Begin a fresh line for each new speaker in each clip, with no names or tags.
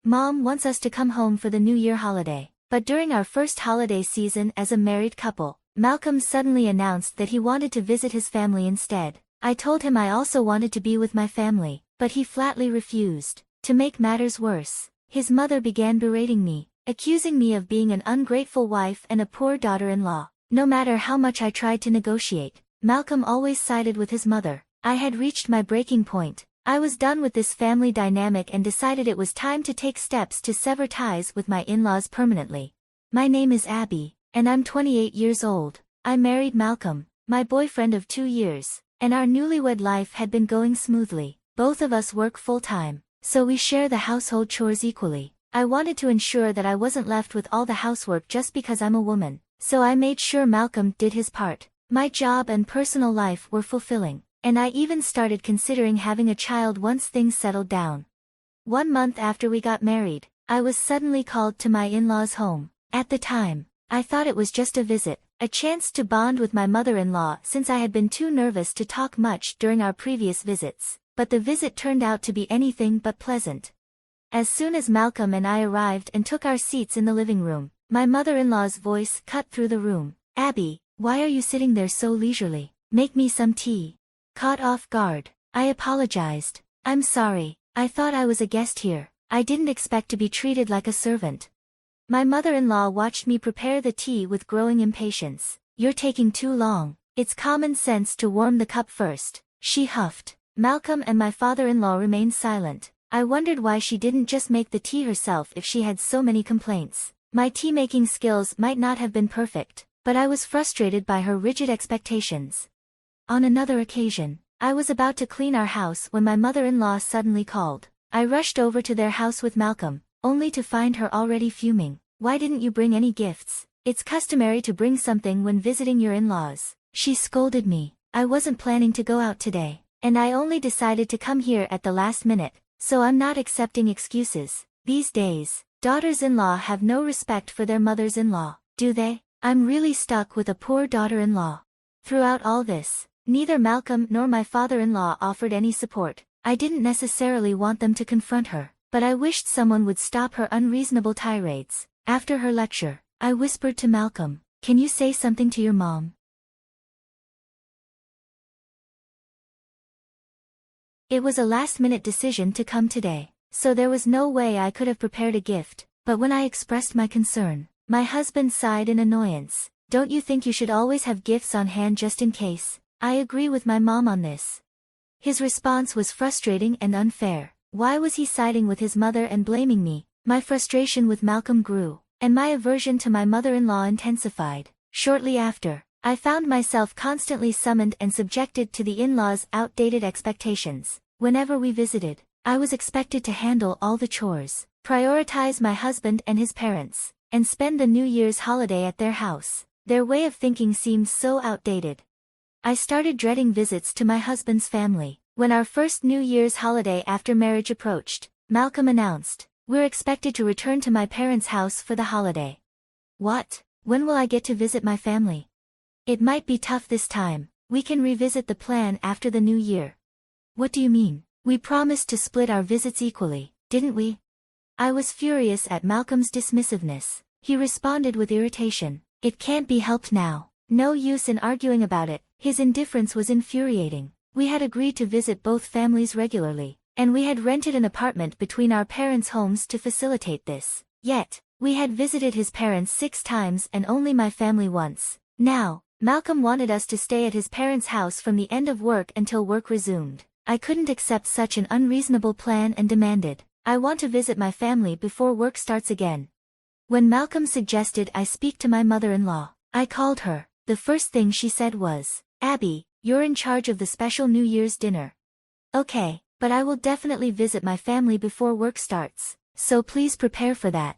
Mom wants us to come home for the New Year holiday. But during our first holiday season as a married couple, Malcolm suddenly announced that he wanted to visit his family instead. I told him I also wanted to be with my family, but he flatly refused. To make matters worse, his mother began berating me, accusing me of being an ungrateful wife and a poor daughter-in-law. No matter how much I tried to negotiate, Malcolm always sided with his mother. I had reached my breaking point. I was done with this family dynamic and decided it was time to take steps to sever ties with my in-laws permanently. My name is Abby, and I'm 28 years old. I married Malcolm, my boyfriend of 2 years, and our newlywed life had been going smoothly. Both of us work full-time, so we share the household chores equally. I wanted to ensure that I wasn't left with all the housework just because I'm a woman, so I made sure Malcolm did his part. My job and personal life were fulfilling, and I even started considering having a child once things settled down. 1 month after we got married, I was suddenly called to my in-laws' home. At the time, I thought it was just a visit, a chance to bond with my mother-in-law since I had been too nervous to talk much during our previous visits. But the visit turned out to be anything but pleasant. As soon as Malcolm and I arrived and took our seats in the living room, my mother-in-law's voice cut through the room. "Abby, why are you sitting there so leisurely? Make me some tea." Caught off guard, I apologized. "I'm sorry, I thought I was a guest here. I didn't expect to be treated like a servant." My mother-in-law watched me prepare the tea with growing impatience. "You're taking too long. It's common sense to warm the cup first," she huffed. Malcolm and my father-in-law remained silent. I wondered why she didn't just make the tea herself if she had so many complaints. My tea-making skills might not have been perfect, but I was frustrated by her rigid expectations. On another occasion, I was about to clean our house when my mother-in-law suddenly called. I rushed over to their house with Malcolm, only to find her already fuming. "Why didn't you bring any gifts? It's customary to bring something when visiting your in-laws," she scolded me. "I wasn't planning to go out today, and I only decided to come here at the last minute, so I'm not accepting excuses." These days, daughters-in-law have no respect for their mothers-in-law, do they? I'm really stuck with a poor daughter-in-law. Throughout all this, neither Malcolm nor my father-in-law offered any support. I didn't necessarily want them to confront her, but I wished someone would stop her unreasonable tirades. After her lecture, I whispered to Malcolm, "Can you say something to your mom?" It was a last-minute decision to come today, so there was no way I could have prepared a gift, but when I expressed my concern, my husband sighed in annoyance. "Don't you think you should always have gifts on hand just in case? I agree with my mom on this." His response was frustrating and unfair. Why was he siding with his mother and blaming me? My frustration with Malcolm grew, and my aversion to my mother-in-law intensified. Shortly after, I found myself constantly summoned and subjected to the in-laws' outdated expectations. Whenever we visited, I was expected to handle all the chores, prioritize my husband and his parents, and spend the New Year's holiday at their house. Their way of thinking seemed so outdated. I started dreading visits to my husband's family. When our first New Year's holiday after marriage approached, Malcolm announced, "We're expected to return to my parents' house for the holiday." What? When will I get to visit my family? It might be tough this time. We can revisit the plan after the new year. What do you mean? We promised to split our visits equally, didn't we? I was furious at Malcolm's dismissiveness. He responded with irritation. "It can't be helped now. No use in arguing about it." His indifference was infuriating. We had agreed to visit both families regularly, and we had rented an apartment between our parents' homes to facilitate this. Yet, we had visited his parents 6 times and only my family once. Now, Malcolm wanted us to stay at his parents' house from the end of work until work resumed. I couldn't accept such an unreasonable plan and demanded, "I want to visit my family before work starts again." When Malcolm suggested I speak to my mother-in-law, I called her. The first thing she said was, "Abby, you're in charge of the special New Year's dinner." "Okay, but I will definitely visit my family before work starts, so please prepare for that."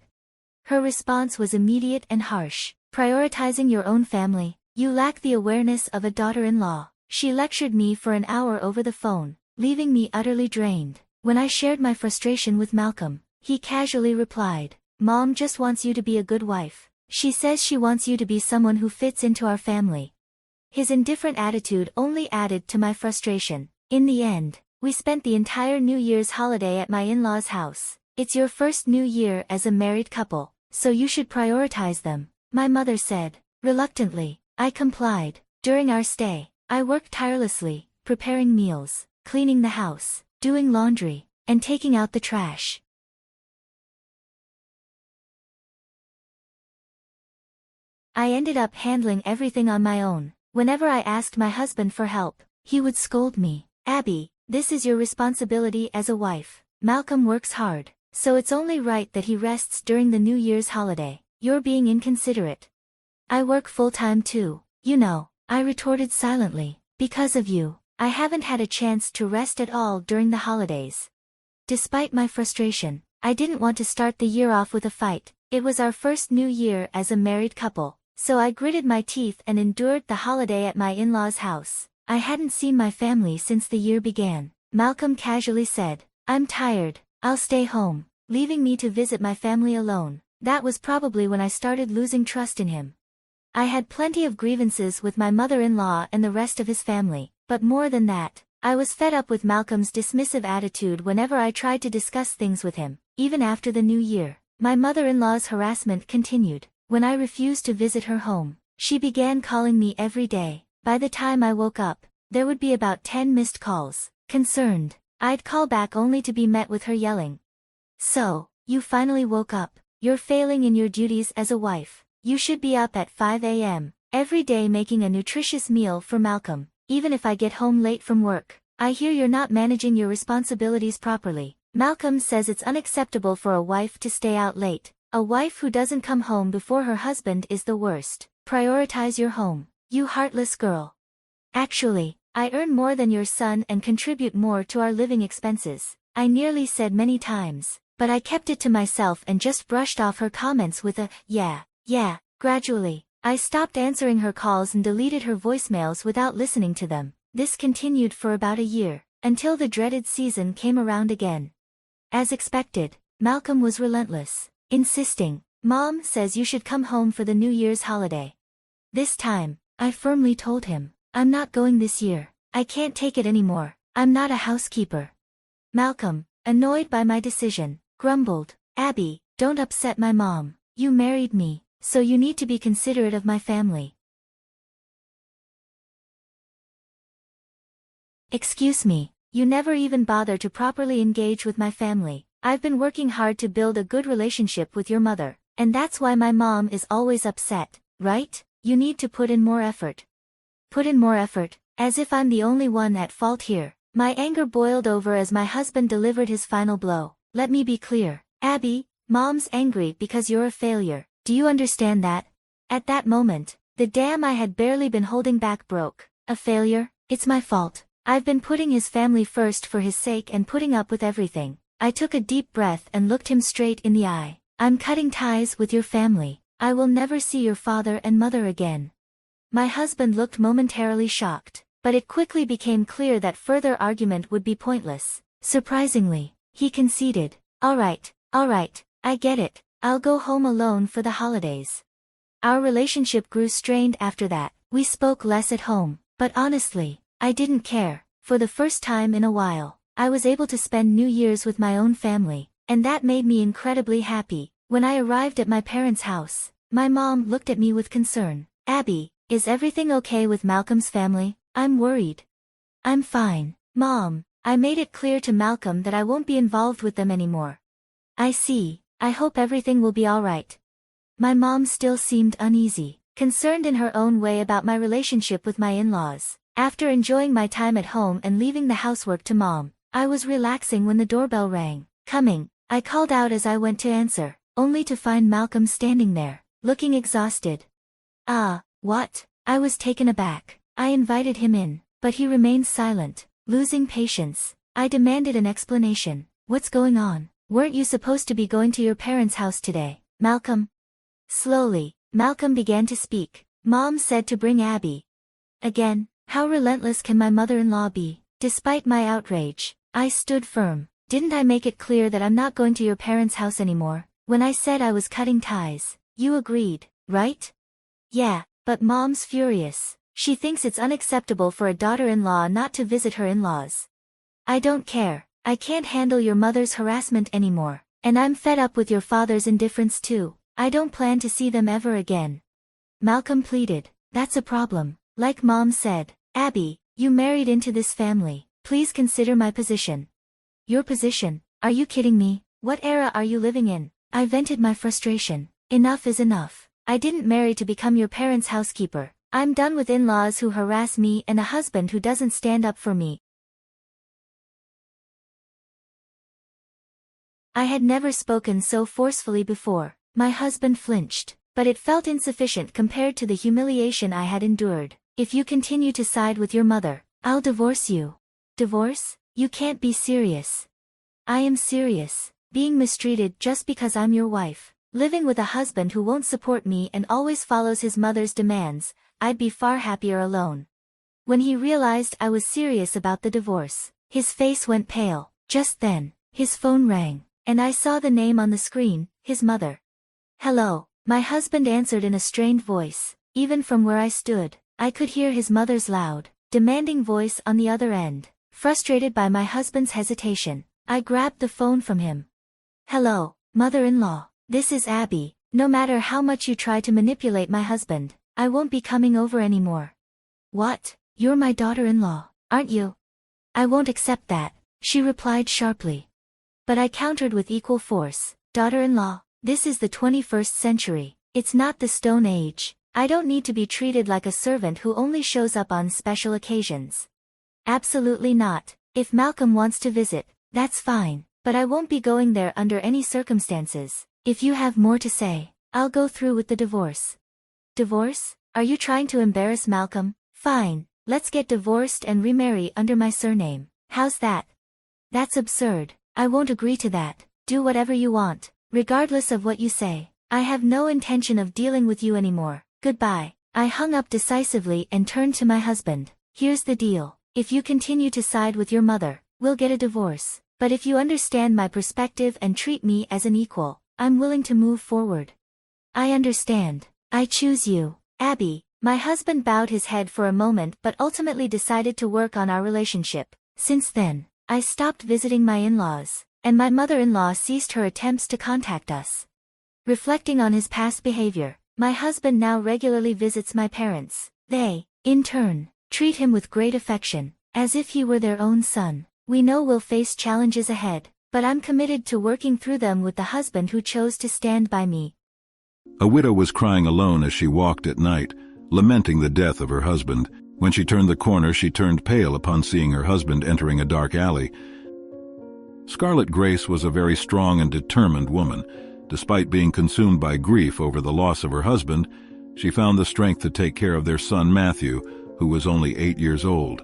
Her response was immediate and harsh. "Prioritizing your own family? You lack the awareness of a daughter-in-law." She lectured me for an hour over the phone, leaving me utterly drained. When I shared my frustration with Malcolm, he casually replied, "Mom just wants you to be a good wife. She says she wants you to be someone who fits into our family." His indifferent attitude only added to my frustration. In the end, we spent the entire New Year's holiday at my in-laws' house. It's your first new year as a married couple, so you should prioritize them, my mother said. Reluctantly, I complied. During our stay, I worked tirelessly, preparing meals, cleaning the house, doing laundry, and taking out the trash. I ended up handling everything on my own. Whenever I asked my husband for help, he would scold me. Abby, this is your responsibility as a wife. Malcolm works hard, so it's only right that he rests during the New Year's holiday. You're being inconsiderate. I work full-time too, you know, I retorted silently. Because of you, I haven't had a chance to rest at all during the holidays. Despite my frustration, I didn't want to start the year off with a fight. It was our first new year as a married couple, so I gritted my teeth and endured the holiday at my in-laws' house. I hadn't seen my family since the year began. Malcolm casually said, "I'm tired, I'll stay home," leaving me to visit my family alone. That was probably when I started losing trust in him. I had plenty of grievances with my mother-in-law and the rest of his family, but more than that, I was fed up with Malcolm's dismissive attitude whenever I tried to discuss things with him. Even after the new year, my mother-in-law's harassment continued. When I refused to visit her home, she began calling me every day. By the time I woke up, there would be about 10 missed calls. Concerned, I'd call back only to be met with her yelling. "So, you finally woke up. You're failing in your duties as a wife. You should be up at 5 a.m. every day making a nutritious meal for Malcolm. Even if I get home late from work, I hear you're not managing your responsibilities properly." Malcolm says it's unacceptable for a wife to stay out late. A wife who doesn't come home before her husband is the worst. Prioritize your home, you heartless girl. Actually, I earn more than your son and contribute more to our living expenses, I nearly said many times, but I kept it to myself and just brushed off her comments with a, yeah. Gradually, I stopped answering her calls and deleted her voicemails without listening to them. This continued for about a year, until the dreaded season came around again. As expected, Malcolm was relentless, insisting, "Mom says you should come home for the New Year's holiday." This time, I firmly told him, "I'm not going this year. I can't take it anymore. I'm not a housekeeper." Malcolm, annoyed by my decision, grumbled, "Abby, don't upset my mom. You married me, so you need to be considerate of my family." Excuse me, you never even bother to properly engage with my family. I've been working hard to build a good relationship with your mother, and that's why my mom is always upset, right? You need to put in more effort. Put in more effort, as if I'm the only one at fault here. My anger boiled over as my husband delivered his final blow. "Let me be clear, Abby, Mom's angry because you're a failure. Do you understand that?" At that moment, the dam I had barely been holding back broke. "A failure? It's my fault. I've been putting his family first for his sake and putting up with everything." I took a deep breath and looked him straight in the eye. "I'm cutting ties with your family. I will never see your father and mother again." My husband looked momentarily shocked, but it quickly became clear that further argument would be pointless. Surprisingly, he conceded, all right, I get it. I'll go home alone for the holidays." Our relationship grew strained after that. We spoke less at home, but honestly, I didn't care. For the first time in a while, I was able to spend New Year's with my own family, and that made me incredibly happy. When I arrived at my parents' house, my mom looked at me with concern. "Abby, is everything okay with Malcolm's family? I'm worried." "I'm fine, Mom. I made it clear to Malcolm that I won't be involved with them anymore." "I see. I hope everything will be alright." My mom still seemed uneasy, concerned in her own way about my relationship with my in-laws. After enjoying my time at home and leaving the housework to Mom, I was relaxing when the doorbell rang. "Coming," I called out as I went to answer, only to find Malcolm standing there, looking exhausted. What?" I was taken aback. I invited him in, but he remained silent, losing patience. I demanded an explanation. "What's going on? Weren't you supposed to be going to your parents' house today, Malcolm?" Slowly, Malcolm began to speak. "Mom said to bring Abby." Again, how relentless can my mother-in-law be? Despite my outrage, I stood firm. "Didn't I make it clear that I'm not going to your parents' house anymore? When I said I was cutting ties, you agreed, right?" "Yeah, but Mom's furious. She thinks it's unacceptable for a daughter-in-law not to visit her in-laws." "I don't care. I can't handle your mother's harassment anymore. And I'm fed up with your father's indifference too. I don't plan to see them ever again. Malcolm pleaded. That's a problem. Like Mom said, Abby, you married into this family. Please consider my position. Your position? Are you kidding me? What era are you living in? I vented my frustration. Enough is enough. I didn't marry to become your parents' housekeeper. I'm done with in-laws who harass me and a husband who doesn't stand up for me. I had never spoken so forcefully before. My husband flinched, but it felt insufficient compared to the humiliation I had endured. If you continue to side with your mother, I'll divorce you. Divorce? You can't be serious. I am serious. Being mistreated just because I'm your wife. Living with a husband who won't support me and always follows his mother's demands, I'd be far happier alone. When he realized I was serious about the divorce, his face went pale. Just then, his phone rang, and I saw the name on the screen, his mother. Hello, my husband answered in a strained voice. Even from where I stood, I could hear his mother's loud, demanding voice on the other end. Frustrated by my husband's hesitation, I grabbed the phone from him. Hello, mother-in-law, this is Abby. No matter how much you try to manipulate my husband, I won't be coming over anymore. What? You're my daughter-in-law, aren't you? I won't accept that, she replied sharply. But I countered with equal force. Daughter-in-law, this is the 21st century. It's not the Stone Age. I don't need to be treated like a servant who only shows up on special occasions. Absolutely not. If Malcolm wants to visit, that's fine, but I won't be going there under any circumstances. If you have more to say, I'll go through with the divorce. Divorce? Are you trying to embarrass Malcolm? Fine, let's get divorced and remarry under my surname. How's that? That's absurd. I won't agree to that. Do whatever you want, regardless of what you say. I have no intention of dealing with you anymore. Goodbye. I hung up decisively and turned to my husband. Here's the deal. If you continue to side with your mother, we'll get a divorce. But if you understand my perspective and treat me as an equal, I'm willing to move forward. I understand. I choose you, Abby. My husband bowed his head for a moment but ultimately decided to work on our relationship. Since then, I stopped visiting my in-laws, and my mother-in-law ceased her attempts to contact us. Reflecting on his past behavior, my husband now regularly visits my parents. They, in turn, treat him with great affection, as if he were their own son. We know we'll face challenges ahead, but I'm committed to working through them with the husband who chose to stand by me.
A widow was crying alone as she walked at night, lamenting the death of her husband. When she turned the corner, she turned pale upon seeing her husband entering a dark alley. Scarlet Grace was a very strong and determined woman. Despite being consumed by grief over the loss of her husband, she found the strength to take care of their son Matthew, who was only 8 years old.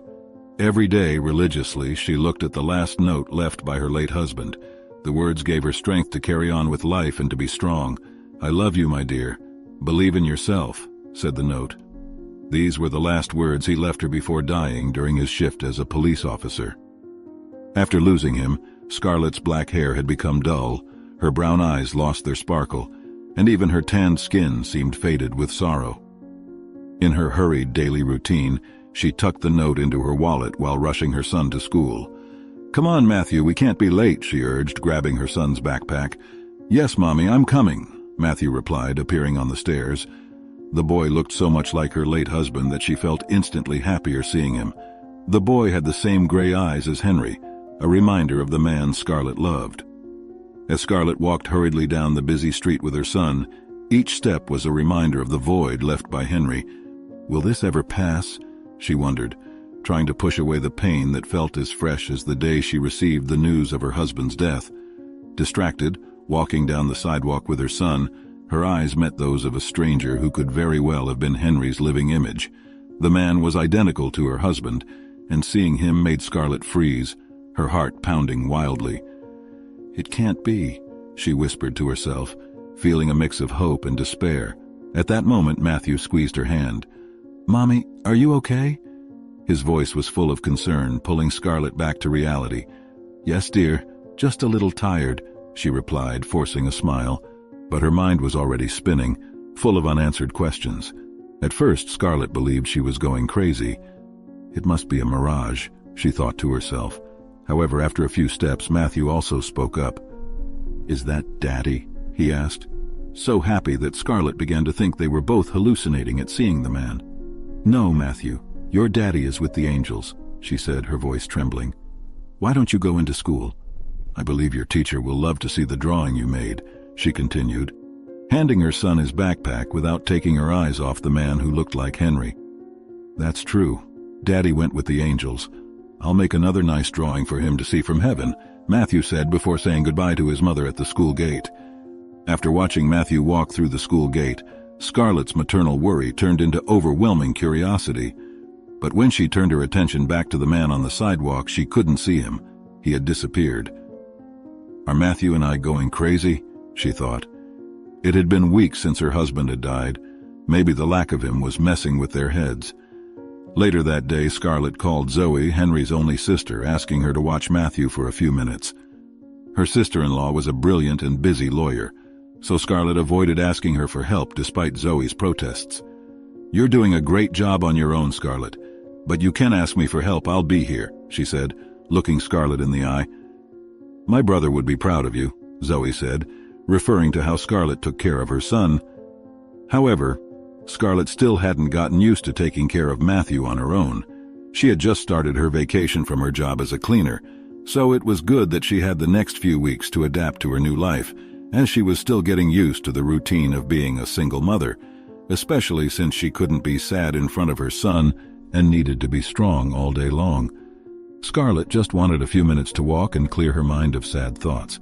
Every day, religiously, she looked at the last note left by her late husband. The words gave her strength to carry on with life and to be strong. "I love you, my dear. Believe in yourself," said the note. These were the last words he left her before dying during his shift as a police officer. After losing him, Scarlet's black hair had become dull, her brown eyes lost their sparkle, and even her tanned skin seemed faded with sorrow. In her hurried daily routine, she tucked the note into her wallet while rushing her son to school. "Come on, Matthew, we can't be late," she urged, grabbing her son's backpack. "Yes, Mommy, I'm coming," Matthew replied, appearing on the stairs. The boy looked so much like her late husband that she felt instantly happier seeing him. The boy had the same gray eyes as Henry, a reminder of the man Scarlet loved. As Scarlet walked hurriedly down the busy street with her son, each step was a reminder of the void left by Henry. Will this ever pass? She wondered, trying to push away the pain that felt as fresh as the day she received the news of her husband's death. Distracted, walking down the sidewalk with her son, her eyes met those of a stranger who could very well have been Henry's living image. The man was identical to her husband, and seeing him made Scarlet freeze, her heart pounding wildly. "It can't be," she whispered to herself, feeling a mix of hope and despair. At that moment, Matthew squeezed her hand. "Mommy, are you okay?" His voice was full of concern, pulling Scarlet back to reality. "Yes, dear, just a little tired," she replied, forcing a smile, but her mind was already spinning, full of unanswered questions. At first, Scarlet believed she was going crazy. It must be a mirage, she thought to herself. However, after a few steps, Matthew also spoke up. "Is that Daddy?" he asked, so happy that Scarlett began to think they were both hallucinating at seeing the man. "No, Matthew, your daddy is with the angels," she said, her voice trembling. "Why don't you go into school? I believe your teacher will love to see the drawing you made," she continued, handing her son his backpack without taking her eyes off the man who looked like Henry. "That's true. Daddy went with the angels. I'll make another nice drawing for him to see from heaven," Matthew said before saying goodbye to his mother at the school gate. After watching Matthew walk through the school gate, Scarlett's maternal worry turned into overwhelming curiosity. But when she turned her attention back to the man on the sidewalk, she couldn't see him. He had disappeared. "Are Matthew and I going crazy?" she thought. It had been weeks since her husband had died. Maybe the lack of him was messing with their heads. Later that day, Scarlett called Zoe, Henry's only sister, asking her to watch Matthew for a few minutes. Her sister-in-law was a brilliant and busy lawyer, so Scarlett avoided asking her for help despite Zoe's protests. "You're doing a great job on your own, Scarlett, but you can ask me for help. I'll be here," she said, looking Scarlett in the eye. "My brother would be proud of you," Zoe said, referring to how Scarlett took care of her son. However, Scarlett still hadn't gotten used to taking care of Matthew on her own. She had just started her vacation from her job as a cleaner, so it was good that she had the next few weeks to adapt to her new life, as she was still getting used to the routine of being a single mother, especially since she couldn't be sad in front of her son and needed to be strong all day long. Scarlett just wanted a few minutes to walk and clear her mind of sad thoughts.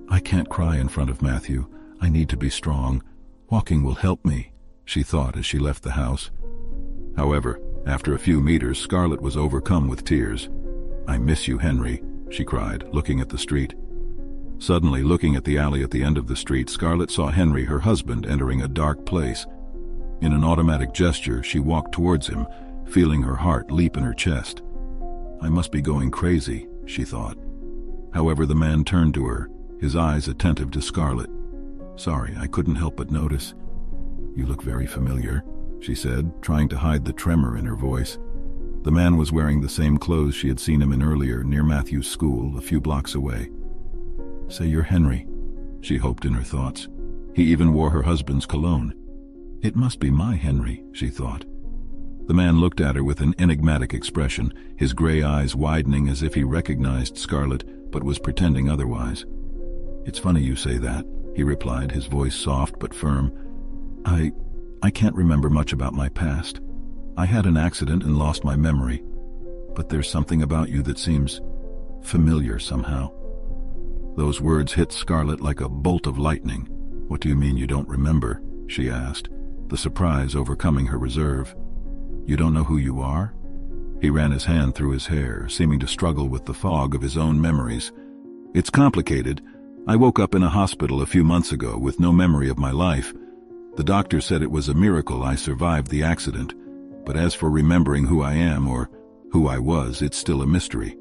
"I can't cry in front of Matthew. I need to be strong. Walking will help me," she thought as she left the house. However, after a few meters, Scarlett was overcome with tears. "I miss you, Henry," she cried, looking at the street. Suddenly, looking at the alley at the end of the street, Scarlett saw Henry, her husband, entering a dark place. In an automatic gesture, she walked towards him, feeling her heart leap in her chest. "I must be going crazy," she thought. However, the man turned to her, his eyes attentive to Scarlett. "Sorry, I couldn't help but notice. You look very familiar," she said, trying to hide the tremor in her voice. The man was wearing the same clothes she had seen him in earlier, near Matthew's school, a few blocks away. "Say you're Henry," she hoped in her thoughts. He even wore her husband's cologne. "It must be my Henry," she thought. The man looked at her with an enigmatic expression, his gray eyes widening as if he recognized Scarlett, but was pretending otherwise. "It's funny you say that," he replied, his voice soft but firm. I can't remember much about my past. I had an accident and lost my memory. But there's something about you that seems familiar somehow." Those words hit Scarlett like a bolt of lightning. "What do you mean you don't remember?" she asked, the surprise overcoming her reserve. "You don't know who you are?" He ran his hand through his hair, seeming to struggle with the fog of his own memories. "It's complicated. I woke up in a hospital a few months ago with no memory of my life. The doctor said it was a miracle I survived the accident, but as for remembering who I am or who I was, it's still a mystery."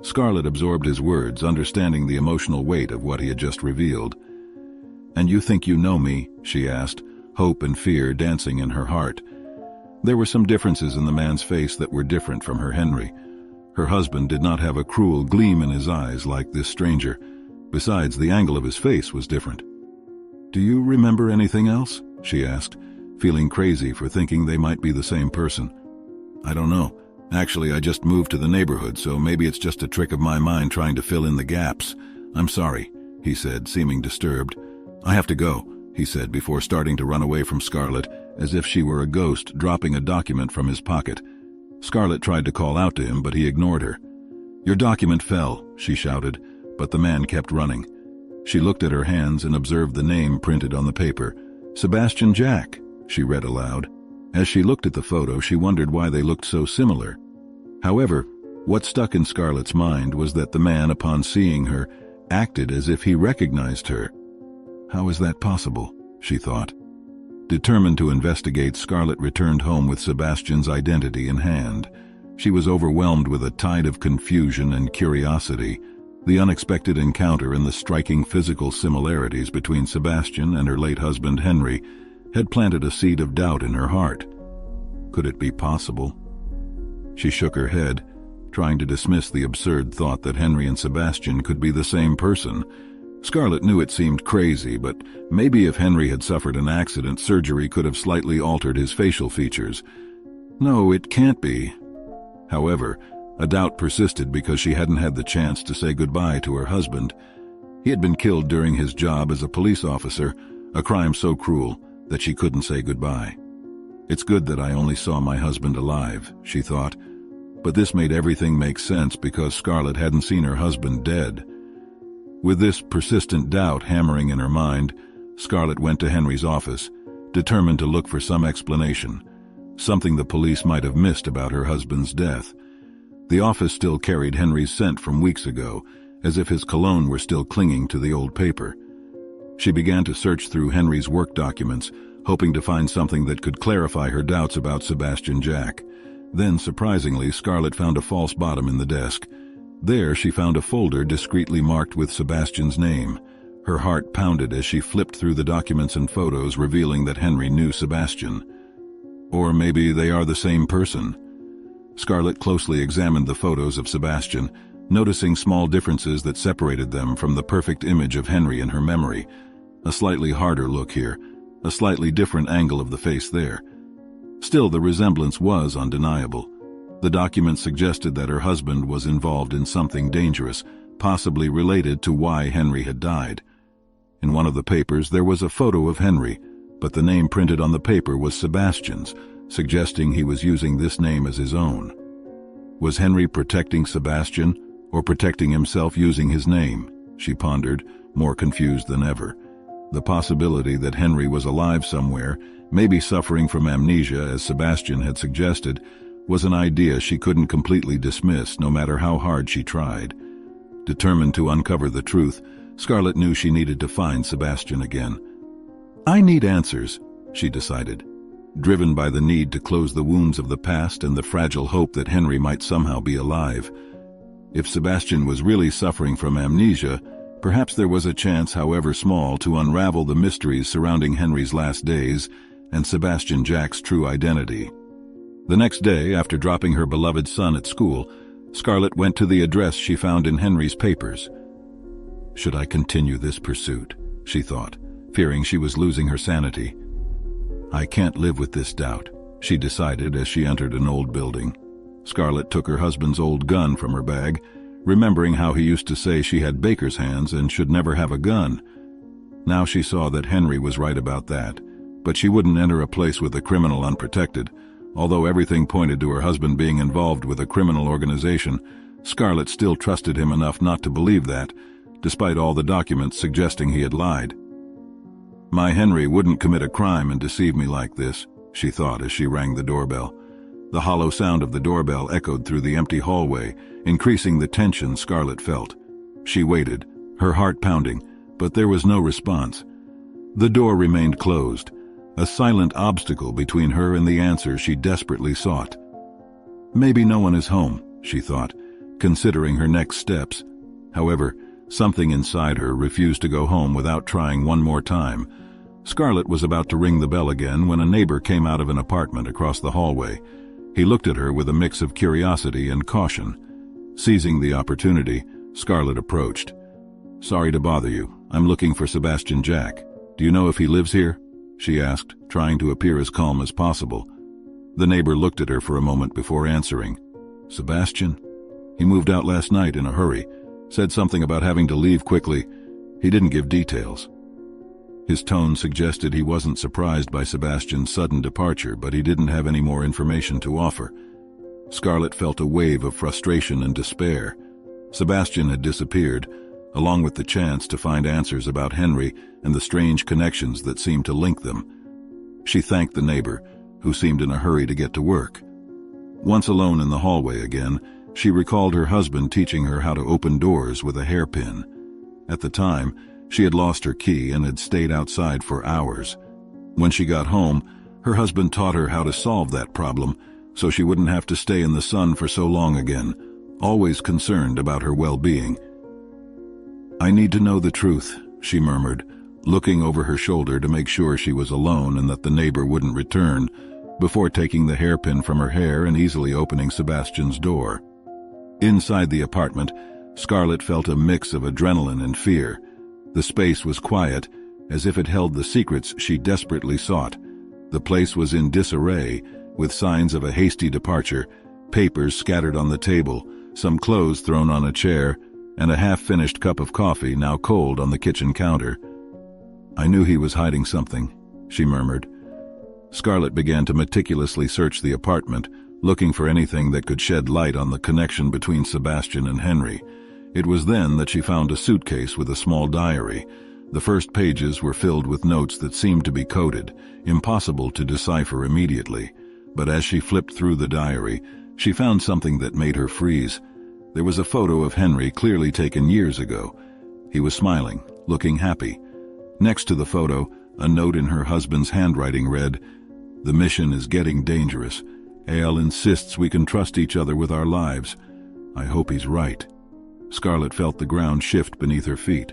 Scarlett absorbed his words, understanding the emotional weight of what he had just revealed. "And you think you know me?" she asked, hope and fear dancing in her heart. There were some differences in the man's face that were different from her Henry. Her husband did not have a cruel gleam in his eyes like this stranger. Besides, the angle of his face was different. "Do you remember anything else?" she asked, feeling crazy for thinking they might be the same person. "I don't know. Actually, I just moved to the neighborhood, so maybe it's just a trick of my mind trying to fill in the gaps. I'm sorry," he said, seeming disturbed. "I have to go," he said before starting to run away from Scarlett, as if she were a ghost dropping a document from his pocket. Scarlett tried to call out to him, but he ignored her. "Your document fell," she shouted, but the man kept running. She looked at her hands and observed the name printed on the paper. "Sebastian Jack," she read aloud. As she looked at the photo, she wondered why they looked so similar. However, what stuck in Scarlett's mind was that the man, upon seeing her, acted as if he recognized her. How is that possible? She thought. Determined to investigate, Scarlett returned home with Sebastian's identity in hand. She was overwhelmed with a tide of confusion and curiosity. The unexpected encounter and the striking physical similarities between Sebastian and her late husband Henry had planted a seed of doubt in her heart. Could it be possible? She shook her head, trying to dismiss the absurd thought that Henry and Sebastian could be the same person. Scarlett knew it seemed crazy, but maybe if Henry had suffered an accident, surgery could have slightly altered his facial features. No, it can't be. However, a doubt persisted because she hadn't had the chance to say goodbye to her husband. He had been killed during his job as a police officer, a crime so cruel that she couldn't say goodbye. It's good that I only saw my husband alive, she thought, but this made everything make sense because Scarlett hadn't seen her husband dead. With this persistent doubt hammering in her mind, Scarlett went to Henry's office, determined to look for some explanation, something the police might have missed about her husband's death. The office still carried Henry's scent from weeks ago, as if his cologne were still clinging to the old paper. She began to search through Henry's work documents, hoping to find something that could clarify her doubts about Sebastian Jack. Then, surprisingly, Scarlett found a false bottom in the desk. There she found a folder discreetly marked with Sebastian's name. Her heart pounded as she flipped through the documents and photos, revealing that Henry knew Sebastian. Or maybe they are the same person. Scarlett closely examined the photos of Sebastian, noticing small differences that separated them from the perfect image of Henry in her memory. A slightly harder look here, a slightly different angle of the face there. Still, the resemblance was undeniable. The document suggested that her husband was involved in something dangerous, possibly related to why Henry had died. In one of the papers there was a photo of Henry, but the name printed on the paper was Sebastian's, suggesting he was using this name as his own. Was Henry protecting Sebastian, or protecting himself using his name? She pondered, more confused than ever. The possibility that Henry was alive somewhere, maybe suffering from amnesia as Sebastian had suggested, was an idea she couldn't completely dismiss no matter how hard she tried. Determined to uncover the truth, Scarlett knew she needed to find Sebastian again. I need answers, she decided, driven by the need to close the wounds of the past and the fragile hope that Henry might somehow be alive. If Sebastian was really suffering from amnesia, perhaps there was a chance, however small, to unravel the mysteries surrounding Henry's last days and Sebastian Jack's true identity. The next day, after dropping her beloved son at school, Scarlett went to the address she found in Henry's papers. Should I continue this pursuit? She thought, fearing she was losing her sanity. I can't live with this doubt, she decided as she entered an old building. Scarlett took her husband's old gun from her bag, remembering how he used to say she had baker's hands and should never have a gun. Now she saw that Henry was right about that, but she wouldn't enter a place with a criminal unprotected. Although everything pointed to her husband being involved with a criminal organization, Scarlett still trusted him enough not to believe that, despite all the documents suggesting he had lied. My Henry wouldn't commit a crime and deceive me like this, she thought as she rang the doorbell. The hollow sound of the doorbell echoed through the empty hallway, increasing the tension Scarlett felt. She waited, her heart pounding, but there was no response. The door remained closed, a silent obstacle between her and the answer she desperately sought. Maybe no one is home, she thought, considering her next steps. However, something inside her refused to go home without trying one more time. Scarlett was about to ring the bell again when a neighbor came out of an apartment across the hallway. He looked at her with a mix of curiosity and caution. Seizing the opportunity, Scarlett approached. Sorry to bother you. I'm looking for Sebastian Jack. Do you know if he lives here? She asked, trying to appear as calm as possible. The neighbor looked at her for a moment before answering. Sebastian? He moved out last night in a hurry. Said something about having to leave quickly. He didn't give details. His tone suggested he wasn't surprised by Sebastian's sudden departure, but he didn't have any more information to offer. Scarlett felt a wave of frustration and despair. Sebastian had disappeared, along with the chance to find answers about Henry and the strange connections that seemed to link them. She thanked the neighbor, who seemed in a hurry to get to work. Once alone in the hallway again, she recalled her husband teaching her how to open doors with a hairpin. At the time, she had lost her key and had stayed outside for hours. When she got home, her husband taught her how to solve that problem so she wouldn't have to stay in the sun for so long again, always concerned about her well-being. I need to know the truth, she murmured, looking over her shoulder to make sure she was alone and that the neighbor wouldn't return, before taking the hairpin from her hair and easily opening Sebastian's door. Inside the apartment, Scarlett felt a mix of adrenaline and fear. The space was quiet, as if it held the secrets she desperately sought. The place was in disarray, with signs of a hasty departure, papers scattered on the table, some clothes thrown on a chair, and a half-finished cup of coffee now cold on the kitchen counter. "I knew he was hiding something," she murmured. Scarlett began to meticulously search the apartment, looking for anything that could shed light on the connection between Sebastian and Henry. It was then that she found a suitcase with a small diary. The first pages were filled with notes that seemed to be coded, impossible to decipher immediately. But as she flipped through the diary, she found something that made her freeze. There was a photo of Henry clearly taken years ago. He was smiling, looking happy. Next to the photo, a note in her husband's handwriting read, "The mission is getting dangerous. Al insists we can trust each other with our lives. I hope he's right." Scarlett felt the ground shift beneath her feet.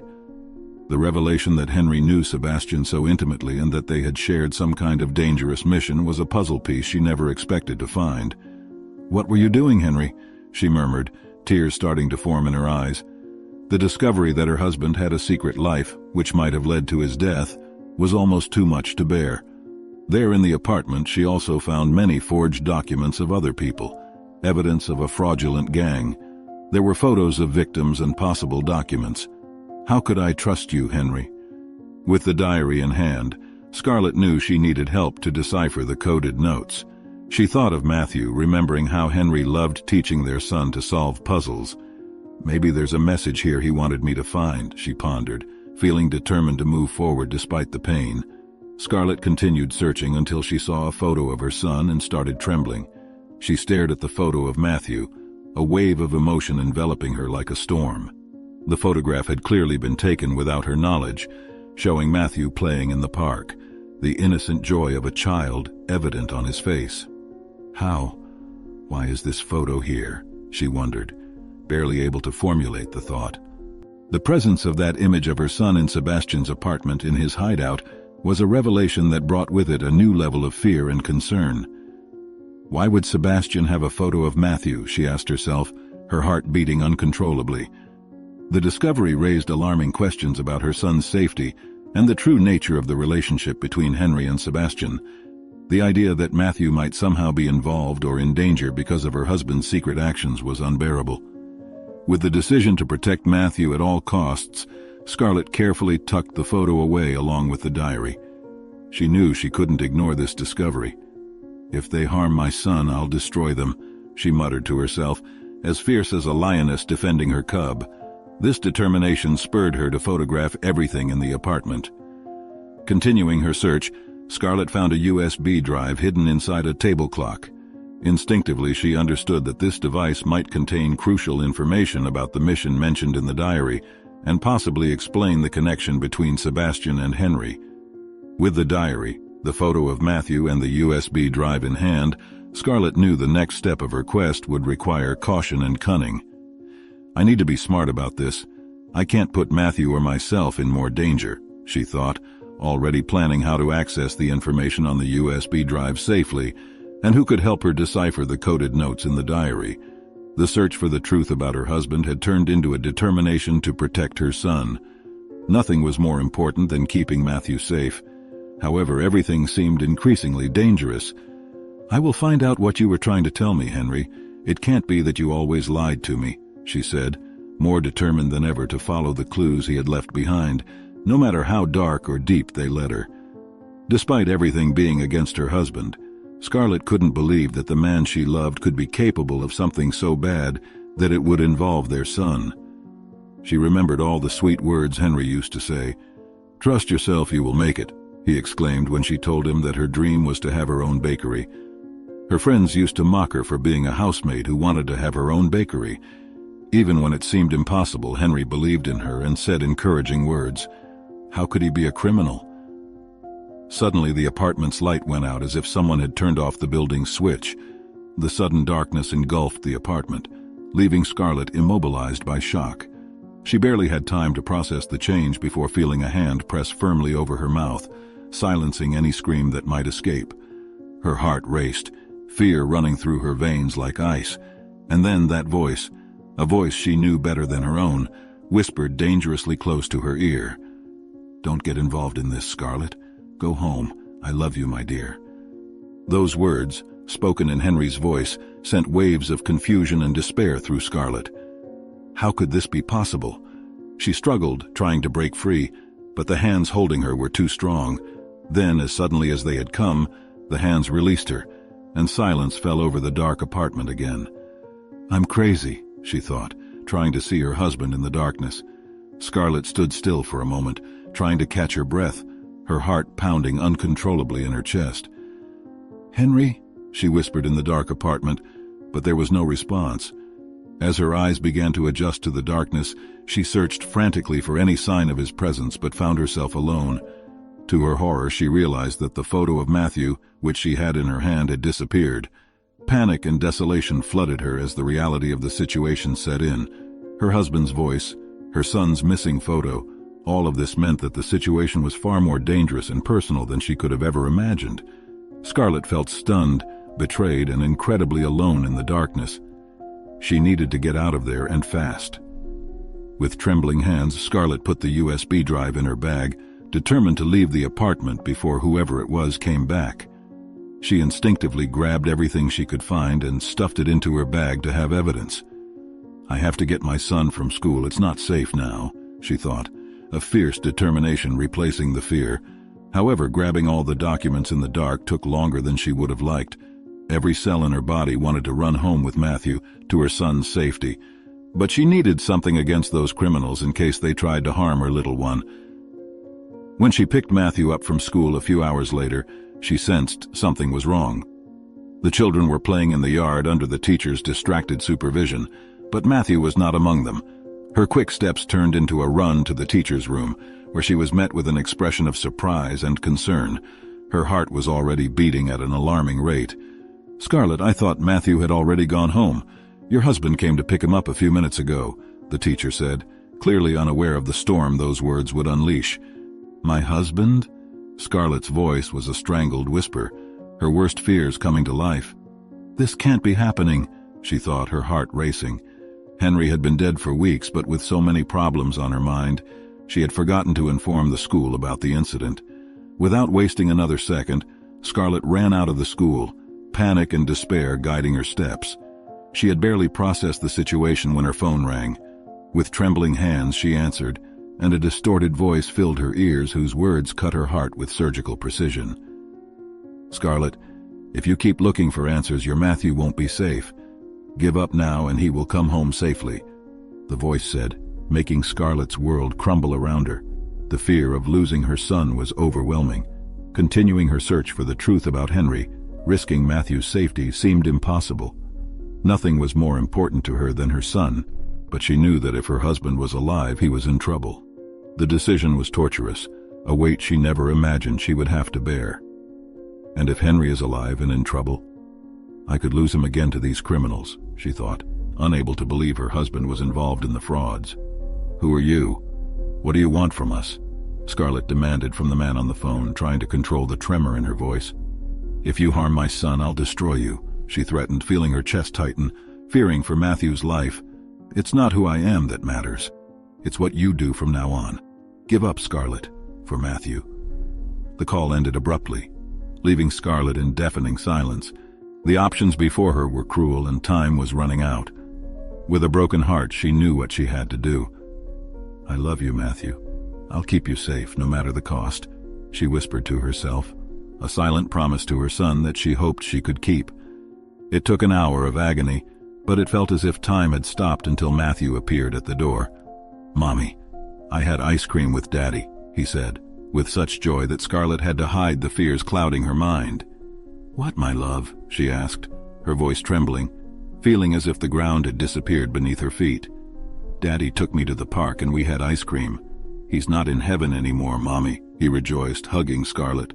The revelation that Henry knew Sebastian so intimately and that they had shared some kind of dangerous mission was a puzzle piece she never expected to find. "What were you doing, Henry?" she murmured, tears starting to form in her eyes. The discovery that her husband had a secret life, which might have led to his death, was almost too much to bear. There in the apartment she also found many forged documents of other people, evidence of a fraudulent gang. There were photos of victims and possible documents. "How could I trust you, Henry?" With the diary in hand, Scarlett knew she needed help to decipher the coded notes. She thought of Matthew, remembering how Henry loved teaching their son to solve puzzles. "Maybe there's a message here he wanted me to find," she pondered, feeling determined to move forward despite the pain. Scarlett continued searching until she saw a photo of her son and started trembling. She stared at the photo of Matthew, a wave of emotion enveloping her like a storm. The photograph had clearly been taken without her knowledge, showing Matthew playing in the park, the innocent joy of a child evident on his face. "How? Why is this photo here?" she wondered, barely able to formulate the thought. The presence of that image of her son in Sebastian's apartment in his hideout was a revelation that brought with it a new level of fear and concern. Why would Sebastian have a photo of Matthew, she asked herself, her heart beating uncontrollably. The discovery raised alarming questions about her son's safety and the true nature of the relationship between Henry and Sebastian. The idea that Matthew might somehow be involved or in danger because of her husband's secret actions was unbearable. With the decision to protect Matthew at all costs, Scarlett carefully tucked the photo away along with the diary. She knew she couldn't ignore this discovery. "If they harm my son, I'll destroy them," she muttered to herself, as fierce as a lioness defending her cub. This determination spurred her to photograph everything in the apartment. Continuing her search, Scarlett found a USB drive hidden inside a table clock. Instinctively, she understood that this device might contain crucial information about the mission mentioned in the diary, and possibly explain the connection between Sebastian and Henry. With the diary, the photo of Matthew and the USB drive in hand, Scarlett knew the next step of her quest would require caution and cunning. "I need to be smart about this. I can't put Matthew or myself in more danger," she thought, already planning how to access the information on the USB drive safely, and who could help her decipher the coded notes in the diary. The search for the truth about her husband had turned into a determination to protect her son. Nothing was more important than keeping Matthew safe. However, everything seemed increasingly dangerous. "I will find out what you were trying to tell me, Henry. It can't be that you always lied to me," she said, more determined than ever to follow the clues he had left behind, no matter how dark or deep they led her. Despite everything being against her husband, Scarlett couldn't believe that the man she loved could be capable of something so bad that it would involve their son. She remembered all the sweet words Henry used to say. "Trust yourself, you will make it," he exclaimed when she told him that her dream was to have her own bakery. Her friends used to mock her for being a housemaid who wanted to have her own bakery. Even when it seemed impossible, Henry believed in her and said encouraging words. How could he be a criminal? Suddenly the apartment's light went out as if someone had turned off the building's switch. The sudden darkness engulfed the apartment, leaving Scarlett immobilized by shock. She barely had time to process the change before feeling a hand press firmly over her mouth, silencing any scream that might escape. Her heart raced, fear running through her veins like ice, and then that voice, a voice she knew better than her own, whispered dangerously close to her ear. Don't get involved in this, Scarlett. Go home. I love you, my dear." Those words, spoken in Henry's voice, sent waves of confusion and despair through Scarlett. How could this be possible? She struggled, trying to break free, but the hands holding her were too strong. Then, as suddenly as they had come, the hands released her, and silence fell over the dark apartment again. "I'm crazy," she thought, trying to see her husband in the darkness. Scarlett stood still for a moment, trying to catch her breath, her heart pounding uncontrollably in her chest. "Henry?" she whispered in the dark apartment, but there was no response. As her eyes began to adjust to the darkness, she searched frantically for any sign of his presence but found herself alone. To her horror, she realized that the photo of Matthew, which she had in her hand, had disappeared. Panic and desolation flooded her as the reality of the situation set in. Her husband's voice, her son's missing photo, all of this meant that the situation was far more dangerous and personal than she could have ever imagined. Scarlett felt stunned, betrayed, and incredibly alone in the darkness. She needed to get out of there, and fast. With trembling hands, Scarlett put the USB drive in her bag, determined to leave the apartment before whoever it was came back. She instinctively grabbed everything she could find and stuffed it into her bag to have evidence. "I have to get my son from school. It's not safe now," she thought, a fierce determination replacing the fear. However, grabbing all the documents in the dark took longer than she would have liked. Every cell in her body wanted to run home with Matthew, to her son's safety. But she needed something against those criminals in case they tried to harm her little one. When she picked Matthew up from school a few hours later, she sensed something was wrong. The children were playing in the yard under the teacher's distracted supervision, but Matthew was not among them. Her quick steps turned into a run to the teacher's room, where she was met with an expression of surprise and concern. Her heart was already beating at an alarming rate. "Scarlett, I thought Matthew had already gone home. Your husband came to pick him up a few minutes ago," the teacher said, clearly unaware of the storm those words would unleash. "My husband?" Scarlett's voice was a strangled whisper, her worst fears coming to life. "This can't be happening," she thought, her heart racing. Henry had been dead for weeks, but with so many problems on her mind, she had forgotten to inform the school about the incident. Without wasting another second, Scarlett ran out of the school, panic and despair guiding her steps. She had barely processed the situation when her phone rang. With trembling hands, she answered, and a distorted voice filled her ears whose words cut her heart with surgical precision. "Scarlett, if you keep looking for answers, your Matthew won't be safe. Give up now and he will come home safely," the voice said, making Scarlett's world crumble around her. The fear of losing her son was overwhelming. Continuing her search for the truth about Henry, risking Matthew's safety, seemed impossible. Nothing was more important to her than her son, but she knew that if her husband was alive, he was in trouble. The decision was torturous, a weight she never imagined she would have to bear. And if Henry is alive and in trouble, I could lose him again to these criminals, she thought, unable to believe her husband was involved in the frauds. "Who are you? What do you want from us?" Scarlett demanded from the man on the phone, trying to control the tremor in her voice. "If you harm my son, I'll destroy you," she threatened, feeling her chest tighten, fearing for Matthew's life. "It's not who I am that matters. It's what you do from now on. Give up, Scarlett, for Matthew." The call ended abruptly, leaving Scarlett in deafening silence. The options before her were cruel and time was running out. With a broken heart, she knew what she had to do. "I love you, Matthew. I'll keep you safe, no matter the cost," she whispered to herself, a silent promise to her son that she hoped she could keep. It took an hour of agony, but it felt as if time had stopped until Matthew appeared at the door. "Mommy, I had ice cream with Daddy," he said, with such joy that Scarlett had to hide the fears clouding her mind. "What, my love?" she asked, her voice trembling, feeling as if the ground had disappeared beneath her feet. "Daddy took me to the park and we had ice cream. He's not in heaven anymore, Mommy," he rejoiced, hugging Scarlett.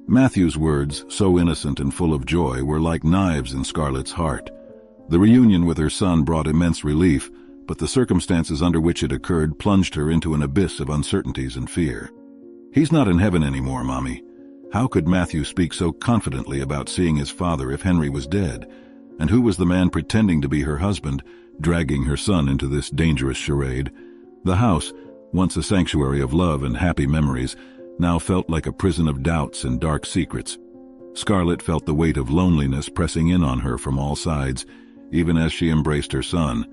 Matthew's words, so innocent and full of joy, were like knives in Scarlett's heart. The reunion with her son brought immense relief, but the circumstances under which it occurred plunged her into an abyss of uncertainties and fear. "He's not in heaven anymore, Mommy." How could Matthew speak so confidently about seeing his father if Henry was dead? And who was the man pretending to be her husband, dragging her son into this dangerous charade? The house, once a sanctuary of love and happy memories, now felt like a prison of doubts and dark secrets. Scarlett felt the weight of loneliness pressing in on her from all sides, even as she embraced her son.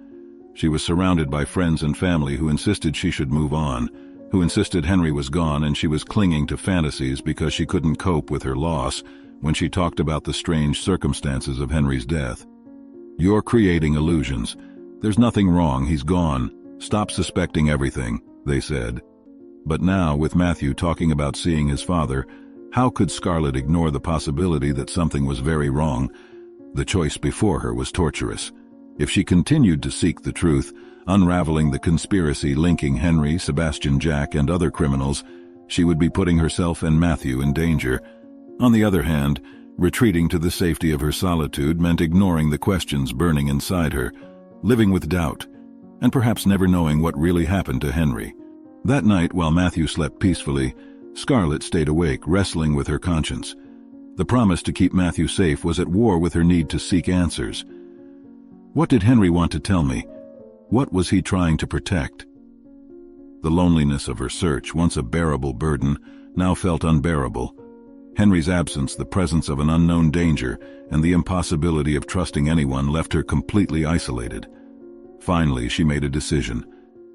She was surrounded by friends and family who insisted she should move on, who insisted Henry was gone and she was clinging to fantasies because she couldn't cope with her loss when she talked about the strange circumstances of Henry's death. "You're creating illusions. There's nothing wrong, he's gone. Stop suspecting everything," they said. But now, with Matthew talking about seeing his father, how could Scarlett ignore the possibility that something was very wrong? The choice before her was torturous. If she continued to seek the truth, unraveling the conspiracy linking Henry, Sebastian, Jack, and other criminals, she would be putting herself and Matthew in danger. On the other hand, retreating to the safety of her solitude meant ignoring the questions burning inside her, living with doubt, and perhaps never knowing what really happened to Henry. That night, while Matthew slept peacefully, Scarlett stayed awake, wrestling with her conscience. The promise to keep Matthew safe was at war with her need to seek answers. What did Henry want to tell me? What was he trying to protect? The loneliness of her search, once a bearable burden, now felt unbearable. Henry's absence, the presence of an unknown danger, and the impossibility of trusting anyone left her completely isolated. Finally, she made a decision.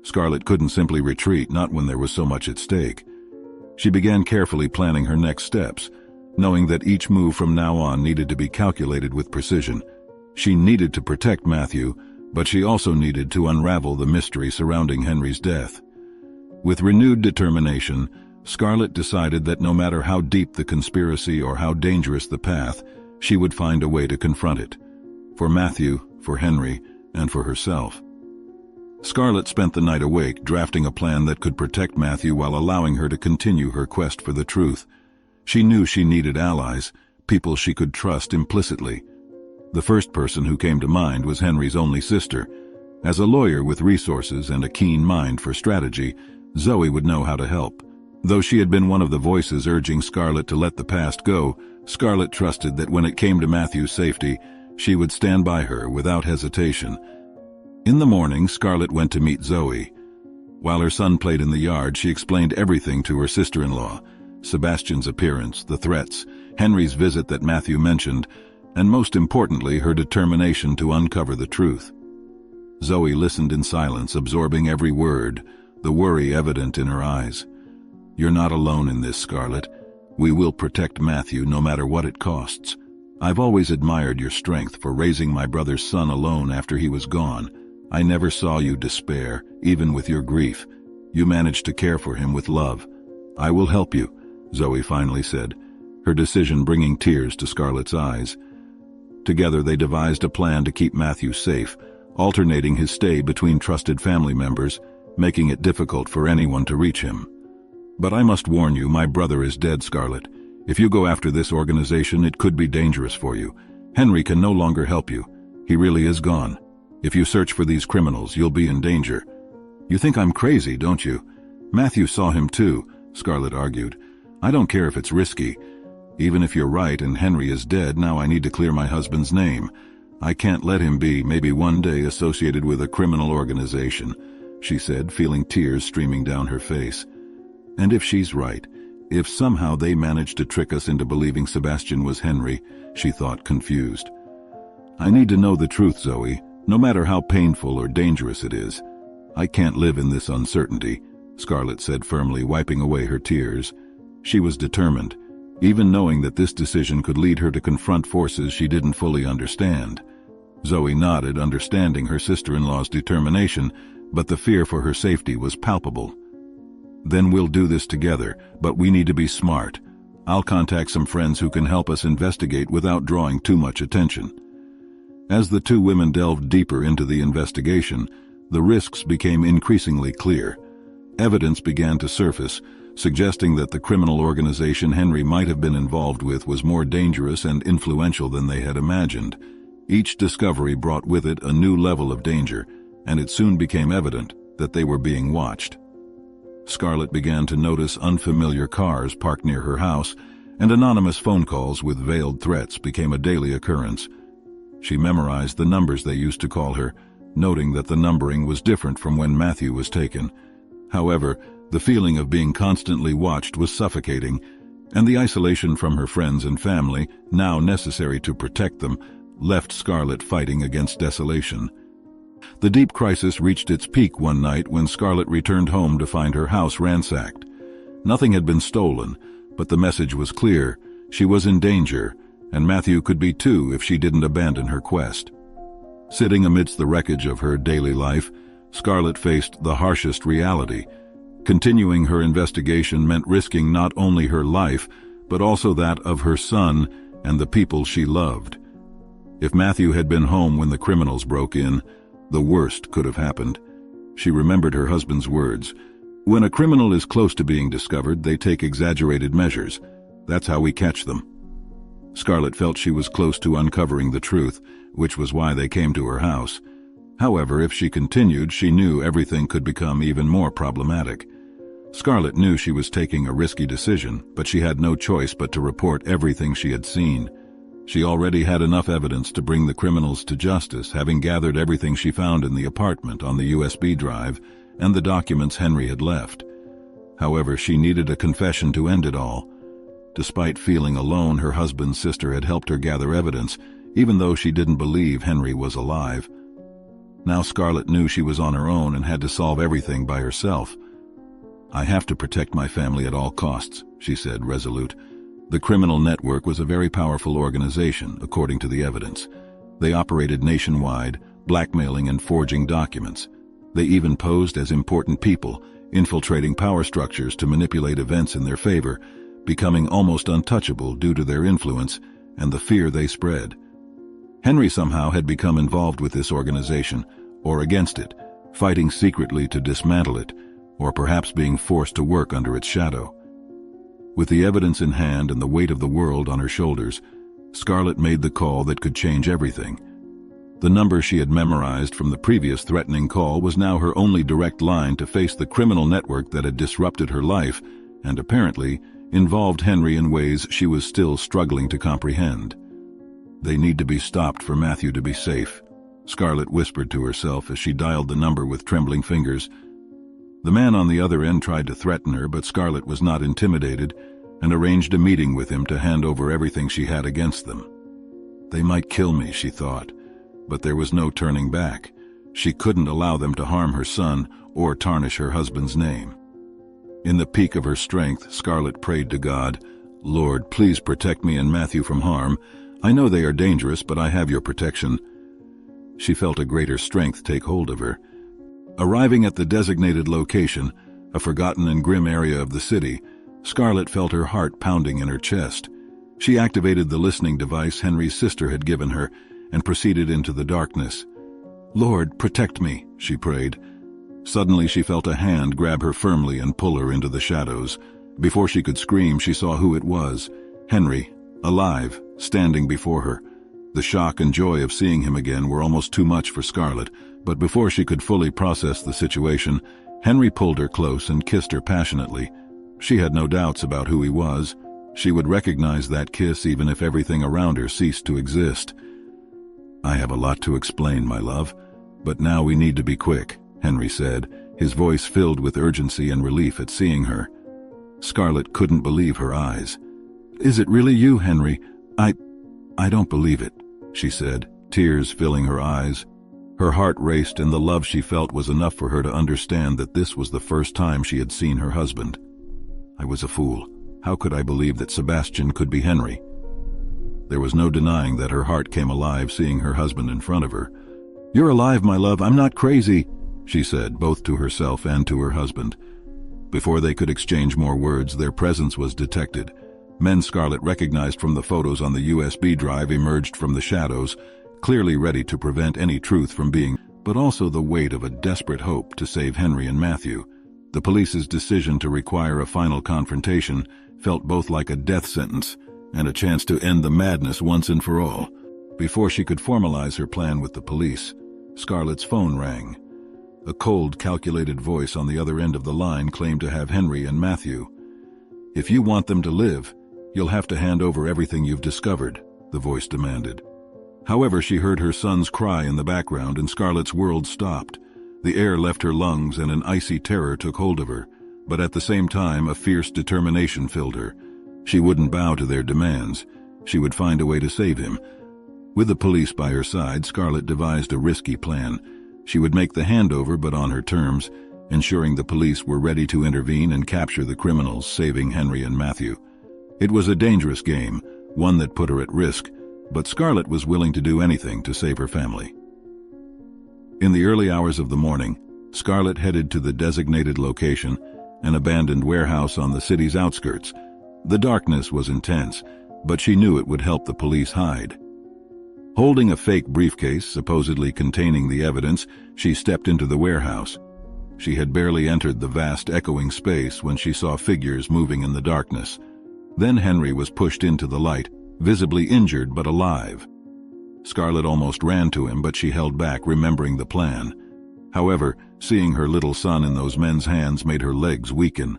Scarlett couldn't simply retreat, not when there was so much at stake. She began carefully planning her next steps, knowing that each move from now on needed to be calculated with precision. She needed to protect Matthew, but she also needed to unravel the mystery surrounding Henry's death. With renewed determination, Scarlett decided that no matter how deep the conspiracy or how dangerous the path, she would find a way to confront it. For Matthew, for Henry, and for herself. Scarlett spent the night awake, drafting a plan that could protect Matthew while allowing her to continue her quest for the truth. She knew she needed allies, people she could trust implicitly. The first person who came to mind was Henry's only sister. As a lawyer with resources and a keen mind for strategy, Zoe would know how to help. Though she had been one of the voices urging Scarlett to let the past go, Scarlett trusted that when it came to Matthew's safety, she would stand by her without hesitation. In the morning, Scarlett went to meet Zoe. While her son played in the yard, she explained everything to her sister-in-law: Sebastian's appearance, the threats, Henry's visit that Matthew mentioned, and most importantly, her determination to uncover the truth. Zoe listened in silence, absorbing every word, the worry evident in her eyes. "You're not alone in this, Scarlett. We will protect Matthew no matter what it costs. I've always admired your strength for raising my brother's son alone after he was gone. I never saw you despair, even with your grief. You managed to care for him with love. I will help you," Zoe finally said, her decision bringing tears to Scarlett's eyes. Together they devised a plan to keep Matthew safe, alternating his stay between trusted family members, making it difficult for anyone to reach him. "But I must warn you, my brother is dead, Scarlett. If you go after this organization, it could be dangerous for you. Henry can no longer help you. He really is gone. If you search for these criminals, you'll be in danger." "You think I'm crazy, don't you? Matthew saw him too," Scarlett argued. "I don't care if it's risky. Even if you're right and Henry is dead, now I need to clear my husband's name. I can't let him be, maybe one day, associated with a criminal organization," she said, feeling tears streaming down her face. And if she's right, if somehow they managed to trick us into believing Sebastian was Henry, she thought, confused. "I need to know the truth, Zoe, no matter how painful or dangerous it is. I can't live in this uncertainty," Scarlett said firmly, wiping away her tears. She was determined, even knowing that this decision could lead her to confront forces she didn't fully understand. Zoe nodded, understanding her sister-in-law's determination, but the fear for her safety was palpable. "Then we'll do this together, but we need to be smart. I'll contact some friends who can help us investigate without drawing too much attention." As the two women delved deeper into the investigation, the risks became increasingly clear. Evidence began to surface, suggesting that the criminal organization Henry might have been involved with was more dangerous and influential than they had imagined. Each discovery brought with it a new level of danger, and it soon became evident that they were being watched. Scarlett began to notice unfamiliar cars parked near her house, and anonymous phone calls with veiled threats became a daily occurrence. She memorized the numbers they used to call her, noting that the numbering was different from when Matthew was taken. However, the feeling of being constantly watched was suffocating, and the isolation from her friends and family, now necessary to protect them, left Scarlett fighting against desolation. The deep crisis reached its peak one night when Scarlett returned home to find her house ransacked. Nothing had been stolen, but the message was clear: she was in danger, and Matthew could be too if she didn't abandon her quest. Sitting amidst the wreckage of her daily life, Scarlett faced the harshest reality. Continuing her investigation meant risking not only her life, but also that of her son and the people she loved. If Matthew had been home when the criminals broke in, the worst could have happened. She remembered her husband's words: "When a criminal is close to being discovered, they take exaggerated measures. That's how we catch them." Scarlett felt she was close to uncovering the truth, which was why they came to her house. However, if she continued, she knew everything could become even more problematic. Scarlett knew she was taking a risky decision, but she had no choice but to report everything she had seen. She already had enough evidence to bring the criminals to justice, having gathered everything she found in the apartment on the USB drive and the documents Henry had left. However, she needed a confession to end it all. Despite feeling alone, her husband's sister had helped her gather evidence, even though she didn't believe Henry was alive. Now Scarlett knew she was on her own and had to solve everything by herself. "I have to protect my family at all costs," she said, resolute. The criminal network was a very powerful organization, according to the evidence. They operated nationwide, blackmailing and forging documents. They even posed as important people, infiltrating power structures to manipulate events in their favor, becoming almost untouchable due to their influence and the fear they spread. Henry somehow had become involved with this organization, or against it, fighting secretly to dismantle it, or perhaps being forced to work under its shadow. With the evidence in hand and the weight of the world on her shoulders, Scarlett made the call that could change everything. The number she had memorized from the previous threatening call was now her only direct line to face the criminal network that had disrupted her life and apparently involved Henry in ways she was still struggling to comprehend. "They need to be stopped for Matthew to be safe," Scarlett whispered to herself as she dialed the number with trembling fingers. The man on the other end tried to threaten her, but Scarlett was not intimidated and arranged a meeting with him to hand over everything she had against them. They might kill me, she thought, but there was no turning back. She couldn't allow them to harm her son or tarnish her husband's name. In the peak of her strength, Scarlett prayed to God, "Lord, please protect me and Matthew from harm. I know they are dangerous, but I have your protection." She felt a greater strength take hold of her. Arriving at the designated location, a forgotten and grim area of the city, Scarlett felt her heart pounding in her chest. She activated the listening device Henry's sister had given her and proceeded into the darkness. "Lord, protect me," she prayed. Suddenly she felt a hand grab her firmly and pull her into the shadows. Before she could scream, she saw who it was: Henry, alive, standing before her. The shock and joy of seeing him again were almost too much for Scarlett, but before she could fully process the situation, Henry pulled her close and kissed her passionately. She had no doubts about who he was. She would recognize that kiss even if everything around her ceased to exist. "I have a lot to explain, my love, but now we need to be quick," Henry said, his voice filled with urgency and relief at seeing her. Scarlett couldn't believe her eyes. "Is it really you, Henry? I don't believe it," she said, tears filling her eyes. Her heart raced, and the love she felt was enough for her to understand that this was the first time she had seen her husband. "I was a fool. How could I believe that Sebastian could be Henry?" There was no denying that her heart came alive seeing her husband in front of her. "You're alive, my love. I'm not crazy," she said, both to herself and to her husband. Before they could exchange more words, their presence was detected. Men Scarlett recognized from the photos on the USB drive emerged from the shadows, clearly ready to prevent any truth from being, but also the weight of a desperate hope to save Henry and Matthew. The police's decision to require a final confrontation felt both like a death sentence and a chance to end the madness once and for all. Before she could formalize her plan with the police, Scarlett's phone rang. A cold, calculated voice on the other end of the line claimed to have Henry and Matthew. "If you want them to live, you'll have to hand over everything you've discovered," the voice demanded. However, she heard her son's cry in the background and Scarlett's world stopped. The air left her lungs and an icy terror took hold of her, but at the same time a fierce determination filled her. She wouldn't bow to their demands. She would find a way to save him. With the police by her side, Scarlett devised a risky plan. She would make the handover, but on her terms, ensuring the police were ready to intervene and capture the criminals, saving Henry and Matthew. It was a dangerous game, one that put her at risk, but Scarlett was willing to do anything to save her family. In the early hours of the morning, Scarlett headed to the designated location, an abandoned warehouse on the city's outskirts. The darkness was intense, but she knew it would help the police hide. Holding a fake briefcase supposedly containing the evidence, she stepped into the warehouse. She had barely entered the vast echoing space when she saw figures moving in the darkness. Then Henry was pushed into the light, visibly injured but alive. Scarlett almost ran to him, but she held back, remembering the plan. However, seeing her little son in those men's hands made her legs weaken.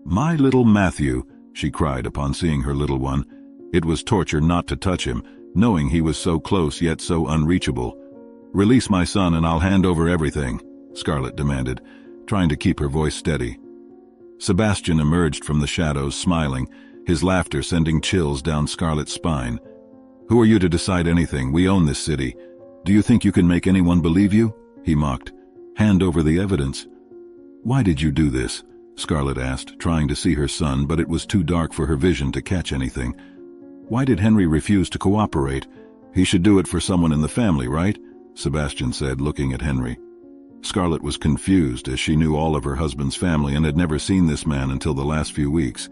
"My little Matthew," she cried upon seeing her little one. It was torture not to touch him, knowing he was so close yet so unreachable. "Release my son and I'll hand over everything," Scarlett demanded, trying to keep her voice steady. Sebastian emerged from the shadows, smiling, his laughter sending chills down Scarlett's spine. "Who are you to decide anything? We own this city. Do you think you can make anyone believe you?" he mocked. "Hand over the evidence." "Why did you do this?" Scarlett asked, trying to see her son, but it was too dark for her vision to catch anything. "Why did Henry refuse to cooperate? He should do it for someone in the family, right?" Sebastian said, looking at Henry. Scarlett was confused, as she knew all of her husband's family and had never seen this man until the last few weeks.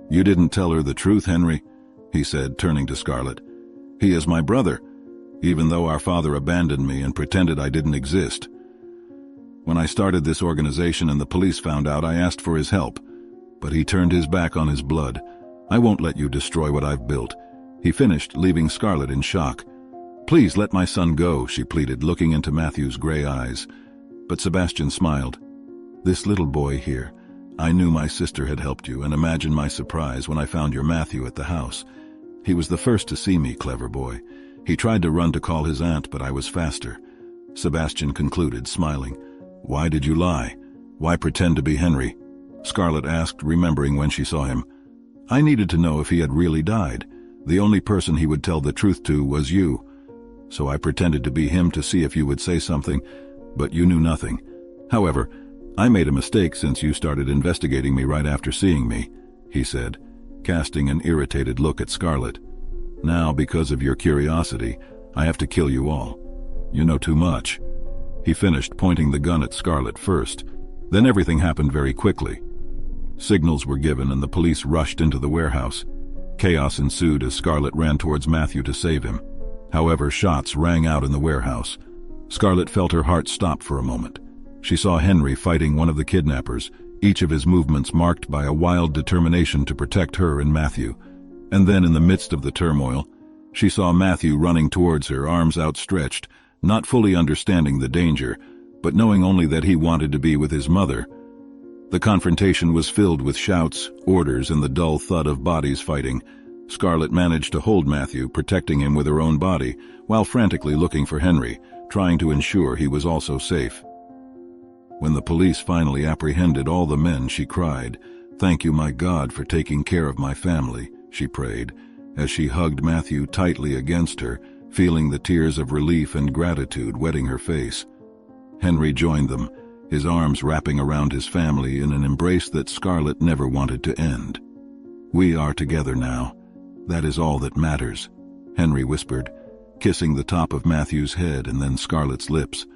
"You didn't tell her the truth, Henry," he said, turning to Scarlett. "He is my brother, even though our father abandoned me and pretended I didn't exist. When I started this organization and the police found out, I asked for his help, but he turned his back on his blood. I won't let you destroy what I've built," he finished, leaving Scarlett in shock. "Please let my son go," she pleaded, looking into Matthew's gray eyes. But Sebastian smiled. "This little boy here, I knew my sister had helped you, and imagine my surprise when I found your Matthew at the house. He was the first to see me, clever boy. He tried to run to call his aunt, but I was faster," Sebastian concluded, smiling. "Why did you lie? Why pretend to be Henry?" Scarlett asked, remembering when she saw him. "I needed to know if he had really died. The only person he would tell the truth to was you. So I pretended to be him to see if you would say something, but you knew nothing. However, I made a mistake since you started investigating me right after seeing me," he said, casting an irritated look at Scarlett. "Now, because of your curiosity, I have to kill you all. You know too much." He finished, pointing the gun at Scarlett first. Then everything happened very quickly. Signals were given and the police rushed into the warehouse. Chaos ensued as Scarlett ran towards Matthew to save him. However, shots rang out in the warehouse. Scarlett felt her heart stop for a moment. She saw Henry fighting one of the kidnappers, each of his movements marked by a wild determination to protect her and Matthew. And then, in the midst of the turmoil, she saw Matthew running towards her, arms outstretched, not fully understanding the danger, but knowing only that he wanted to be with his mother. The confrontation was filled with shouts, orders, and the dull thud of bodies fighting. Scarlett managed to hold Matthew, protecting him with her own body, while frantically looking for Henry, trying to ensure he was also safe. When the police finally apprehended all the men, she cried, "Thank you, my God, for taking care of my family," she prayed, as she hugged Matthew tightly against her, feeling the tears of relief and gratitude wetting her face. Henry joined them, his arms wrapping around his family in an embrace that Scarlett never wanted to end. "We are together now. That is all that matters," Henry whispered, kissing the top of Matthew's head and then Scarlett's lips.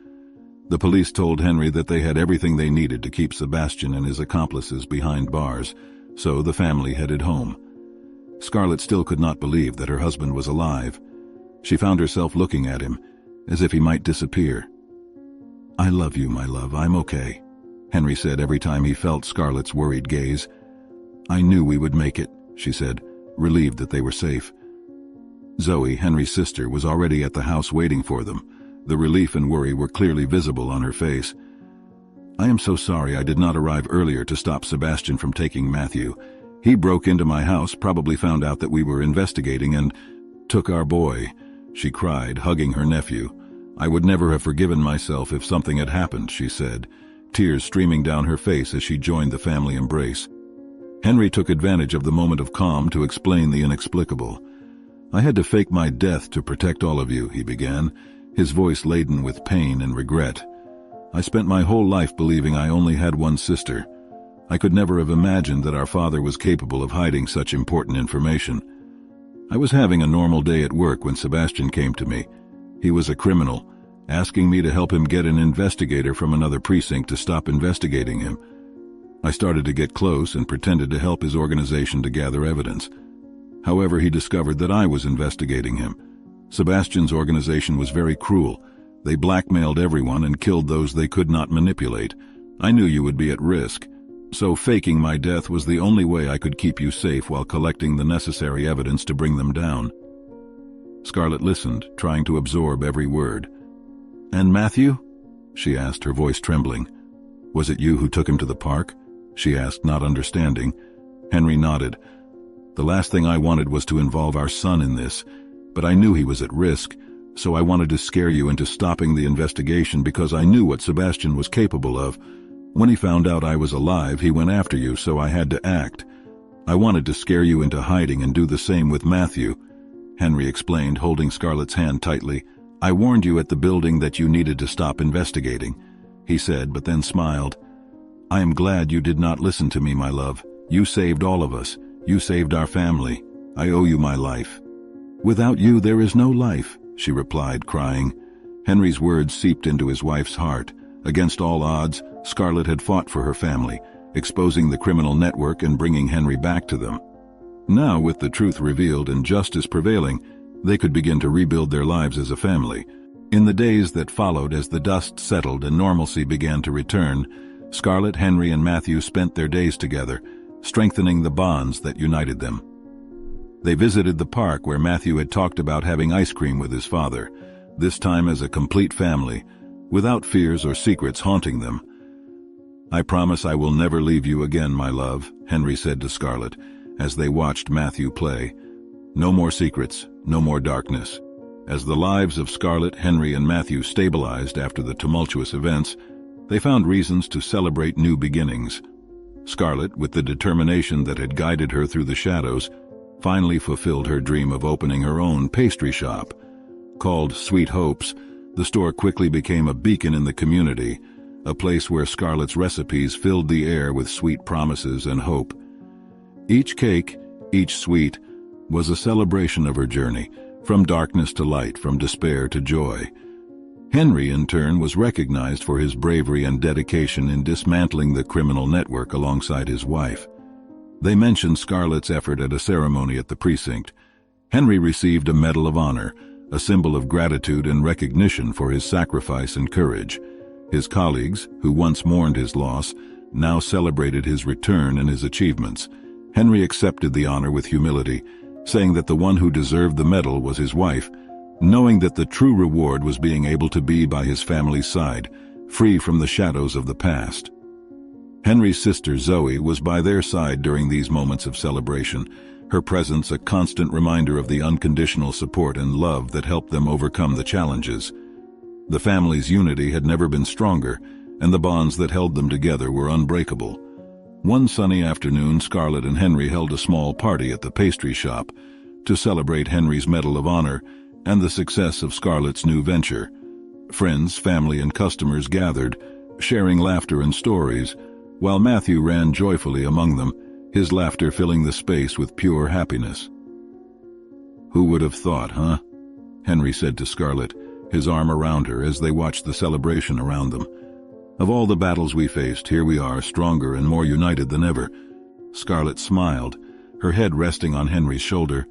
The police told Henry that they had everything they needed to keep Sebastian and his accomplices behind bars, so the family headed home. Scarlett still could not believe that her husband was alive. She found herself looking at him, as if he might disappear. "I love you, my love, I'm okay," Henry said every time he felt Scarlett's worried gaze. "I knew we would make it," she said, relieved that they were safe. Zoe, Henry's sister, was already at the house waiting for them. The relief and worry were clearly visible on her face. "I am so sorry I did not arrive earlier to stop Sebastian from taking Matthew. He broke into my house, probably found out that we were investigating, and took our boy," she cried, hugging her nephew. I would never have forgiven myself if something had happened, she said, tears streaming down her face as she joined the family embrace. Henry took advantage of the moment of calm to explain the inexplicable. I had to fake my death to protect all of you, he began, his voice laden with pain and regret. I spent my whole life believing I only had one sister. I could never have imagined that our father was capable of hiding such important information. I was having a normal day at work when Sebastian came to me. He was a criminal, asking me to help him get an investigator from another precinct to stop investigating him. I started to get close and pretended to help his organization to gather evidence. However, he discovered that I was investigating him. Sebastian's organization was very cruel. They blackmailed everyone and killed those they could not manipulate. I knew you would be at risk, so faking my death was the only way I could keep you safe while collecting the necessary evidence to bring them down. Scarlett listened, trying to absorb every word. "And Matthew?" she asked, her voice trembling. "Was it you who took him to the park?" she asked, not understanding. Henry nodded. "The last thing I wanted was to involve our son in this, but I knew he was at risk, so I wanted to scare you into stopping the investigation because I knew what Sebastian was capable of. When he found out I was alive, he went after you, so I had to act. I wanted to scare you into hiding and do the same with Matthew," Henry explained, holding Scarlett's hand tightly. "I warned you at the building that you needed to stop investigating," he said, but then smiled. "I am glad you did not listen to me, my love. You saved all of us. You saved our family. I owe you my life." "Without you, there is no life," she replied, crying. Henry's words seeped into his wife's heart. Against all odds, Scarlett had fought for her family, exposing the criminal network and bringing Henry back to them. Now, with the truth revealed and justice prevailing, they could begin to rebuild their lives as a family. In the days that followed, as the dust settled and normalcy began to return, Scarlett, Henry, and Matthew spent their days together, strengthening the bonds that united them. They visited the park where Matthew had talked about having ice cream with his father, this time as a complete family, without fears or secrets haunting them. "I promise I will never leave you again, my love," Henry said to Scarlett, as they watched Matthew play. "No more secrets, no more darkness." As the lives of Scarlett, Henry, and Matthew stabilized after the tumultuous events, they found reasons to celebrate new beginnings. Scarlett, with the determination that had guided her through the shadows, finally fulfilled her dream of opening her own pastry shop. Called Sweet Hopes, the store quickly became a beacon in the community, a place where Scarlett's recipes filled the air with sweet promises and hope. Each cake, each sweet, was a celebration of her journey, from darkness to light, from despair to joy. Henry, in turn, was recognized for his bravery and dedication in dismantling the criminal network alongside his wife. They mentioned Scarlett's effort at a ceremony at the precinct. Henry received a Medal of Honor, a symbol of gratitude and recognition for his sacrifice and courage. His colleagues, who once mourned his loss, now celebrated his return and his achievements. Henry accepted the honor with humility, saying that the one who deserved the medal was his wife, knowing that the true reward was being able to be by his family's side, free from the shadows of the past. Henry's sister Zoe was by their side during these moments of celebration, her presence a constant reminder of the unconditional support and love that helped them overcome the challenges. The family's unity had never been stronger, and the bonds that held them together were unbreakable. One sunny afternoon, Scarlett and Henry held a small party at the pastry shop to celebrate Henry's Medal of Honor and the success of Scarlett's new venture. Friends, family, and customers gathered, sharing laughter and stories, while Matthew ran joyfully among them, his laughter filling the space with pure happiness. "Who would have thought, huh?" Henry said to Scarlett, his arm around her as they watched the celebration around them. "Of all the battles we faced, here we are, stronger and more united than ever." Scarlett smiled, her head resting on Henry's shoulder.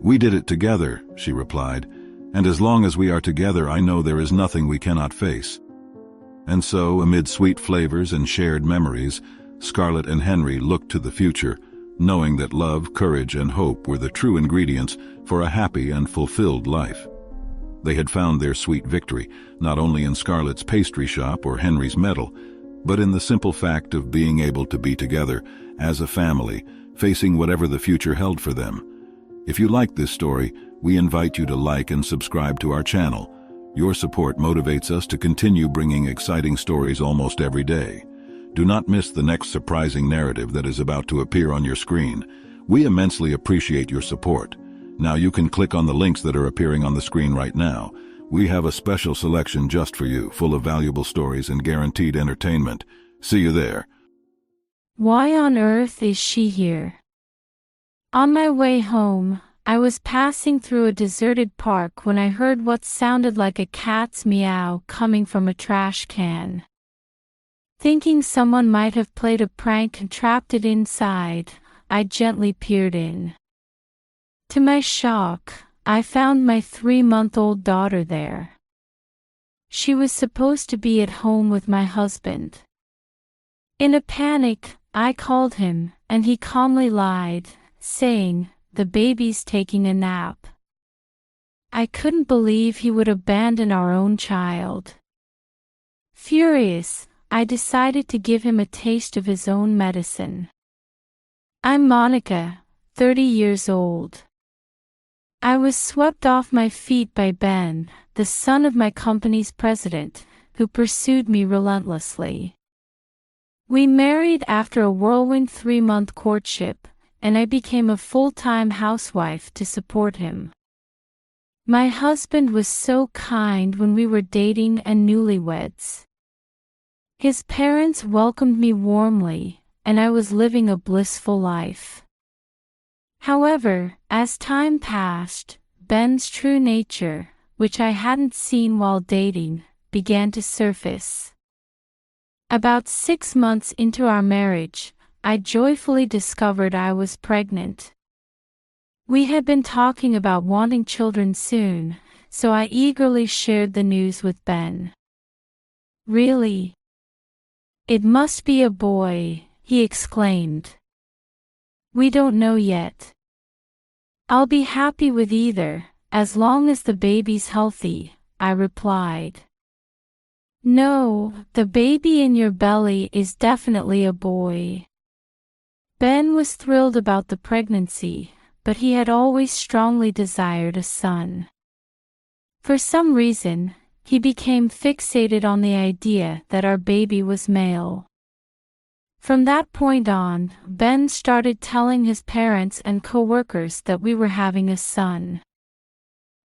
"We did it together," she replied, "and as long as we are together, I know there is nothing we cannot face." And so, amid sweet flavors and shared memories, Scarlett and Henry looked to the future, knowing that love, courage, and hope were the true ingredients for a happy and fulfilled life. They had found their sweet victory, not only in Scarlett's pastry shop or Henry's medal, but in the simple fact of being able to be together as a family, facing whatever the future held for them. If you like this story, we invite you to like and subscribe to our channel. Your support motivates us to continue bringing exciting stories almost every day. Do not miss the next surprising narrative that is about to appear on your screen. We immensely appreciate your support. Now you can click on the links that are appearing on the screen right now. We have a special selection just for you, full of valuable stories and guaranteed entertainment. See you there.
Why on earth is she here? On my way home, I was passing through a deserted park when I heard what sounded like a cat's meow coming from a trash can. Thinking someone might have played a prank and trapped it inside, I gently peered in. To my shock, I found my 3-month-old daughter there. She was supposed to be at home with my husband. In a panic, I called him, and he calmly lied, saying, "The baby's taking a nap." I couldn't believe he would abandon our own child. Furious, I decided to give him a taste of his own medicine. I'm Monica, 30 years old. I was swept off my feet by Ben, the son of my company's president, who pursued me relentlessly. We married after a whirlwind 3-month courtship, and I became a full-time housewife to support him. My husband was so kind when we were dating and newlyweds. His parents welcomed me warmly, and I was living a blissful life. However, as time passed, Ben's true nature, which I hadn't seen while dating, began to surface. About 6 months into our marriage, I joyfully discovered I was pregnant. We had been talking about wanting children soon, so I eagerly shared the news with Ben. "Really? It must be a boy," he exclaimed. "We don't know yet. I'll be happy with either, as long as the baby's healthy," I replied. "No, the baby in your belly is definitely a boy." Ben was thrilled about the pregnancy, but he had always strongly desired a son. For some reason, he became fixated on the idea that our baby was male. From that point on, Ben started telling his parents and coworkers that we were having a son.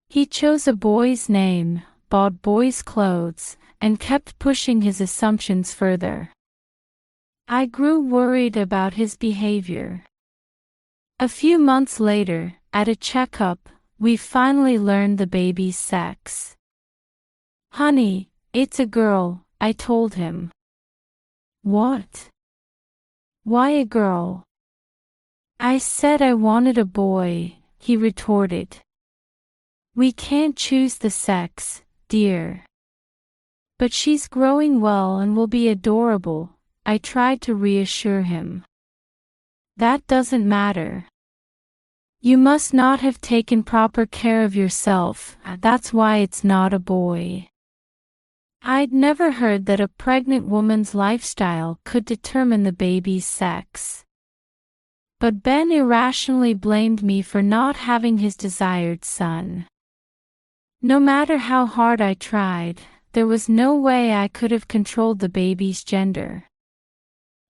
He chose a boy's name, bought boys' clothes, and kept pushing his assumptions further. I grew worried about his behavior. A few months later, at a checkup, we finally learned the baby's sex. "Honey, it's a girl," I told him. "What? Why a girl?" "I said I wanted a boy," he retorted. "We can't choose the sex, dear." "But she's growing well and will be adorable," I tried to reassure him. "That doesn't matter. You must not have taken proper care of yourself, that's why it's not a boy." I'd never heard that a pregnant woman's lifestyle could determine the baby's sex. But Ben irrationally blamed me for not having his desired son. No matter how hard I tried, there was no way I could have controlled the baby's gender.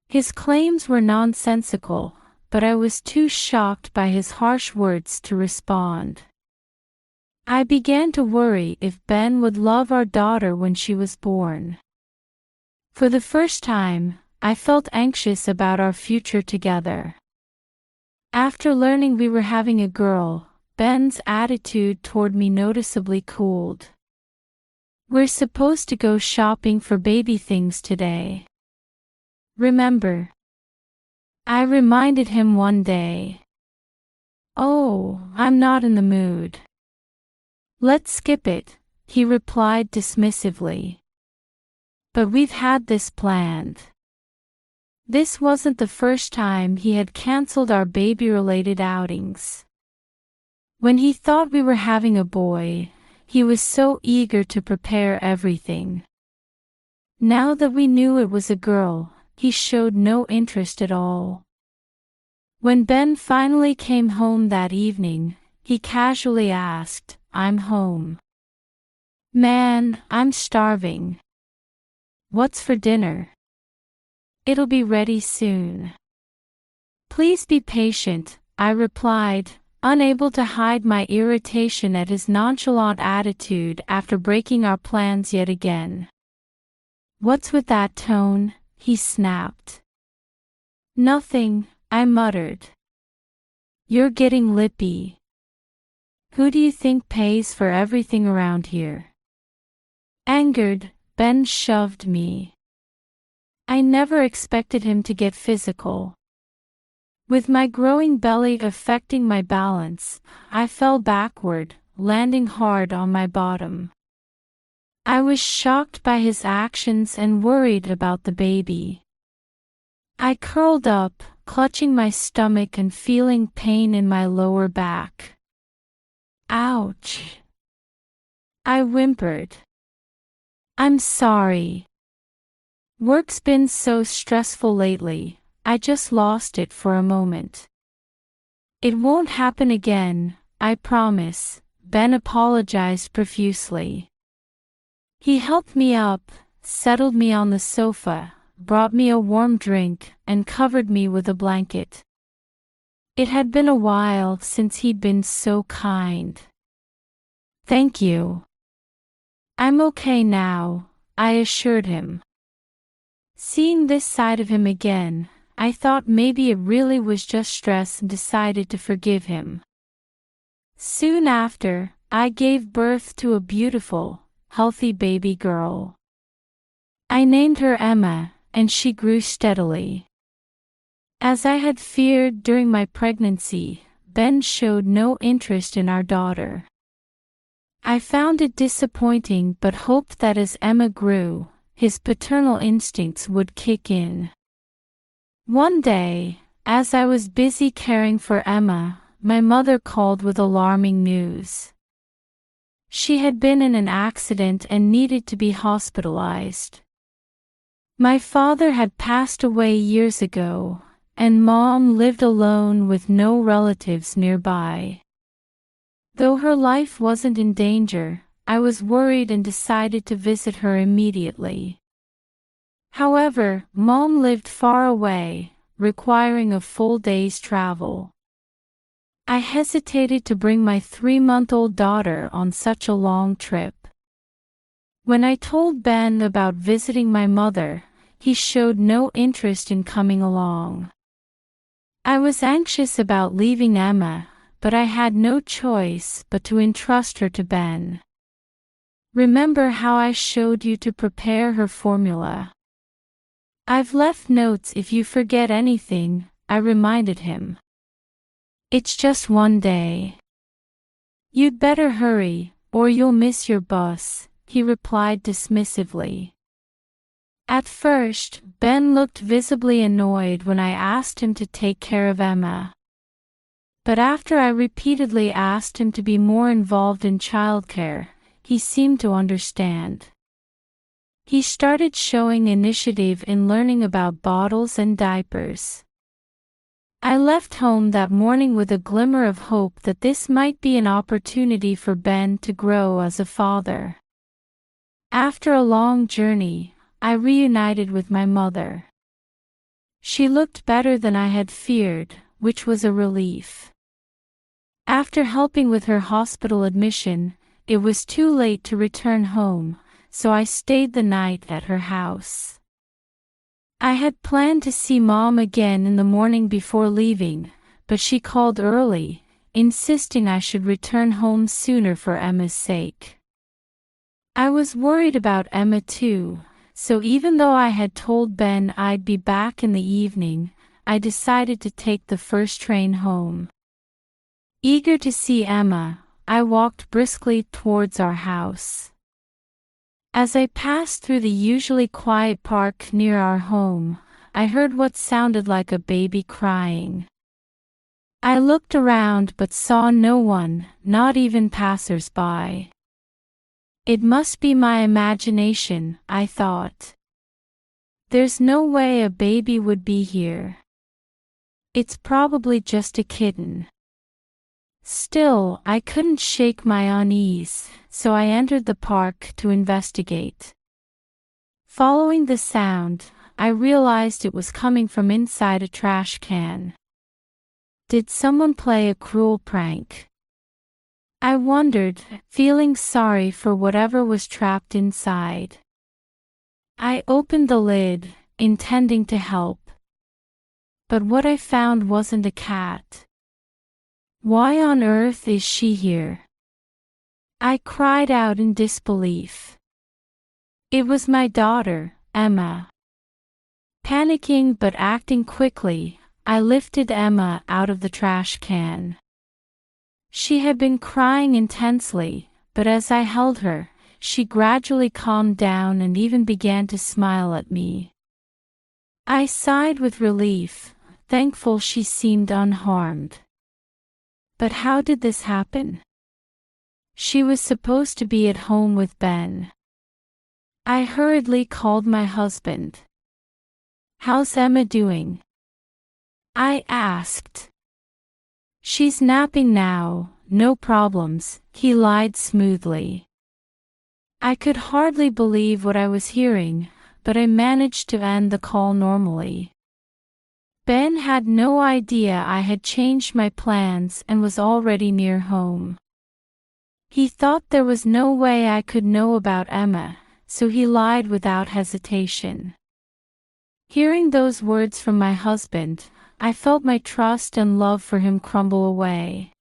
His claims were nonsensical, but I was too shocked by his harsh words to respond. I began to worry if Ben would love our daughter when she was born. For the first time, I felt anxious about our future together. After learning we were having a girl, Ben's attitude toward me noticeably cooled. "We're supposed to go shopping for baby things today. Remember?" I reminded him one day. "Oh, I'm not in the mood." "Let's skip it," he replied dismissively. "But we've had this planned." This wasn't the first time he had canceled our baby-related outings. When he thought we were having a boy, he was so eager to prepare everything. Now that we knew it was a girl, he showed no interest at all. When Ben finally came home that evening, he casually asked, "I'm home." Man, I'm starving. What's for dinner? It'll be ready soon. Please be patient, I replied, unable to hide my irritation at his nonchalant attitude after breaking our plans yet again. What's with that tone? He snapped. Nothing, I muttered. You're getting lippy. Who do you think pays for everything around here? Angered, Ben shoved me. I never expected him to get physical. With my growing belly affecting my balance, I fell backward, landing hard on my bottom. I was shocked by his actions and worried about the baby. I curled up, clutching my stomach and feeling pain in my lower back. Ouch! I whimpered. I'm sorry. Work's been so stressful lately, I just lost it for a moment. It won't happen again, I promise, Ben apologized profusely. He helped me up, settled me on the sofa, brought me a warm drink, and covered me with a blanket. It had been a while since he'd been so kind. Thank you. I'm okay now, I assured him. Seeing this side of him again, I thought maybe it really was just stress and decided to forgive him. Soon after, I gave birth to a beautiful, healthy baby girl. I named her Emma, and she grew steadily. As I had feared during my pregnancy, Ben showed no interest in our daughter. I found it disappointing but hoped that as Emma grew, his paternal instincts would kick in. One day, as I was busy caring for Emma, my mother called with alarming news. She had been in an accident and needed to be hospitalized. My father had passed away years ago, and Mom lived alone with no relatives nearby. Though her life wasn't in danger, I was worried and decided to visit her immediately. However, Mom lived far away, requiring a full day's travel. I hesitated to bring my 3-month-old daughter on such a long trip. When I told Ben about visiting my mother, he showed no interest in coming along. I was anxious about leaving Emma, but I had no choice but to entrust her to Ben. Remember how I showed you to prepare her formula? I've left notes if you forget anything, I reminded him. It's just one day. You'd better hurry, or you'll miss your bus, he replied dismissively. At first, Ben looked visibly annoyed when I asked him to take care of Emma. But after I repeatedly asked him to be more involved in childcare, he seemed to understand. He started showing initiative in learning about bottles and diapers. I left home that morning with a glimmer of hope that this might be an opportunity for Ben to grow as a father. After a long journey, I reunited with my mother. She looked better than I had feared, which was a relief. After helping with her hospital admission, it was too late to return home, so I stayed the night at her house. I had planned to see Mom again in the morning before leaving, but she called early, insisting I should return home sooner for Emma's sake. I was worried about Emma too, so even though I had told Ben I'd be back in the evening, I decided to take the first train home. Eager to see Emma, I walked briskly towards our house. As I passed through the usually quiet park near our home, I heard what sounded like a baby crying. I looked around but saw no one, not even passers-by. It must be my imagination, I thought. There's no way a baby would be here. It's probably just a kitten. Still, I couldn't shake my unease, so I entered the park to investigate. Following the sound, I realized it was coming from inside a trash can. Did someone play a cruel prank? I wondered, feeling sorry for whatever was trapped inside. I opened the lid, intending to help. But what I found wasn't a cat. Why on earth is she here? I cried out in disbelief. It was my daughter, Emma. Panicking but acting quickly, I lifted Emma out of the trash can. She had been crying intensely, but as I held her, she gradually calmed down and even began to smile at me. I sighed with relief, thankful she seemed unharmed. But how did this happen? She was supposed to be at home with Ben. I hurriedly called my husband. "How's Emma doing?" I asked. "She's napping now, no problems," he lied smoothly. I could hardly believe what I was hearing, but I managed to end the call normally. Ben had no idea I had changed my plans and was already near home. He thought there was no way I could know about Emma, so he lied without hesitation. Hearing those words from my husband, I felt my trust and love for him crumble away.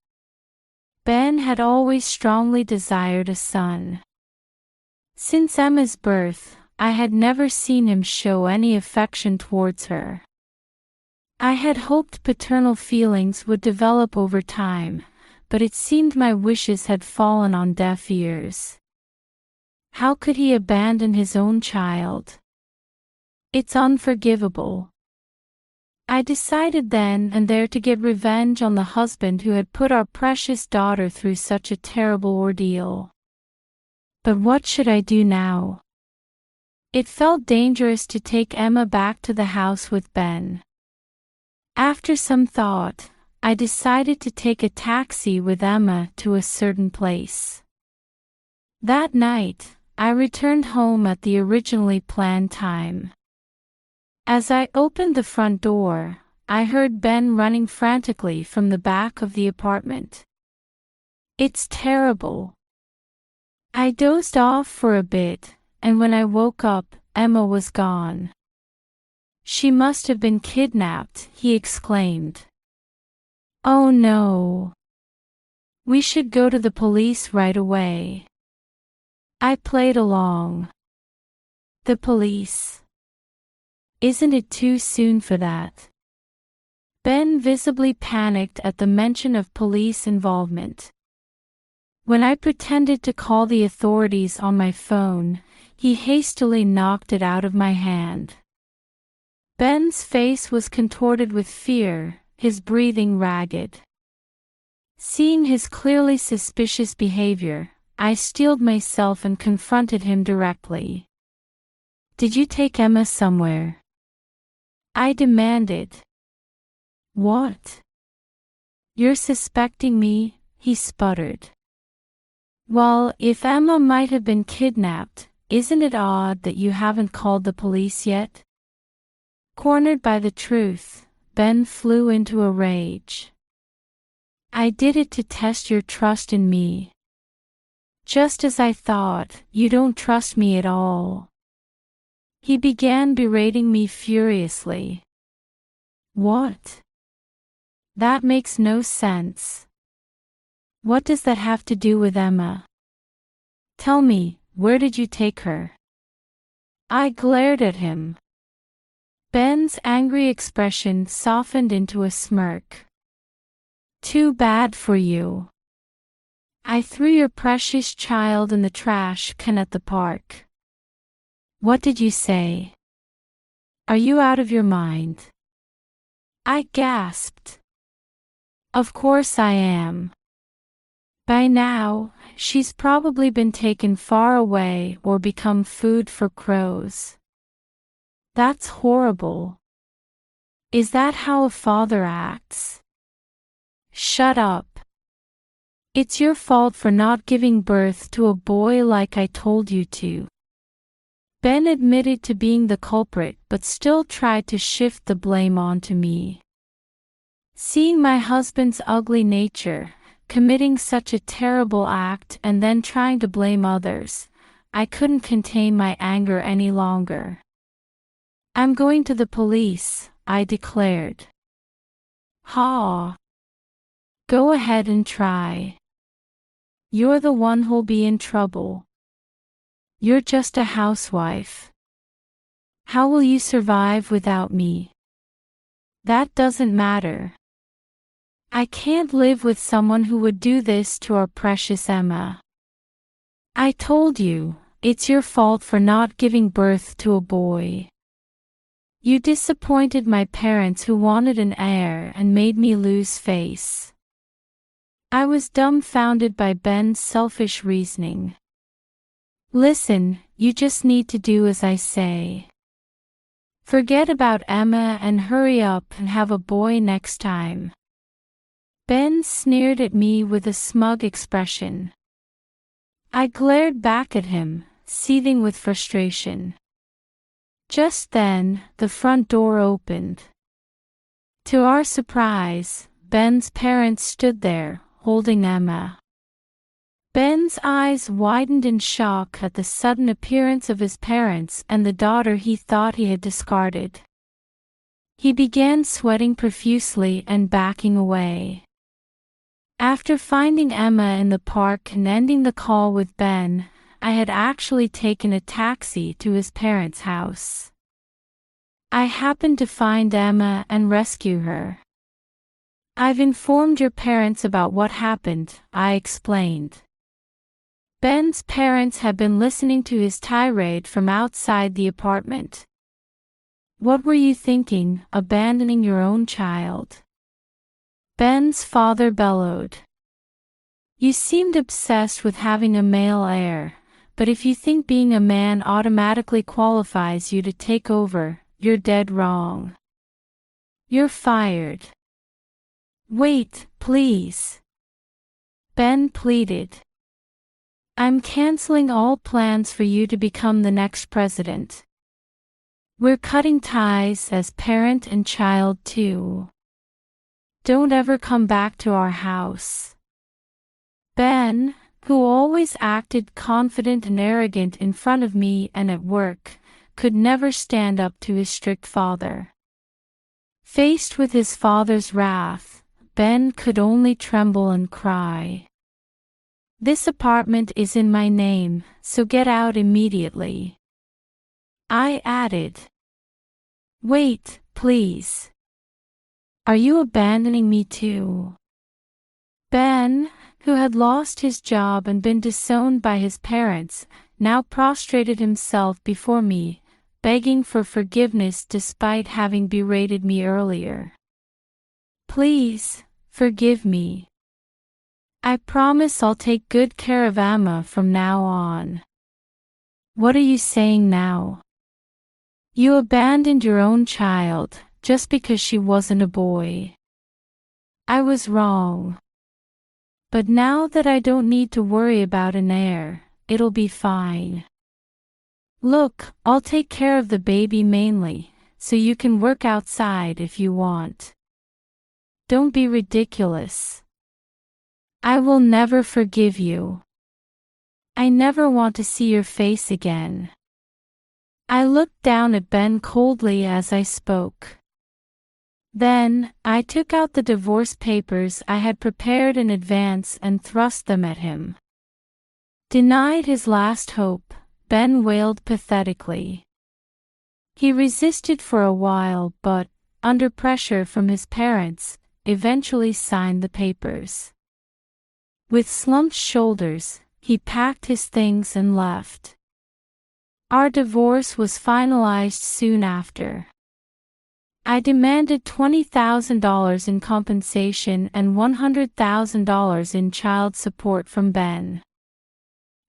Ben had always strongly desired a son. Since Emma's birth, I had never seen him show any affection towards her. I had hoped paternal feelings would develop over time, but it seemed my wishes had fallen on deaf ears. How could he abandon his own child? It's unforgivable. I decided then and there to get revenge on the husband who had put our precious daughter through such a terrible ordeal. But what should I do now? It felt dangerous to take Emma back to the house with Ben. After some thought, I decided to take a taxi with Emma to a certain place. That night, I returned home at the originally planned time. As I opened the front door, I heard Ben running frantically from the back of the apartment. It's terrible. I dozed off for a bit, and when I woke up, Emma was gone. "She must have been kidnapped," he exclaimed. "Oh no. We should go to the police right away." I played along. The police? Isn't it too soon for that? Ben visibly panicked at the mention of police involvement. When I pretended to call the authorities on my phone, he hastily knocked it out of my hand. Ben's face was contorted with fear, his breathing ragged. Seeing his clearly suspicious behavior, I steeled myself and confronted him directly. "Did you take Emma somewhere?" I demanded. "What? You're suspecting me?" he sputtered. "Well, if Emma might have been kidnapped, isn't it odd that you haven't called the police yet?" Cornered by the truth, Ben flew into a rage. "I did it to test your trust in me." "Just as I thought, you don't trust me at all." He began berating me furiously. "What? That makes no sense. What does that have to do with Emma? Tell me, where did you take her?" I glared at him. Ben's angry expression softened into a smirk. "Too bad for you. I threw your precious child in the trash can at the park." "What did you say? Are you out of your mind?" I gasped. "Of course I am. By now, she's probably been taken far away or become food for crows." "That's horrible. Is that how a father acts?" "Shut up. It's your fault for not giving birth to a boy like I told you to. Ben admitted to being the culprit but still tried to shift the blame onto me. Seeing my husband's ugly nature, committing such a terrible act and then trying to blame others, I couldn't contain my anger any longer. I'm going to the police, I declared. Ha! Go ahead and try. You're the one who'll be in trouble. You're just a housewife. How will you survive without me? That doesn't matter. I can't live with someone who would do this to our precious Emma. I told you, it's your fault for not giving birth to a boy. You disappointed my parents who wanted an heir and made me lose face. I was dumbfounded by Ben's selfish reasoning. Listen, you just need to do as I say. Forget about Emma and hurry up and have a boy next time. Ben sneered at me with a smug expression. I glared back at him, seething with frustration. Just then, the front door opened. To our surprise, Ben's parents stood there, holding Emma. Ben's eyes widened in shock at the sudden appearance of his parents and the daughter he thought he had discarded. He began sweating profusely and backing away. After finding Emma in the park and ending the call with Ben, I had actually taken a taxi to his parents' house. I happened to find Emma and rescue her. I've informed your parents about what happened, I explained. Ben's parents had been listening to his tirade from outside the apartment. What were you thinking, abandoning your own child? Ben's father bellowed. You seemed obsessed with having a male heir, but if you think being a man automatically qualifies you to take over, you're dead wrong. You're fired. Wait, please. Ben pleaded. I'm canceling all plans for you to become the next president. We're cutting ties as parent and child too. Don't ever come back to our house. Ben, who always acted confident and arrogant in front of me and at work, could never stand up to his strict father. Faced with his father's wrath, Ben could only tremble and cry. This apartment is in my name, so get out immediately. I added. Wait, please. Are you abandoning me too? Ben, who had lost his job and been disowned by his parents, now prostrated himself before me, begging for forgiveness despite having berated me earlier. Please, forgive me. I promise I'll take good care of Emma from now on. What are you saying now? You abandoned your own child, just because she wasn't a boy. I was wrong. But now that I don't need to worry about an heir, it'll be fine. Look, I'll take care of the baby mainly, so you can work outside if you want. Don't be ridiculous. I will never forgive you. I never want to see your face again. I looked down at Ben coldly as I spoke. Then, I took out the divorce papers I had prepared in advance and thrust them at him. Denied his last hope, Ben wailed pathetically. He resisted for a while but, under pressure from his parents, eventually signed the papers. With slumped shoulders, he packed his things and left. Our divorce was finalized soon after. I demanded $20,000 in compensation and $100,000 in child support from Ben.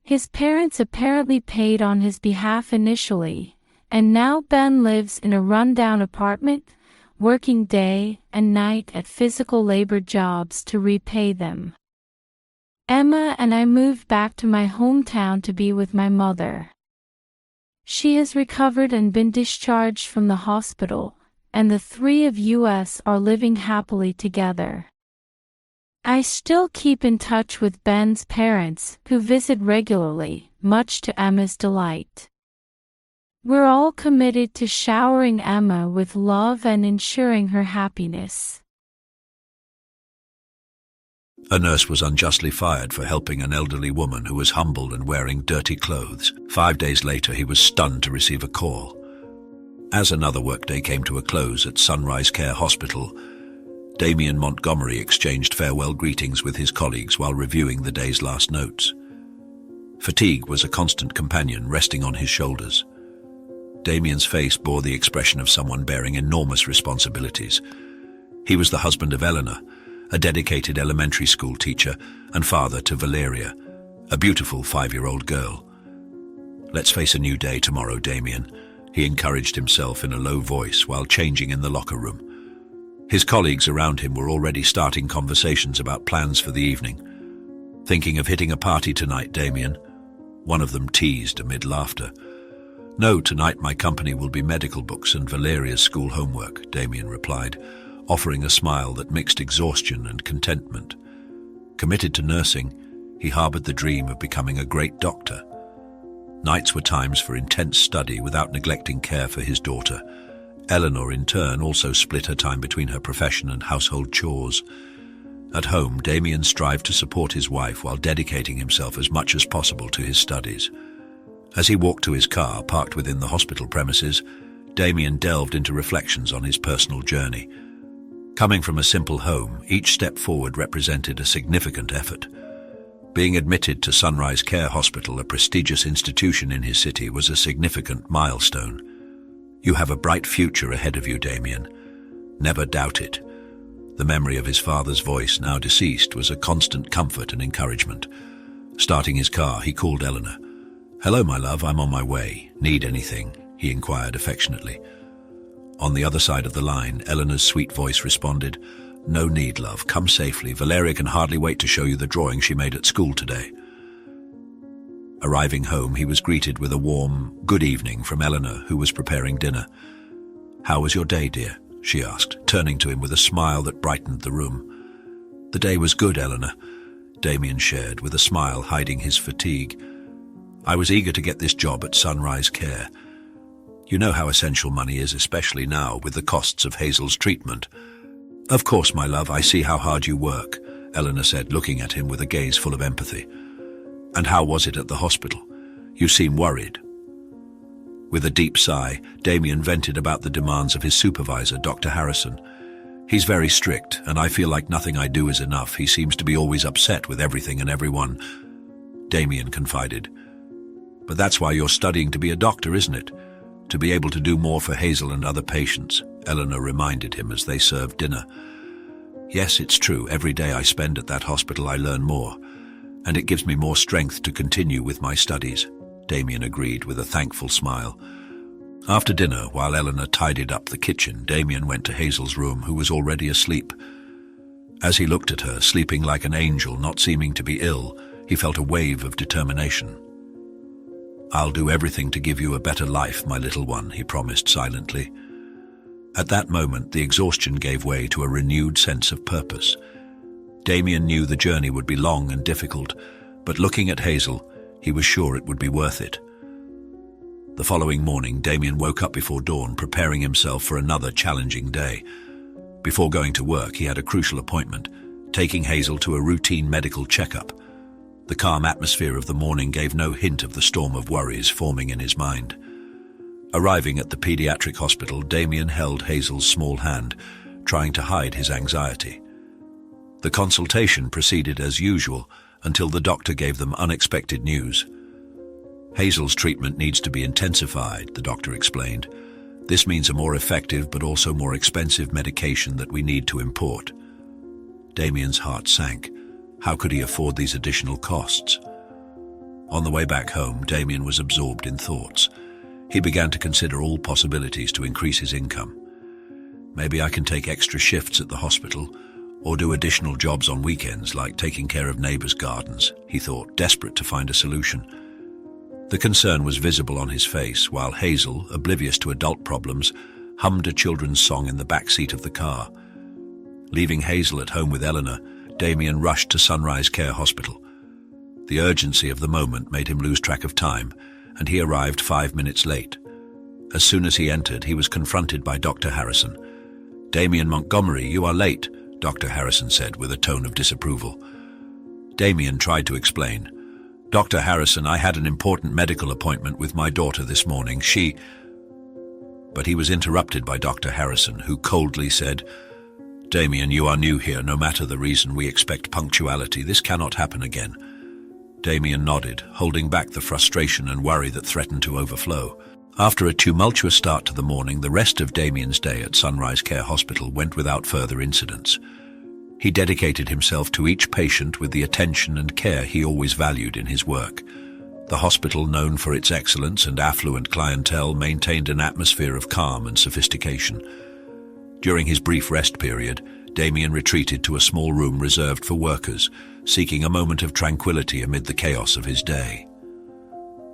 His parents apparently paid on his behalf initially, and now Ben lives in a rundown apartment, working day and night at physical labor jobs to repay them. Emma and I moved back to my hometown to be with my mother. She has recovered and been discharged from the hospital, and the three of us are living happily together. I still keep in touch with Ben's parents, who visit regularly, much to Emma's delight. We're all committed to showering Emma with love and ensuring her happiness.
A nurse was unjustly fired for helping an elderly woman who was humble and wearing dirty clothes. 5 days later, he was stunned to receive a call. As another workday came to a close at Sunrise Care Hospital, Damien Montgomery exchanged farewell greetings with his colleagues while reviewing the day's last notes. Fatigue was a constant companion resting on his shoulders. Damien's face bore the expression of someone bearing enormous responsibilities. He was the husband of Eleanor, a dedicated elementary school teacher, and father to Valeria, a beautiful 5-year-old girl. "Let's face a new day tomorrow, Damien," he encouraged himself in a low voice while changing in the locker room. His colleagues around him were already starting conversations about plans for the evening. "Thinking of hitting a party tonight, Damien?" one of them teased amid laughter. "No, tonight my company will be medical books and Valeria's school homework," Damien replied, offering a smile that mixed exhaustion and contentment. Committed to nursing, he harbored the dream of becoming a great doctor. Nights were times for intense study without neglecting care for his daughter. Eleanor, in turn, also split her time between her profession and household chores. At home, Damien strived to support his wife while dedicating himself as much as possible to his studies. As he walked to his car, parked within the hospital premises, Damien delved into reflections on his personal journey. Coming from a simple home, each step forward represented a significant effort. Being admitted to Sunrise Care Hospital, a prestigious institution in his city, was a significant milestone. "You have a bright future ahead of you, Damien. Never doubt it." The memory of his father's voice, now deceased, was a constant comfort and encouragement. Starting his car, he called Eleanor. "Hello, my love, I'm on my way. Need anything?" he inquired affectionately. On the other side of the line, Eleanor's sweet voice responded, "No need, love. Come safely. Valeria can hardly wait to show you the drawing she made at school today." Arriving home, he was greeted with a warm "good evening" from Eleanor, who was preparing dinner. "How was your day, dear?" she asked, turning to him with a smile that brightened the room. "The day was good, Eleanor," Damien shared, with a smile hiding his fatigue. "I was eager to get this job at Sunrise Care. You know how essential money is, especially now with the costs of Hazel's treatment." "Of course, my love, I see how hard you work," Eleanor said, looking at him with a gaze full of empathy. "And how was it at the hospital? You seem worried." With a deep sigh, Damien vented about the demands of his supervisor, Dr. Harrison. "He's very strict, and I feel like nothing I do is enough. He seems to be always upset with everything and everyone," Damien confided. "But that's why you're studying to be a doctor, isn't it? To be able to do more for Hazel and other patients," Eleanor reminded him as they served dinner. "Yes, it's true. Every day I spend at that hospital I learn more, and it gives me more strength to continue with my studies," Damien agreed with a thankful smile. After dinner, while Eleanor tidied up the kitchen, Damien went to Hazel's room, who was already asleep. As he looked at her, sleeping like an angel, not seeming to be ill, he felt a wave of determination. "I'll do everything to give you a better life, my little one," he promised silently. At that moment, the exhaustion gave way to a renewed sense of purpose. Damien knew the journey would be long and difficult, but looking at Hazel, he was sure it would be worth it. The following morning, Damien woke up before dawn, preparing himself for another challenging day. Before going to work, he had a crucial appointment, taking Hazel to a routine medical checkup. The calm atmosphere of the morning gave no hint of the storm of worries forming in his mind. Arriving at the pediatric hospital, Damien held Hazel's small hand, trying to hide his anxiety. The consultation proceeded as usual until the doctor gave them unexpected news. "Hazel's treatment needs to be intensified," the doctor explained. "This means a more effective but also more expensive medication that we need to import." Damien's heart sank. How could he afford these additional costs? On the way back home, Damien was absorbed in thoughts. He began to consider all possibilities to increase his income. "Maybe I can take extra shifts at the hospital, Or do additional jobs on weekends, like taking care of neighbors' gardens, he thought, desperate to find a solution. The concern was visible on his face, while Hazel, oblivious to adult problems, hummed a children's song in the back seat of the car. Leaving Hazel at home with Eleanor, Damien rushed to Sunrise Care Hospital. The urgency of the moment made him lose track of time, and he arrived 5 minutes late. As soon as he entered, he was confronted by Dr. Harrison. "Damien Montgomery, you are late," Dr. Harrison said with a tone of disapproval. Damien tried to explain. "Dr. Harrison, I had an important medical appointment with my daughter this morning. But he was interrupted by Dr. Harrison, who coldly said, "Damien, you are new here. No matter the reason, we expect punctuality. This cannot happen again." Damien nodded, holding back the frustration and worry that threatened to overflow. After a tumultuous start to the morning, the rest of Damien's day at Sunrise Care Hospital went without further incidents. He dedicated himself to each patient with the attention and care he always valued in his work. The hospital, known for its excellence and affluent clientele, maintained an atmosphere of calm and sophistication. During his brief rest period, Damien retreated to a small room reserved for workers, seeking a moment of tranquility amid the chaos of his day.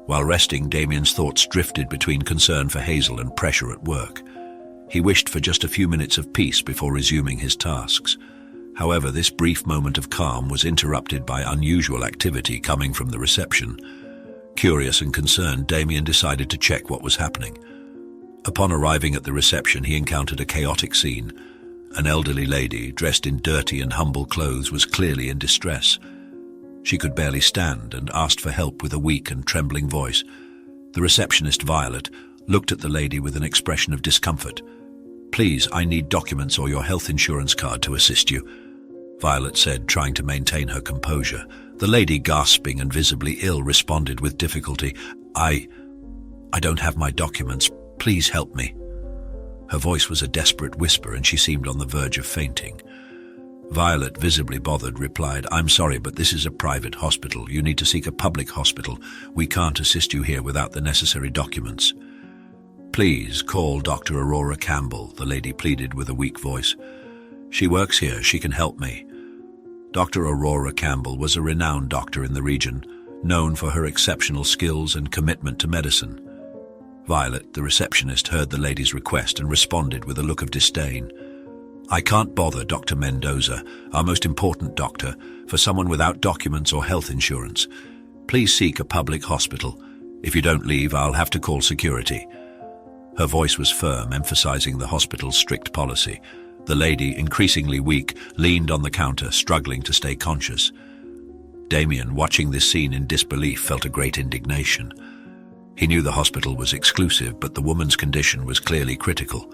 While resting, Damien's thoughts drifted between concern for Hazel and pressure at work. He wished for just a few minutes of peace before resuming his tasks. However, this brief moment of calm was interrupted by unusual activity coming from the reception. Curious and concerned, Damien decided to check what was happening. Upon arriving at the reception, he encountered a chaotic scene. An elderly lady, dressed in dirty and humble clothes, was clearly in distress. She could barely stand and asked for help with a weak and trembling voice. The receptionist, Violet, looked at the lady with an expression of discomfort. "Please, I need documents or your health insurance card to assist you," Violet said, trying to maintain her composure. The lady, gasping and visibly ill, responded with difficulty, I don't have my documents. Please help me." Her voice was a desperate whisper, and she seemed on the verge of fainting. Violet, visibly bothered, replied, "I'm sorry, but this is a private hospital. You need to seek a public hospital. We can't assist you here without the necessary documents." "Please call Dr. Aurora Campbell," the lady pleaded with a weak voice. "She works here. She can help me." Dr. Aurora Campbell was a renowned doctor in the region, known for her exceptional skills and commitment to medicine. Violet, the receptionist, heard the lady's request and responded with a look of disdain. "I can't bother Dr. Mendoza, our most important doctor, for someone without documents or health insurance. Please seek a public hospital. If you don't leave, I'll have to call security." Her voice was firm, emphasizing the hospital's strict policy. The lady, increasingly weak, leaned on the counter, struggling to stay conscious. Damien, watching this scene in disbelief, felt a great indignation. He knew the hospital was exclusive, but the woman's condition was clearly critical.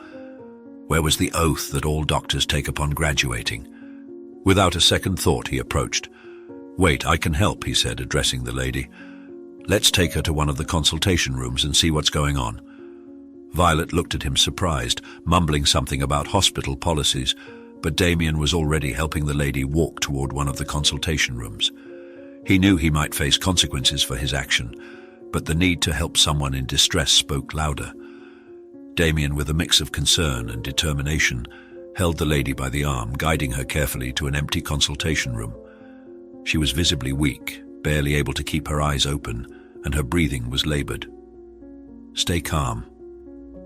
Where was the oath that all doctors take upon graduating? Without a second thought, he approached. "Wait, I can help," he said, addressing the lady. "Let's take her to one of the consultation rooms and see what's going on." Violet looked at him surprised, mumbling something about hospital policies, but Damien was already helping the lady walk toward one of the consultation rooms. He knew he might face consequences for his action, but the need to help someone in distress spoke louder. Damien, with a mix of concern and determination, held the lady by the arm, guiding her carefully to an empty consultation room. She was visibly weak, barely able to keep her eyes open, and her breathing was labored. "Stay calm.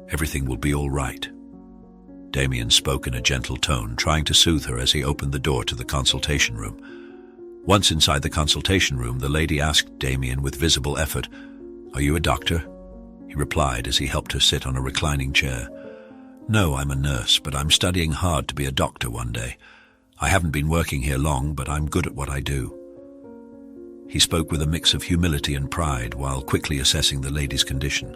Everything will be all right." Damien spoke in a gentle tone, trying to soothe her as he opened the door to the consultation room. Once inside the consultation room, the lady asked Damien with visible effort, "Are you a doctor?" He replied as he helped her sit on a reclining chair. "No, I'm a nurse, but I'm studying hard to be a doctor one day. I haven't been working here long, but I'm good at what I do." He spoke with a mix of humility and pride while quickly assessing the lady's condition.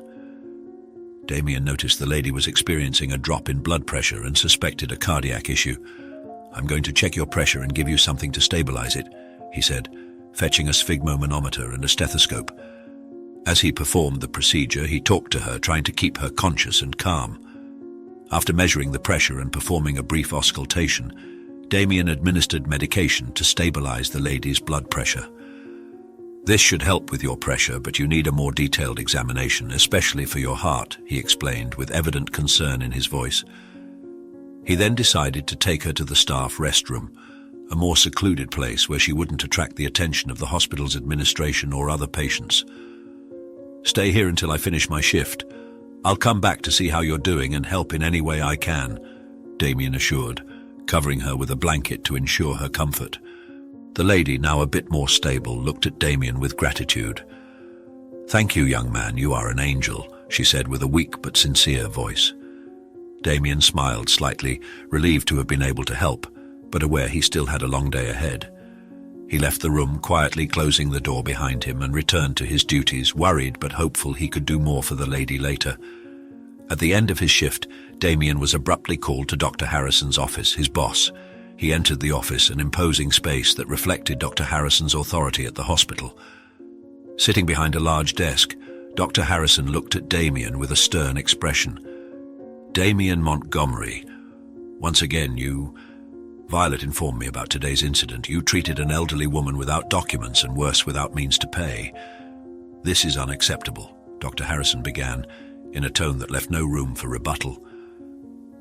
Damien noticed the lady was experiencing a drop in blood pressure and suspected a cardiac issue. "I'm going to check your pressure and give you something to stabilize it," he said, fetching a sphygmomanometer and a stethoscope. As he performed the procedure, he talked to her, trying to keep her conscious and calm. After measuring the pressure and performing a brief auscultation, Damien administered medication to stabilize the lady's blood pressure. "This should help with your pressure, but you need a more detailed examination, especially for your heart," he explained with evident concern in his voice. He then decided to take her to the staff restroom, a more secluded place where she wouldn't attract the attention of the hospital's administration or other patients. "Stay here until I finish my shift. I'll come back to see how you're doing and help in any way I can," Damien assured, covering her with a blanket to ensure her comfort. The lady, now a bit more stable, looked at Damien with gratitude. "Thank you, young man, you are an angel," she said with a weak but sincere voice. Damien smiled slightly, relieved to have been able to help, but aware he still had a long day ahead. He left the room, quietly closing the door behind him, and returned to his duties, worried but hopeful he could do more for the lady later. At the end of his shift, Damien was abruptly called to Dr. Harrison's office, his boss. He entered the office, an imposing space that reflected Dr. Harrison's authority at the hospital. Sitting behind a large desk, Dr. Harrison looked at Damien with a stern expression. "Damien Montgomery, once again Violet informed me about today's incident. You treated an elderly woman without documents and worse, without means to pay. This is unacceptable," Dr. Harrison began, in a tone that left no room for rebuttal.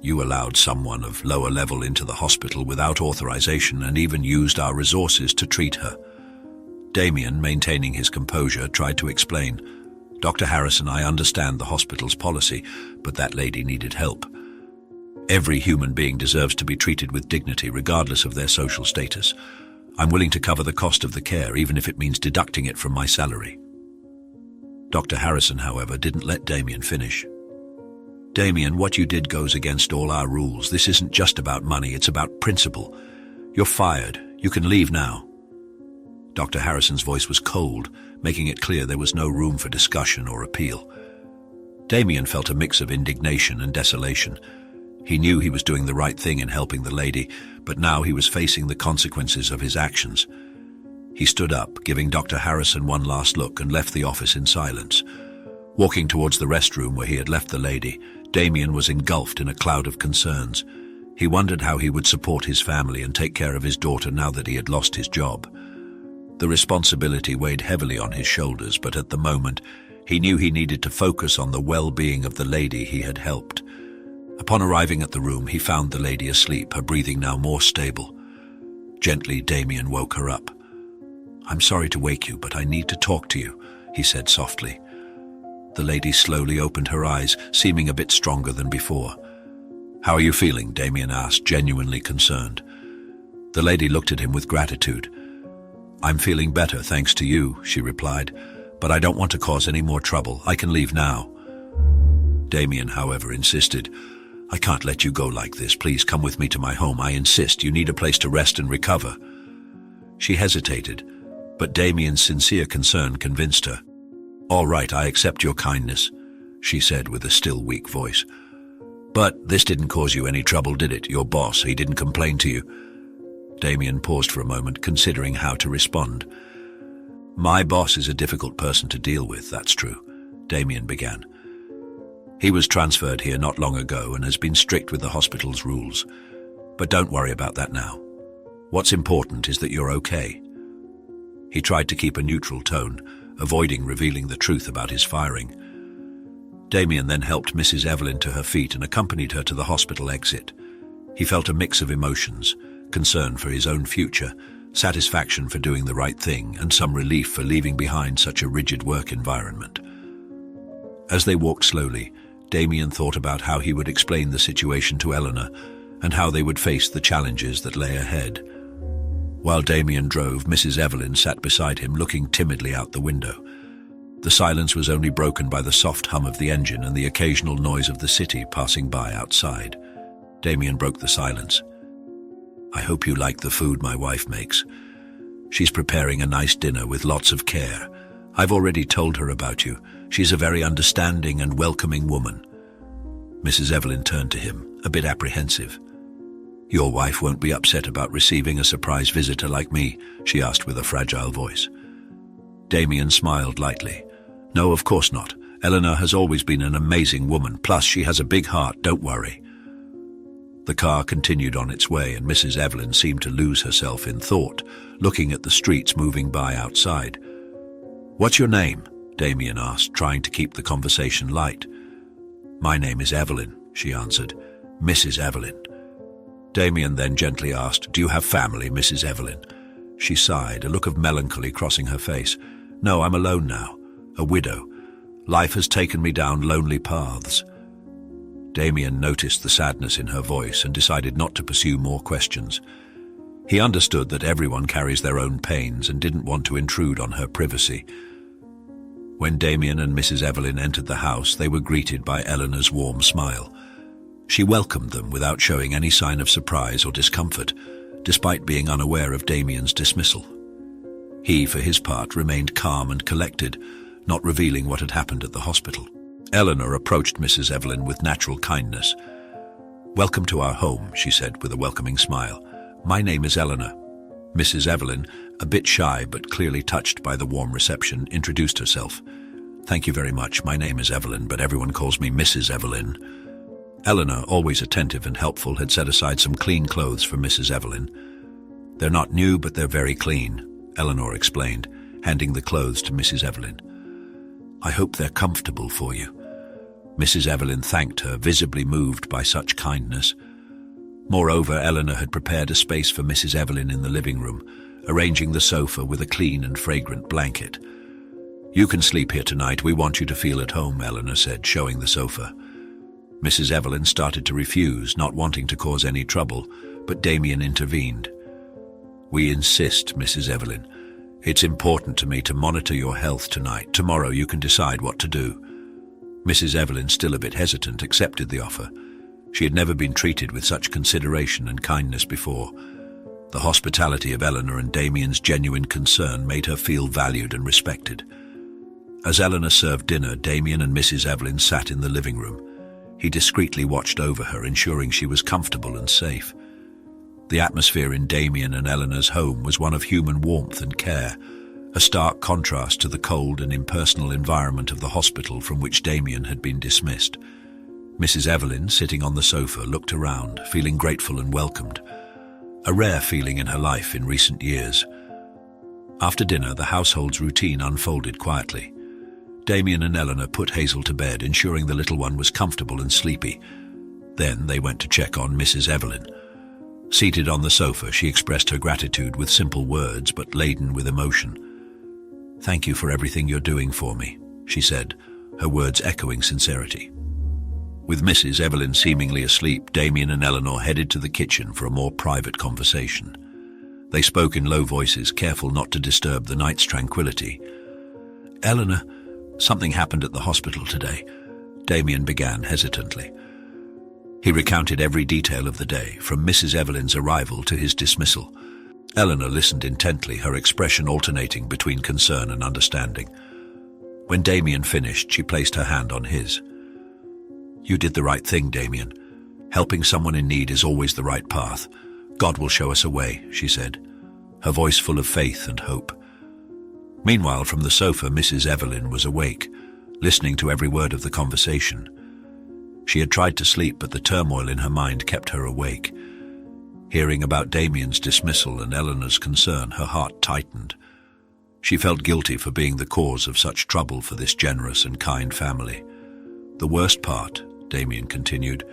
"You allowed someone of lower level into the hospital without authorization and even used our resources to treat her." Damien, maintaining his composure, tried to explain. "Dr. Harrison, I understand the hospital's policy, but that lady needed help. Every human being deserves to be treated with dignity, regardless of their social status. I'm willing to cover the cost of the care, even if it means deducting it from my salary." Dr. Harrison, however, didn't let Damien finish. "Damien, what you did goes against all our rules. This isn't just about money, it's about principle. You're fired. You can leave now." Dr. Harrison's voice was cold, making it clear there was no room for discussion or appeal. Damien felt a mix of indignation and desolation. He knew he was doing the right thing in helping the lady, but now he was facing the consequences of his actions. He stood up, giving Dr. Harrison one last look, and left the office in silence. Walking towards the restroom where he had left the lady, Damien was engulfed in a cloud of concerns. He wondered how he would support his family and take care of his daughter now that he had lost his job. The responsibility weighed heavily on his shoulders, but at the moment, he knew he needed to focus on the well-being of the lady he had helped. Upon arriving at the room, he found the lady asleep, her breathing now more stable. Gently, Damien woke her up. "I'm sorry to wake you, but I need to talk to you," he said softly. The lady slowly opened her eyes, seeming a bit stronger than before. "How are you feeling?" Damien asked, genuinely concerned. The lady looked at him with gratitude. "I'm feeling better, thanks to you," she replied, "but I don't want to cause any more trouble. I can leave now." Damien, however, insisted. "I can't let you go like this. Please come with me to my home. I insist. You need a place to rest and recover." She hesitated, but Damien's sincere concern convinced her. "All right, I accept your kindness," she said with a still weak voice. "But this didn't cause you any trouble, did it? Your boss, he didn't complain to you?" Damien paused for a moment, considering how to respond. "My boss is a difficult person to deal with, that's true," Damien began. "He was transferred here not long ago and has been strict with the hospital's rules. But don't worry about that now. What's important is that you're okay." He tried to keep a neutral tone, avoiding revealing the truth about his firing. Damien then helped Mrs. Evelyn to her feet and accompanied her to the hospital exit. He felt a mix of emotions, concern for his own future, satisfaction for doing the right thing, and some relief for leaving behind such a rigid work environment. As they walked slowly, Damien thought about how he would explain the situation to Eleanor and how they would face the challenges that lay ahead. While Damien drove, Mrs. Evelyn sat beside him, looking timidly out the window. The silence was only broken by the soft hum of the engine and the occasional noise of the city passing by outside. Damien broke the silence. "I hope you like the food my wife makes. She's preparing a nice dinner with lots of care. I've already told her about you. She's a very understanding and welcoming woman." Mrs. Evelyn turned to him, a bit apprehensive. "Your wife won't be upset about receiving a surprise visitor like me?" she asked with a fragile voice. Damien smiled lightly. "No, of course not. Eleanor has always been an amazing woman. Plus, she has a big heart, don't worry." The car continued on its way, and Mrs. Evelyn seemed to lose herself in thought, looking at the streets moving by outside. "What's your name?" Damien asked, trying to keep the conversation light. "My name is Evelyn," she answered. "Mrs. Evelyn. Damien then gently asked, "Do you have family, Mrs. Evelyn?" She sighed, a look of melancholy crossing her face. "No, I'm alone now, a widow. Life has taken me down lonely paths." Damien noticed the sadness in her voice and decided not to pursue more questions. He understood that everyone carries their own pains and didn't want to intrude on her privacy. When Damien and Mrs. Evelyn entered the house, they were greeted by Eleanor's warm smile. She welcomed them without showing any sign of surprise or discomfort, despite being unaware of Damien's dismissal. He, for his part, remained calm and collected, not revealing what had happened at the hospital. Eleanor approached Mrs. Evelyn with natural kindness. "Welcome to our home," she said with a welcoming smile. "My name is Eleanor." Mrs. Evelyn, a bit shy but clearly touched by the warm reception, introduced herself. "Thank you very much. My name is Evelyn, but everyone calls me Mrs. Evelyn." Eleanor, always attentive and helpful, had set aside some clean clothes for Mrs. Evelyn. "They're not new, but they're very clean," Eleanor explained, handing the clothes to Mrs. Evelyn. "I hope they're comfortable for you." Mrs. Evelyn thanked her, visibly moved by such kindness. Moreover, Eleanor had prepared a space for Mrs. Evelyn in the living room, arranging the sofa with a clean and fragrant blanket. "You can sleep here tonight. We want you to feel at home," Eleanor said, showing the sofa. Mrs. Evelyn started to refuse, not wanting to cause any trouble, but Damien intervened. "We insist, Mrs. Evelyn. It's important to me to monitor your health tonight. Tomorrow you can decide what to do." Mrs. Evelyn, still a bit hesitant, accepted the offer. She had never been treated with such consideration and kindness before. The hospitality of Eleanor and Damien's genuine concern made her feel valued and respected. As Eleanor served dinner, Damien and Mrs. Evelyn sat in the living room. He discreetly watched over her, ensuring she was comfortable and safe. The atmosphere in Damien and Eleanor's home was one of human warmth and care, a stark contrast to the cold and impersonal environment of the hospital from which Damien had been dismissed. Mrs. Evelyn, sitting on the sofa, looked around, feeling grateful and welcomed, a rare feeling in her life in recent years. After dinner, the household's routine unfolded quietly. Damien and Eleanor put Hazel to bed, ensuring the little one was comfortable and sleepy. Then they went to check on Mrs. Evelyn. Seated on the sofa, she expressed her gratitude with simple words but laden with emotion. "Thank you for everything you're doing for me," she said, her words echoing sincerity. With Mrs. Evelyn seemingly asleep, Damien and Eleanor headed to the kitchen for a more private conversation. They spoke in low voices, careful not to disturb the night's tranquility. "Eleanor, something happened at the hospital today," Damien began hesitantly. He recounted every detail of the day, from Mrs. Evelyn's arrival to his dismissal. Eleanor listened intently, her expression alternating between concern and understanding. When Damien finished, she placed her hand on his. "You did the right thing, Damien. Helping someone in need is always the right path. God will show us a way," she said, her voice full of faith and hope. Meanwhile, from the sofa, Mrs. Evelyn was awake, listening to every word of the conversation. She had tried to sleep, but the turmoil in her mind kept her awake. Hearing about Damien's dismissal and Eleanor's concern, her heart tightened. She felt guilty for being the cause of such trouble for this generous and kind family. "The worst part," Damien continued,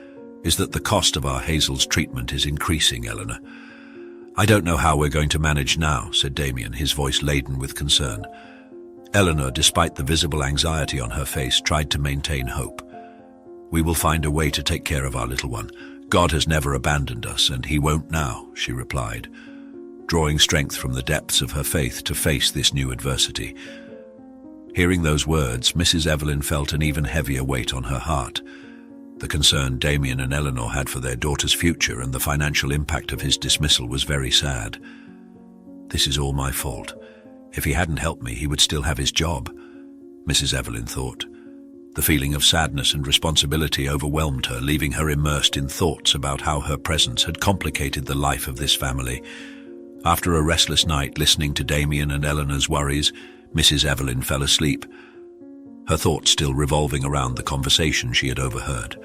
"is that the cost of our Hazel's treatment is increasing, Eleanor." "I don't know how we're going to manage now," said Damien, his voice laden with concern. Eleanor, despite the visible anxiety on her face, tried to maintain hope. "We will find a way to take care of our little one. God has never abandoned us, and he won't now," she replied, drawing strength from the depths of her faith to face this new adversity. Hearing those words, Mrs. Evelyn felt an even heavier weight on her heart. The concern Damien and Eleanor had for their daughter's future and the financial impact of his dismissal was very sad. "This is all my fault. If he hadn't helped me, he would still have his job," Mrs. Evelyn thought. The feeling of sadness and responsibility overwhelmed her, leaving her immersed in thoughts about how her presence had complicated the life of this family. After a restless night listening to Damien and Eleanor's worries, Mrs. Evelyn fell asleep, her thoughts still revolving around the conversation she had overheard.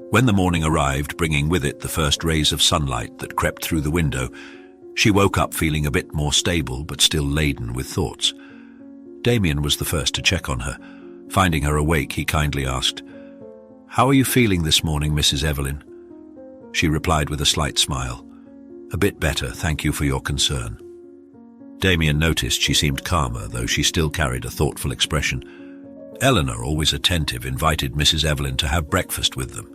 When the morning arrived, bringing with it the first rays of sunlight that crept through the window, she woke up feeling a bit more stable but still laden with thoughts. Damien was the first to check on her. Finding her awake, he kindly asked, "How are you feeling this morning, Mrs. Evelyn?" she replied with a slight smile. "A bit better, thank you for your concern." Damien noticed she seemed calmer, though she still carried a thoughtful expression. Eleanor, always attentive, invited Mrs. Evelyn to have breakfast with them.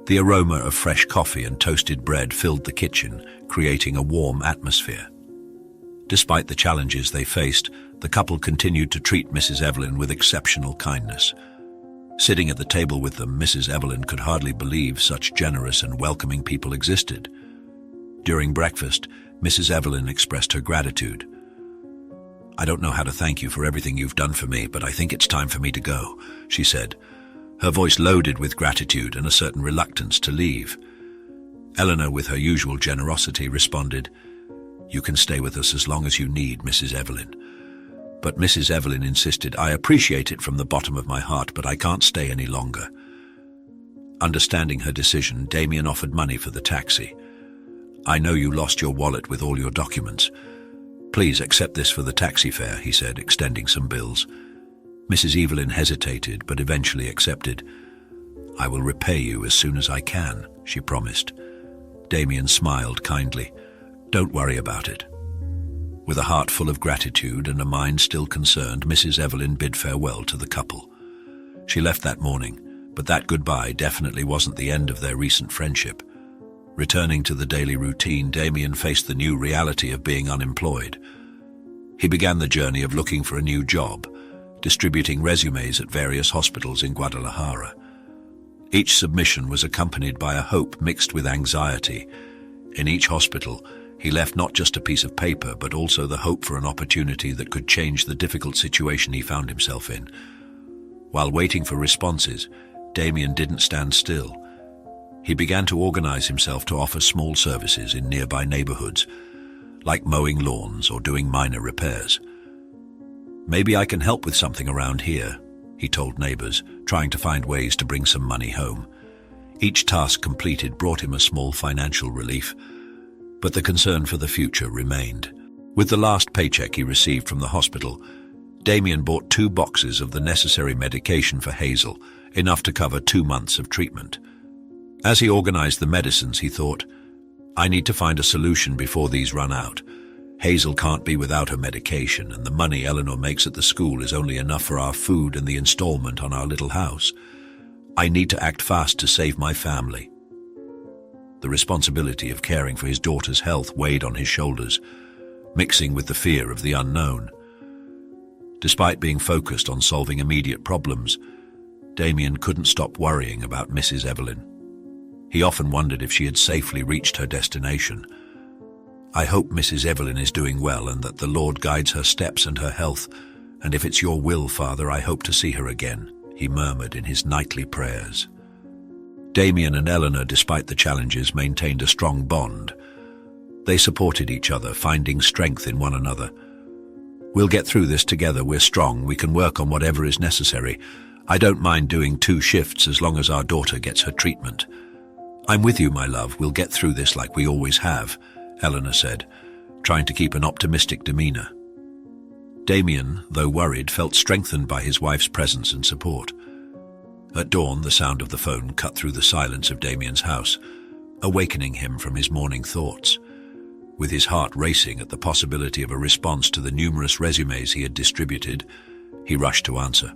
The aroma of fresh coffee and toasted bread filled the kitchen, creating a warm atmosphere. Despite the challenges they faced, the couple continued to treat Mrs. Evelyn with exceptional kindness. Sitting at the table with them, Mrs. Evelyn could hardly believe such generous and welcoming people existed. During breakfast, Mrs. Evelyn expressed her gratitude. "I don't know how to thank you for everything you've done for me, but I think it's time for me to go," she said, her voice loaded with gratitude and a certain reluctance to leave. Eleanor, with her usual generosity, responded, "You can stay with us as long as you need, Mrs. Evelyn." But Mrs. Evelyn insisted, "I appreciate it from the bottom of my heart, but I can't stay any longer." Understanding her decision, Damien offered money for the taxi. "I know you lost your wallet with all your documents. Please accept this for the taxi fare," he said, extending some bills. Mrs. Evelyn hesitated, but eventually accepted. "I will repay you as soon as I can," she promised. Damien smiled kindly. "Don't worry about it." With a heart full of gratitude and a mind still concerned, Mrs. Evelyn bid farewell to the couple. She left that morning, but that goodbye definitely wasn't the end of their recent friendship. Returning to the daily routine, Damien faced the new reality of being unemployed. He began the journey of looking for a new job, distributing resumes at various hospitals in Guadalajara. Each submission was accompanied by a hope mixed with anxiety. In each hospital, he left not just a piece of paper, but also the hope for an opportunity that could change the difficult situation he found himself in. While waiting for responses, Damien didn't stand still. He began to organize himself to offer small services in nearby neighborhoods, like mowing lawns or doing minor repairs. "Maybe I can help with something around here," he told neighbors, trying to find ways to bring some money home. Each task completed brought him a small financial relief, but the concern for the future remained. With the last paycheck he received from the hospital, Damien bought 2 boxes of the necessary medication for Hazel, enough to cover 2 months of treatment. As he organized the medicines, he thought, "I need to find a solution before these run out. Hazel can't be without her medication, and the money Eleanor makes at the school is only enough for our food and the installment on our little house. I need to act fast to save my family." The responsibility of caring for his daughter's health weighed on his shoulders, mixing with the fear of the unknown. Despite being focused on solving immediate problems, Damien couldn't stop worrying about Mrs. Evelyn. He often wondered if she had safely reached her destination. "I hope Mrs. Evelyn is doing well and that the Lord guides her steps and her health, and if it's your will, Father, I hope to see her again," he murmured in his nightly prayers. Damien and Eleanor, despite the challenges, maintained a strong bond. They supported each other, finding strength in one another. "We'll get through this together, we're strong, we can work on whatever is necessary. I don't mind doing 2 shifts as long as our daughter gets her treatment." "I'm with you, my love, we'll get through this like we always have," Eleanor said, trying to keep an optimistic demeanor. Damien, though worried, felt strengthened by his wife's presence and support. At dawn, the sound of the phone cut through the silence of Damien's house, awakening him from his morning thoughts. With his heart racing at the possibility of a response to the numerous resumes he had distributed, he rushed to answer.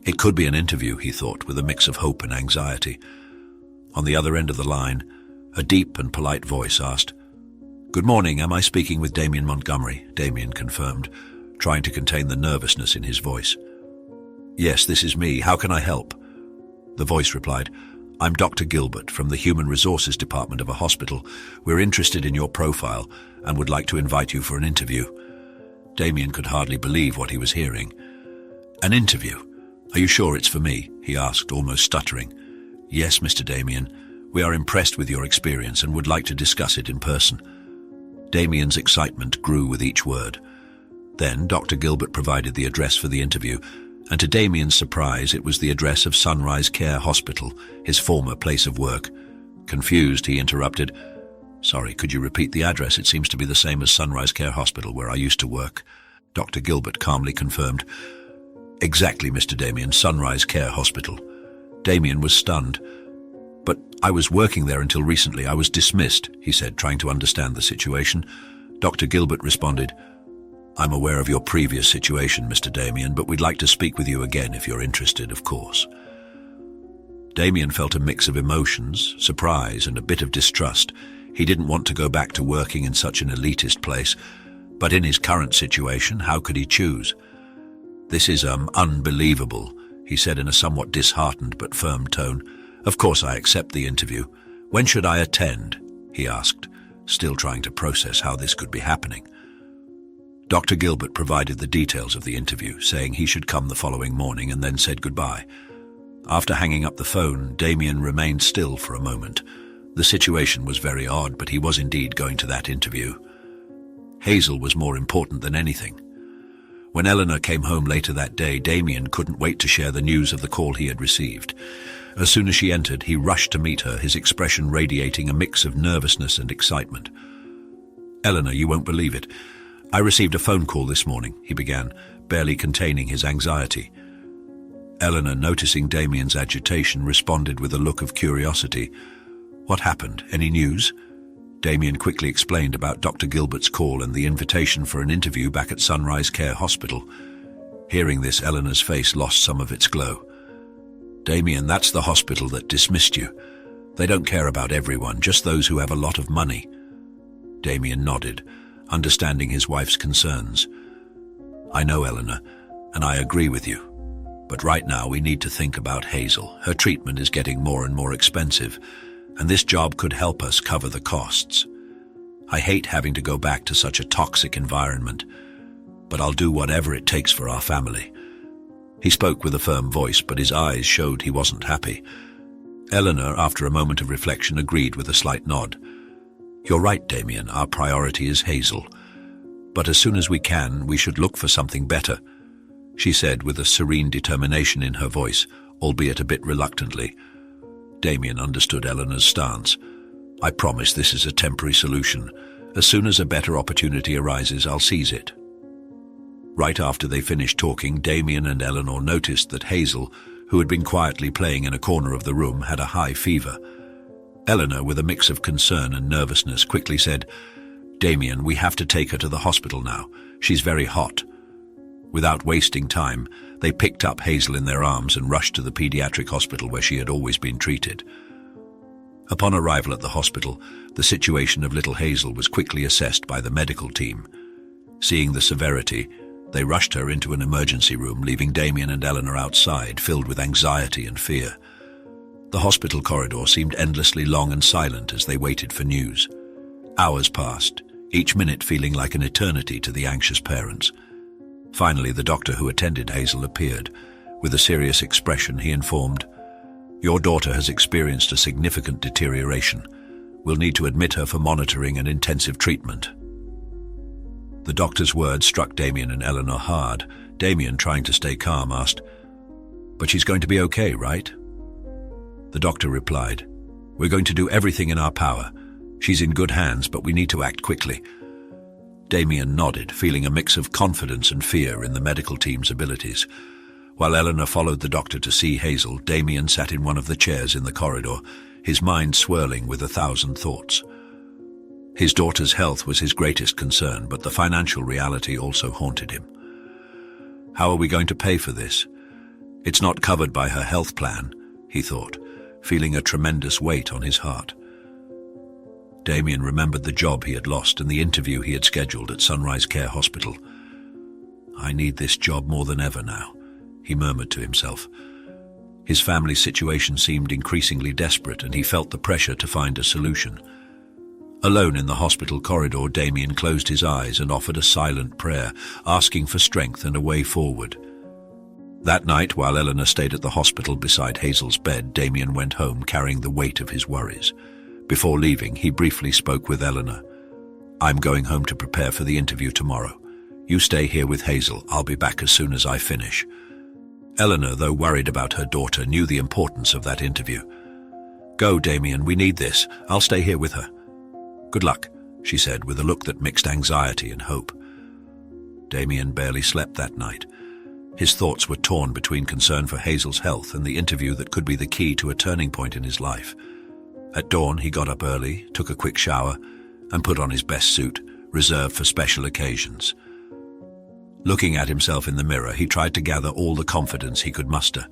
It could be an interview, he thought, with a mix of hope and anxiety. On the other end of the line, a deep and polite voice asked, "Good morning, am I speaking with Damien Montgomery?" Damien confirmed, trying to contain the nervousness in his voice. "Yes, this is me. How can I help?" The voice replied, "I'm Dr. Gilbert from the Human Resources Department of a hospital. We're interested in your profile and would like to invite you for an interview." Damien could hardly believe what he was hearing. "An interview? Are you sure it's for me?" he asked, almost stuttering. "Yes, Mr. Damien. We are impressed with your experience and would like to discuss it in person." Damien's excitement grew with each word. Then Dr. Gilbert provided the address for the interview, and to Damien's surprise, it was the address of Sunrise Care Hospital, his former place of work. Confused, he interrupted, "Sorry, could you repeat the address? It seems to be the same as Sunrise Care Hospital, where I used to work." Dr. Gilbert calmly confirmed, "Exactly, Mr. Damien, Sunrise Care Hospital." Damien was stunned. "But "I was working there until recently. I was dismissed," he said, trying to understand the situation. Dr. Gilbert responded, "I'm aware of your previous situation, Mr. Damien, but we'd like to speak with you again if you're interested, of course." Damien felt a mix of emotions, surprise and a bit of distrust. He didn't want to go back to working in such an elitist place, but in his current situation, how could he choose? "This is, unbelievable," he said in a somewhat disheartened but firm tone. "Of course I accept the interview. When should I attend?" he asked, still trying to process how this could be happening. Dr. Gilbert provided the details of the interview, saying he should come the following morning, and then said goodbye. After hanging up the phone, Damien remained still for a moment. The situation was very odd, but he was indeed going to that interview. Hazel was more important than anything. When Eleanor came home later that day, Damien couldn't wait to share the news of the call he had received. As soon as she entered, he rushed to meet her, his expression radiating a mix of nervousness and excitement. "Eleanor, you won't believe it. I received a phone call this morning," he began, barely containing his anxiety. Eleanor, noticing Damien's agitation, responded with a look of curiosity. "What happened? Any news?" Damien quickly explained about Dr. Gilbert's call and the invitation for an interview back at Sunrise Care Hospital. Hearing this, Eleanor's face lost some of its glow. "Damien, that's the hospital that dismissed you. They don't care about everyone, just those who have a lot of money." Damien nodded, understanding his wife's concerns. "I know, Eleanor, and I agree with you. But right now we need to think about Hazel. Her treatment is getting more and more expensive, and this job could help us cover the costs. I hate having to go back to such a toxic environment, but I'll do whatever it takes for our family." He spoke with a firm voice, but his eyes showed he wasn't happy. Eleanor, after a moment of reflection, agreed with a slight nod. "You're right, Damien, our priority is Hazel. But as soon as we can, we should look for something better," she said with a serene determination in her voice, albeit a bit reluctantly. Damien understood Eleanor's stance. "I promise this is a temporary solution. As soon as a better opportunity arises, I'll seize it." Right after they finished talking, Damien and Eleanor noticed that Hazel, who had been quietly playing in a corner of the room, had a high fever. Eleanor, with a mix of concern and nervousness, quickly said, "Damien, we have to take her to the hospital now. She's very hot." Without wasting time, they picked up Hazel in their arms and rushed to the pediatric hospital where she had always been treated. Upon arrival at the hospital, the situation of little Hazel was quickly assessed by the medical team. Seeing the severity, they rushed her into an emergency room, leaving Damien and Eleanor outside, filled with anxiety and fear. The hospital corridor seemed endlessly long and silent as they waited for news. Hours passed, each minute feeling like an eternity to the anxious parents. Finally, the doctor who attended Hazel appeared. With a serious expression, he informed, "Your daughter has experienced a significant deterioration. We'll need to admit her for monitoring and intensive treatment." The doctor's words struck Damien and Eleanor hard. Damien, trying to stay calm, asked, "But she's going to be okay, right?" The doctor replied, "We're going to do everything in our power. She's in good hands, but we need to act quickly." Damien nodded, feeling a mix of confidence and fear in the medical team's abilities. While Eleanor followed the doctor to see Hazel, Damien sat in one of the chairs in the corridor, his mind swirling with 1,000 thoughts. His daughter's health was his greatest concern, but the financial reality also haunted him. How are we going to pay for this? It's not covered by her health plan, he thought, feeling a tremendous weight on his heart. Damien remembered the job he had lost and the interview he had scheduled at Sunrise Care Hospital. I need this job more than ever now, he murmured to himself. His family's situation seemed increasingly desperate, and he felt the pressure to find a solution. Alone in the hospital corridor, Damien closed his eyes and offered a silent prayer, asking for strength and a way forward. That night, while Eleanor stayed at the hospital beside Hazel's bed, Damien went home carrying the weight of his worries. Before leaving, he briefly spoke with Eleanor. I'm going home to prepare for the interview tomorrow. You stay here with Hazel. I'll be back as soon as I finish. Eleanor, though worried about her daughter, knew the importance of that interview. Go, Damien, we need this. I'll stay here with her. Good luck, she said, with a look that mixed anxiety and hope. Damien barely slept that night. His thoughts were torn between concern for Hazel's health and the interview that could be the key to a turning point in his life. At dawn, he got up early, took a quick shower, and put on his best suit, reserved for special occasions. Looking at himself in the mirror, he tried to gather all the confidence he could muster.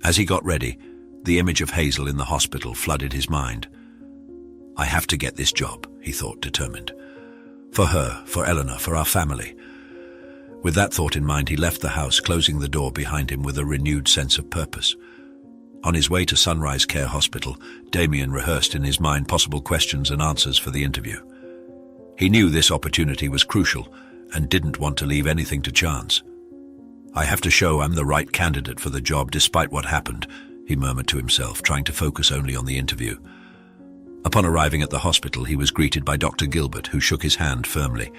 As he got ready, the image of Hazel in the hospital flooded his mind. I have to get this job, he thought, determined. For her, for Eleanor, for our family. With that thought in mind, he left the house, closing the door behind him with a renewed sense of purpose. On his way to Sunrise Care Hospital, Damien rehearsed in his mind possible questions and answers for the interview. He knew this opportunity was crucial and didn't want to leave anything to chance. I have to show I'm the right candidate for the job despite what happened, he murmured to himself, trying to focus only on the interview. Upon arriving at the hospital, he was greeted by Dr. Gilbert, who shook his hand firmly.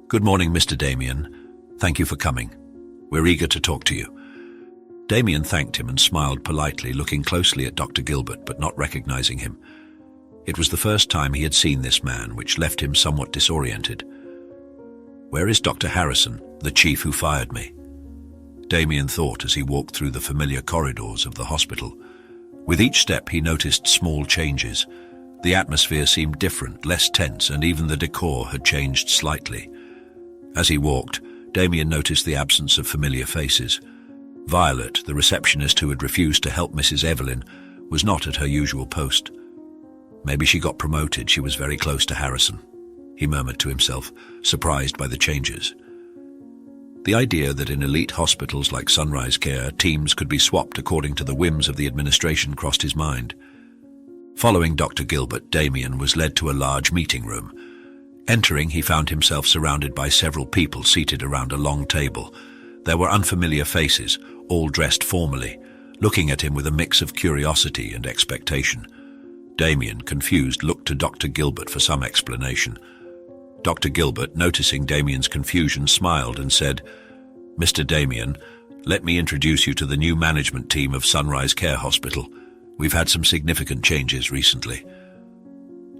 Good morning, Mr. Damien. Thank you for coming. We're eager to talk to you. Damien thanked him and smiled politely, looking closely at Dr. Gilbert but not recognizing him. It was the first time he had seen this man, which left him somewhat disoriented. Where is Dr. Harrison, the chief who fired me? Damien thought as he walked through the familiar corridors of the hospital. With each step he noticed small changes. The atmosphere seemed different, less tense, and even the decor had changed slightly. As he walked, Damien noticed the absence of familiar faces. Violet, the receptionist who had refused to help Mrs. Evelyn, was not at her usual post. Maybe she got promoted. She was very close to Harrison, he murmured to himself, surprised by the changes. The idea that in elite hospitals like Sunrise Care, teams could be swapped according to the whims of the administration crossed his mind. Following Dr. Gilbert, Damien was led to a large meeting room. Entering, he found himself surrounded by several people seated around a long table. There were unfamiliar faces, all dressed formally, looking at him with a mix of curiosity and expectation. Damien, confused, looked to Dr. Gilbert for some explanation. Dr. Gilbert, noticing Damien's confusion, smiled and said, Mr. Damien, let me introduce you to the new management team of Sunrise Care Hospital. We've had some significant changes recently.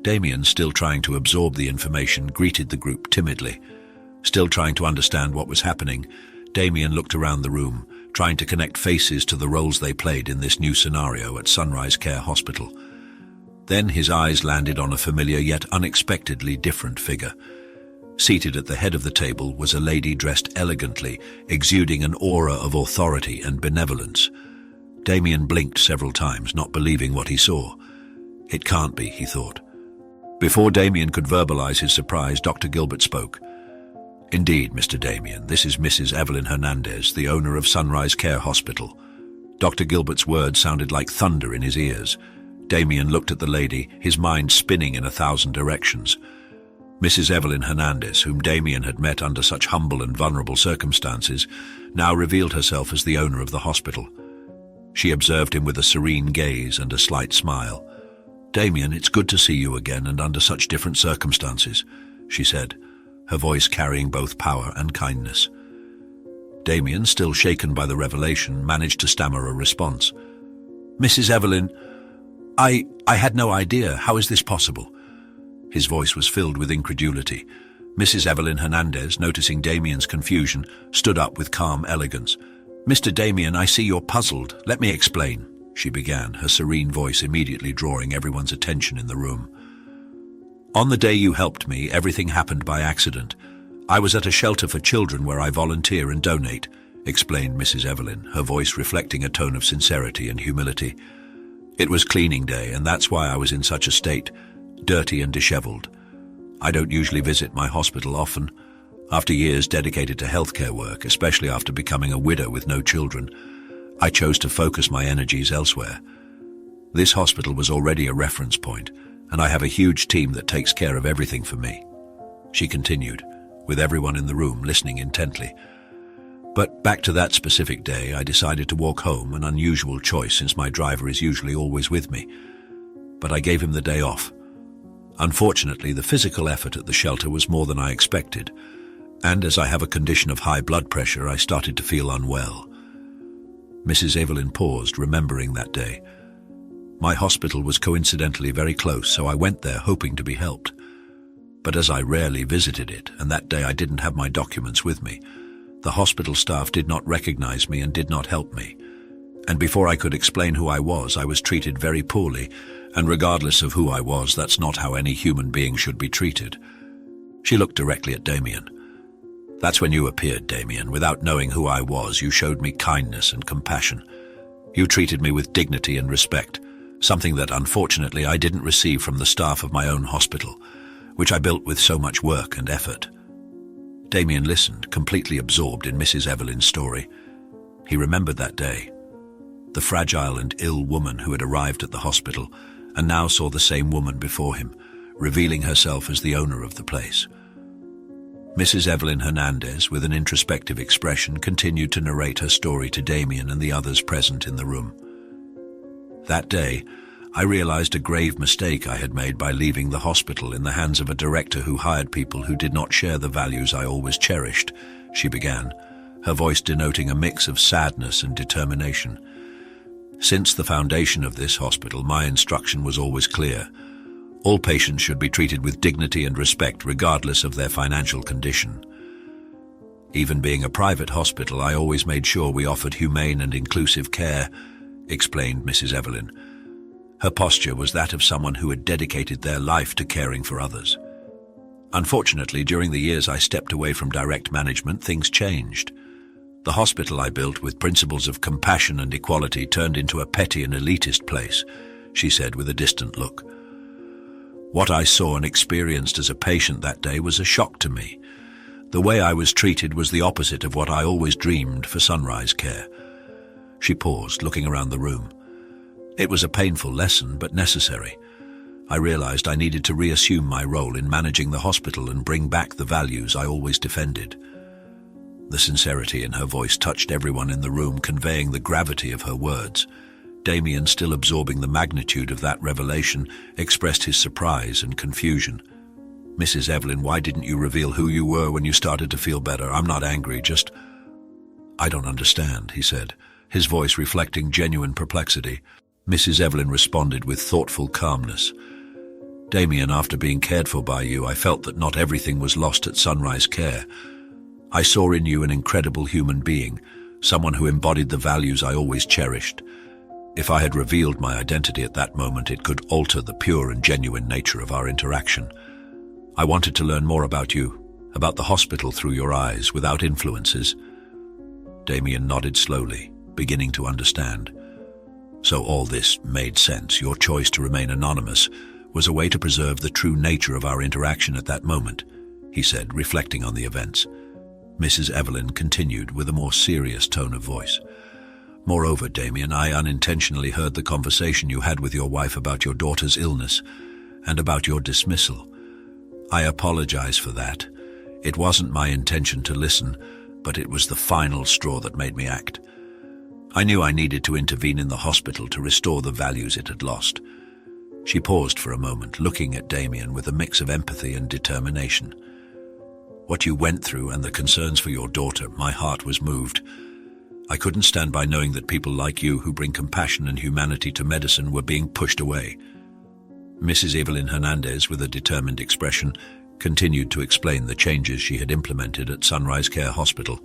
Damien, still trying to absorb the information, greeted the group timidly. Still trying to understand what was happening, Damien looked around the room, trying to connect faces to the roles they played in this new scenario at Sunrise Care Hospital. Then his eyes landed on a familiar yet unexpectedly different figure. Seated at the head of the table was a lady dressed elegantly, exuding an aura of authority and benevolence. Damien blinked several times, not believing what he saw. It can't be, he thought. Before Damien could verbalize his surprise, Dr. Gilbert spoke. Indeed, Mr. Damien, this is Mrs. Evelyn Hernandez, the owner of Sunrise Care Hospital. Dr. Gilbert's words sounded like thunder in his ears. Damien looked at the lady, his mind spinning in 1,000 directions. Mrs. Evelyn Hernandez, whom Damien had met under such humble and vulnerable circumstances, now revealed herself as the owner of the hospital. She observed him with a serene gaze and a slight smile. Damien, it's good to see you again and under such different circumstances, she said, her voice carrying both power and kindness. Damien, still shaken by the revelation, managed to stammer a response. Mrs. Evelyn, I had no idea. How is this possible? His voice was filled with incredulity. Mrs. Evelyn Hernandez, noticing Damien's confusion, stood up with calm elegance. Mr. Damien, I see you're puzzled. Let me explain, she began, her serene voice immediately drawing everyone's attention in the room. On the day you helped me, everything happened by accident. I was at a shelter for children where I volunteer and donate, explained Mrs. Evelyn, her voice reflecting a tone of sincerity and humility. It was cleaning day, and that's why I was in such a state, dirty and disheveled. I don't usually visit my hospital often. After years dedicated to healthcare work, especially after becoming a widow with no children, I chose to focus my energies elsewhere. This hospital was already a reference point, and I have a huge team that takes care of everything for me, she continued, with everyone in the room listening intently. But back to that specific day, I decided to walk home, an unusual choice since my driver is usually always with me. But I gave him the day off. Unfortunately, the physical effort at the shelter was more than I expected, and as I have a condition of high blood pressure, I started to feel unwell. Mrs. Evelyn paused, remembering that day. My hospital was coincidentally very close, so I went there hoping to be helped. But as I rarely visited it, and that day I didn't have my documents with me, the hospital staff did not recognize me and did not help me. And before I could explain who I was treated very poorly, And regardless of who I was, that's not how any human being should be treated. She looked directly at Damien. That's when you appeared, Damien. Without knowing who I was, you showed me kindness and compassion. You treated me with dignity and respect, something that unfortunately I didn't receive from the staff of my own hospital, which I built with so much work and effort. Damien listened, completely absorbed in Mrs. Evelyn's story. He remembered that day, the fragile and ill woman who had arrived at the hospital, and now saw the same woman before him, revealing herself as the owner of the place. Mrs. Evelyn Hernandez, with an introspective expression, continued to narrate her story to Damien and the others present in the room. That day, I realized a grave mistake I had made by leaving the hospital in the hands of a director who hired people who did not share the values I always cherished, she began, her voice denoting a mix of sadness and determination. Since the foundation of this hospital, my instruction was always clear. All patients should be treated with dignity and respect regardless of their financial condition. Even being a private hospital, I always made sure we offered humane and inclusive care, explained Mrs. Evelyn. Her posture was that of someone who had dedicated their life to caring for others. Unfortunately, during the years I stepped away from direct management, things changed. The hospital I built with principles of compassion and equality turned into a petty and elitist place, she said with a distant look. What I saw and experienced as a patient that day was a shock to me. The way I was treated was the opposite of what I always dreamed for Sunrise Care. She paused, looking around the room. It was a painful lesson, but necessary. I realized I needed to reassume my role in managing the hospital and bring back the values I always defended. The sincerity in her voice touched everyone in the room, conveying the gravity of her words. Damien, still absorbing the magnitude of that revelation, expressed his surprise and confusion. Mrs. Evelyn, why didn't you reveal who you were when you started to feel better? I'm not angry, just... I don't understand, he said, his voice reflecting genuine perplexity. Mrs. Evelyn responded with thoughtful calmness. Damien, after being cared for by you, I felt that not everything was lost at Sunrise Care. I saw in you an incredible human being, someone who embodied the values I always cherished. If I had revealed my identity at that moment, it could alter the pure and genuine nature of our interaction. I wanted to learn more about you, about the hospital through your eyes, without influences. Damien nodded slowly, beginning to understand. So all this made sense. Your choice to remain anonymous was a way to preserve the true nature of our interaction at that moment, he said, reflecting on the events. Mrs. Evelyn continued with a more serious tone of voice. Moreover, Damien, I unintentionally heard the conversation you had with your wife about your daughter's illness and about your dismissal. I apologize for that. It wasn't my intention to listen, but it was the final straw that made me act. I knew I needed to intervene in the hospital to restore the values it had lost. She paused for a moment, looking at Damien with a mix of empathy and determination. What you went through and the concerns for your daughter, my heart was moved. I couldn't stand by knowing that people like you who bring compassion and humanity to medicine were being pushed away. Mrs. Evelyn Hernandez, with a determined expression, continued to explain the changes she had implemented at Sunrise Care Hospital.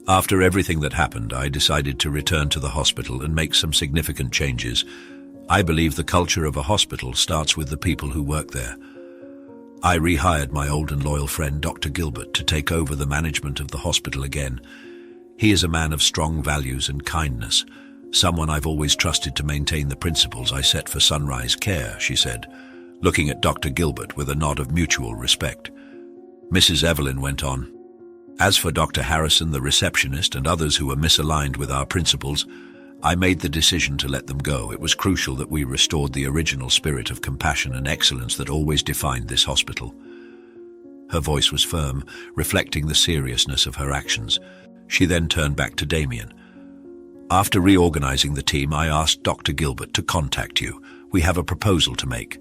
After everything that happened, I decided to return to the hospital and make some significant changes. I believe the culture of a hospital starts with the people who work there. I rehired my old and loyal friend, Dr. Gilbert, to take over the management of the hospital again. He is a man of strong values and kindness, someone I've always trusted to maintain the principles I set for Sunrise Care, she said, looking at Dr. Gilbert with a nod of mutual respect. Mrs. Evelyn went on. As for Dr. Harrison, the receptionist, and others who were misaligned with our principles, I made the decision to let them go. It was crucial that we restored the original spirit of compassion and excellence that always defined this hospital. Her voice was firm, reflecting the seriousness of her actions. She then turned back to Damien. After reorganizing the team, I asked Dr. Gilbert to contact you. We have a proposal to make.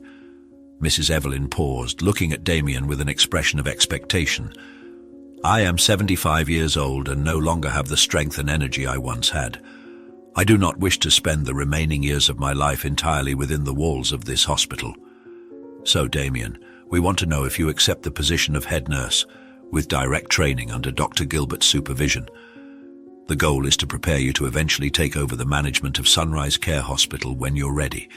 Mrs. Evelyn paused, looking at Damien with an expression of expectation. I am 75 years old and no longer have the strength and energy I once had. I do not wish to spend the remaining years of my life entirely within the walls of this hospital. So, Damien, we want to know if you accept the position of head nurse, with direct training under Dr. Gilbert's supervision. The goal is to prepare you to eventually take over the management of Sunrise Care Hospital when you're ready.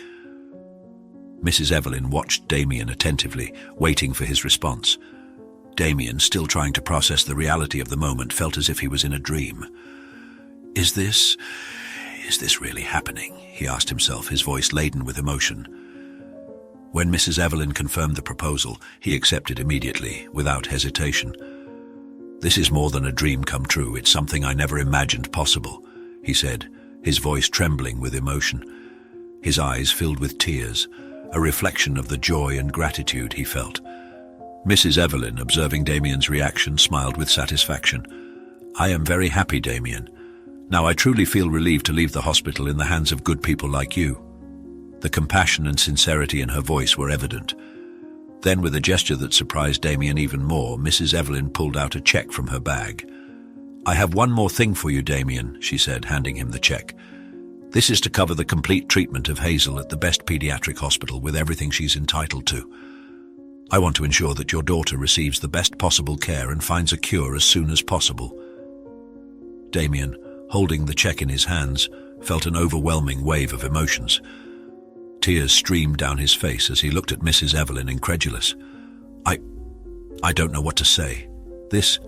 Mrs. Evelyn watched Damien attentively, waiting for his response. Damien, still trying to process the reality of the moment, felt as if he was in a dream. Is this really happening? He asked himself, his voice laden with emotion. When Mrs. Evelyn confirmed the proposal, he accepted immediately, without hesitation. This is more than a dream come true. It's something I never imagined possible, he said, his voice trembling with emotion. His eyes filled with tears, a reflection of the joy and gratitude he felt. Mrs. Evelyn, observing Damien's reaction, smiled with satisfaction. I am very happy, Damien. Now I truly feel relieved to leave the hospital in the hands of good people like you. The compassion and sincerity in her voice were evident. Then, with a gesture that surprised Damien even more, Mrs. Evelyn pulled out a check from her bag. I have one more thing for you, Damien, she said, handing him the check. This is to cover the complete treatment of Hazel at the best pediatric hospital with everything she's entitled to. I want to ensure that your daughter receives the best possible care and finds a cure as soon as possible. Damien, holding the check in his hands, felt an overwhelming wave of emotions. Tears streamed down his face as he looked at Mrs. Evelyn, incredulous. I don't know what to say. This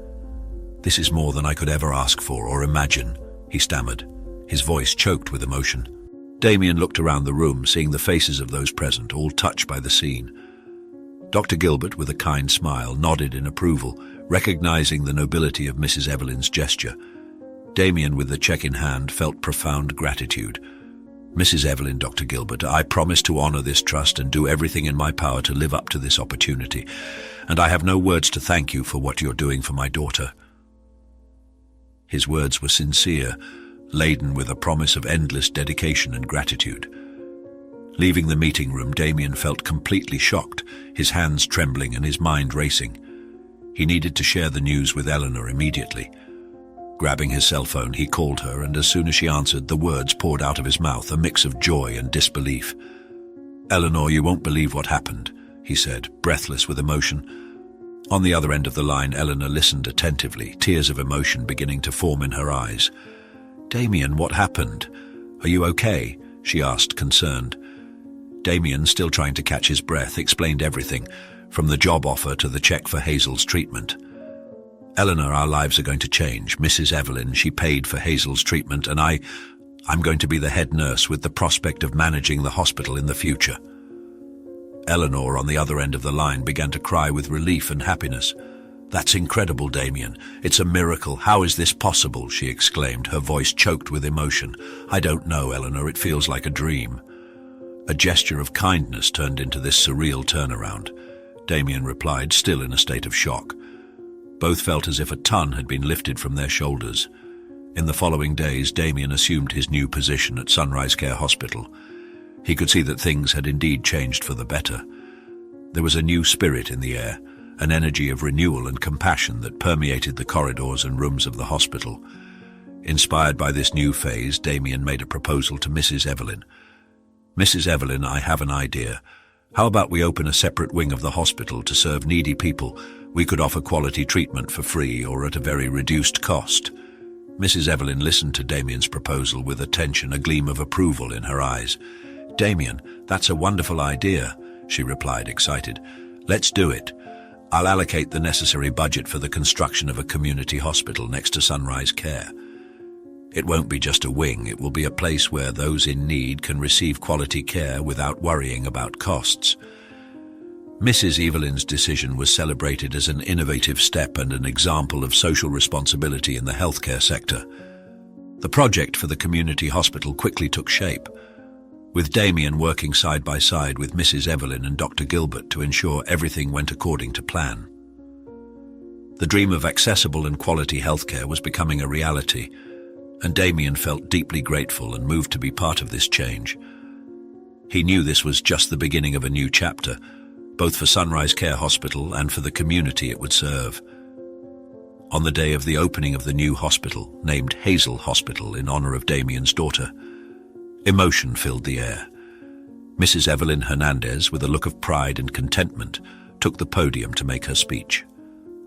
is more than I could ever ask for or imagine, he stammered, his voice choked with emotion. Damien looked around the room, seeing the faces of those present, all touched by the scene. Dr. Gilbert, with a kind smile, nodded in approval, recognizing the nobility of Mrs. Evelyn's gesture. Damien, with the check in hand, felt profound gratitude. Mrs. Evelyn, Dr. Gilbert, I promise to honor this trust and do everything in my power to live up to this opportunity, and I have no words to thank you for what you're doing for my daughter. His words were sincere, laden with a promise of endless dedication and gratitude. Leaving the meeting room, Damien felt completely shocked, his hands trembling and his mind racing. He needed to share the news with Eleanor immediately. Grabbing his cell phone, he called her, and as soon as she answered, the words poured out of his mouth, a mix of joy and disbelief. Eleanor, you won't believe what happened, he said, breathless with emotion. On the other end of the line, Eleanor listened attentively, tears of emotion beginning to form in her eyes. Damien, what happened? Are you okay? She asked, concerned. Damien, still trying to catch his breath, explained everything, from the job offer to the check for Hazel's treatment. Eleanor, our lives are going to change. Mrs. Evelyn, she paid for Hazel's treatment, and I'm going to be the head nurse with the prospect of managing the hospital in the future. Eleanor, on the other end of the line, began to cry with relief and happiness. That's incredible, Damien. It's a miracle. How is this possible? She exclaimed, her voice choked with emotion. I don't know, Eleanor. It feels like a dream. A gesture of kindness turned into this surreal turnaround. Damien replied, still in a state of shock. Both felt as if a ton had been lifted from their shoulders. In the following days, Damien assumed his new position at Sunrise Care Hospital. He could see that things had indeed changed for the better. There was a new spirit in the air, an energy of renewal and compassion that permeated the corridors and rooms of the hospital. Inspired by this new phase, Damien made a proposal to Mrs. Evelyn. Mrs. Evelyn, I have an idea. How about we open a separate wing of the hospital to serve needy people? We could offer quality treatment for free or at a very reduced cost. Mrs. Evelyn listened to Damien's proposal with attention, a gleam of approval in her eyes. Damien, that's a wonderful idea, she replied, excited. Let's do it. I'll allocate the necessary budget for the construction of a community hospital next to Sunrise Care. It won't be just a wing, it will be a place where those in need can receive quality care without worrying about costs. Mrs. Evelyn's decision was celebrated as an innovative step and an example of social responsibility in the healthcare sector. The project for the community hospital quickly took shape, with Damien working side by side with Mrs. Evelyn and Dr. Gilbert to ensure everything went according to plan. The dream of accessible and quality healthcare was becoming a reality, and Damien felt deeply grateful and moved to be part of this change. He knew this was just the beginning of a new chapter, both for Sunrise Care Hospital and for the community it would serve. On the day of the opening of the new hospital, named Hazel Hospital in honor of Damien's daughter, emotion filled the air. Mrs. Evelyn Hernandez, with a look of pride and contentment, took the podium to make her speech.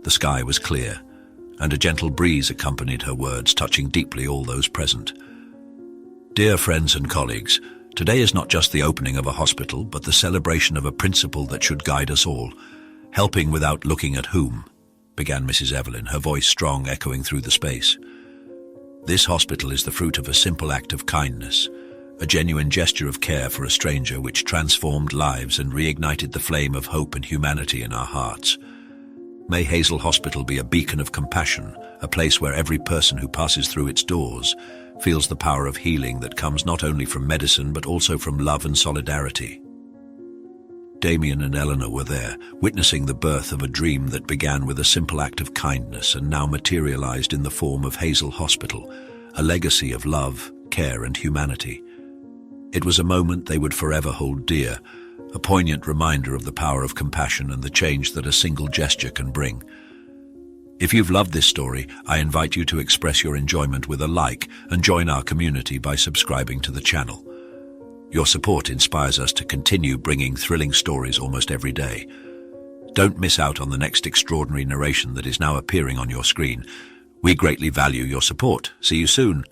The sky was clear, and a gentle breeze accompanied her words, touching deeply all those present. Dear friends and colleagues, Today is not just the opening of a hospital, but the celebration of a principle that should guide us all. Helping without looking at whom, began Mrs. Evelyn, her voice strong, echoing through the space. This hospital is the fruit of a simple act of kindness, a genuine gesture of care for a stranger which transformed lives and reignited the flame of hope and humanity in our hearts. May Hazel Hospital be a beacon of compassion, a place where every person who passes through its doors feels the power of healing that comes not only from medicine but also from love and solidarity. Damien and Eleanor were there, witnessing the birth of a dream that began with a simple act of kindness and now materialized in the form of Hazel Hospital, a legacy of love, care and humanity. It was a moment they would forever hold dear, a poignant reminder of the power of compassion and the change that a single gesture can bring. If you've loved this story, I invite you to express your enjoyment with a like and join our community by subscribing to the channel. Your support inspires us to continue bringing thrilling stories almost every day. Don't miss out on the next extraordinary narration that is now appearing on your screen. We greatly value your support. See you soon.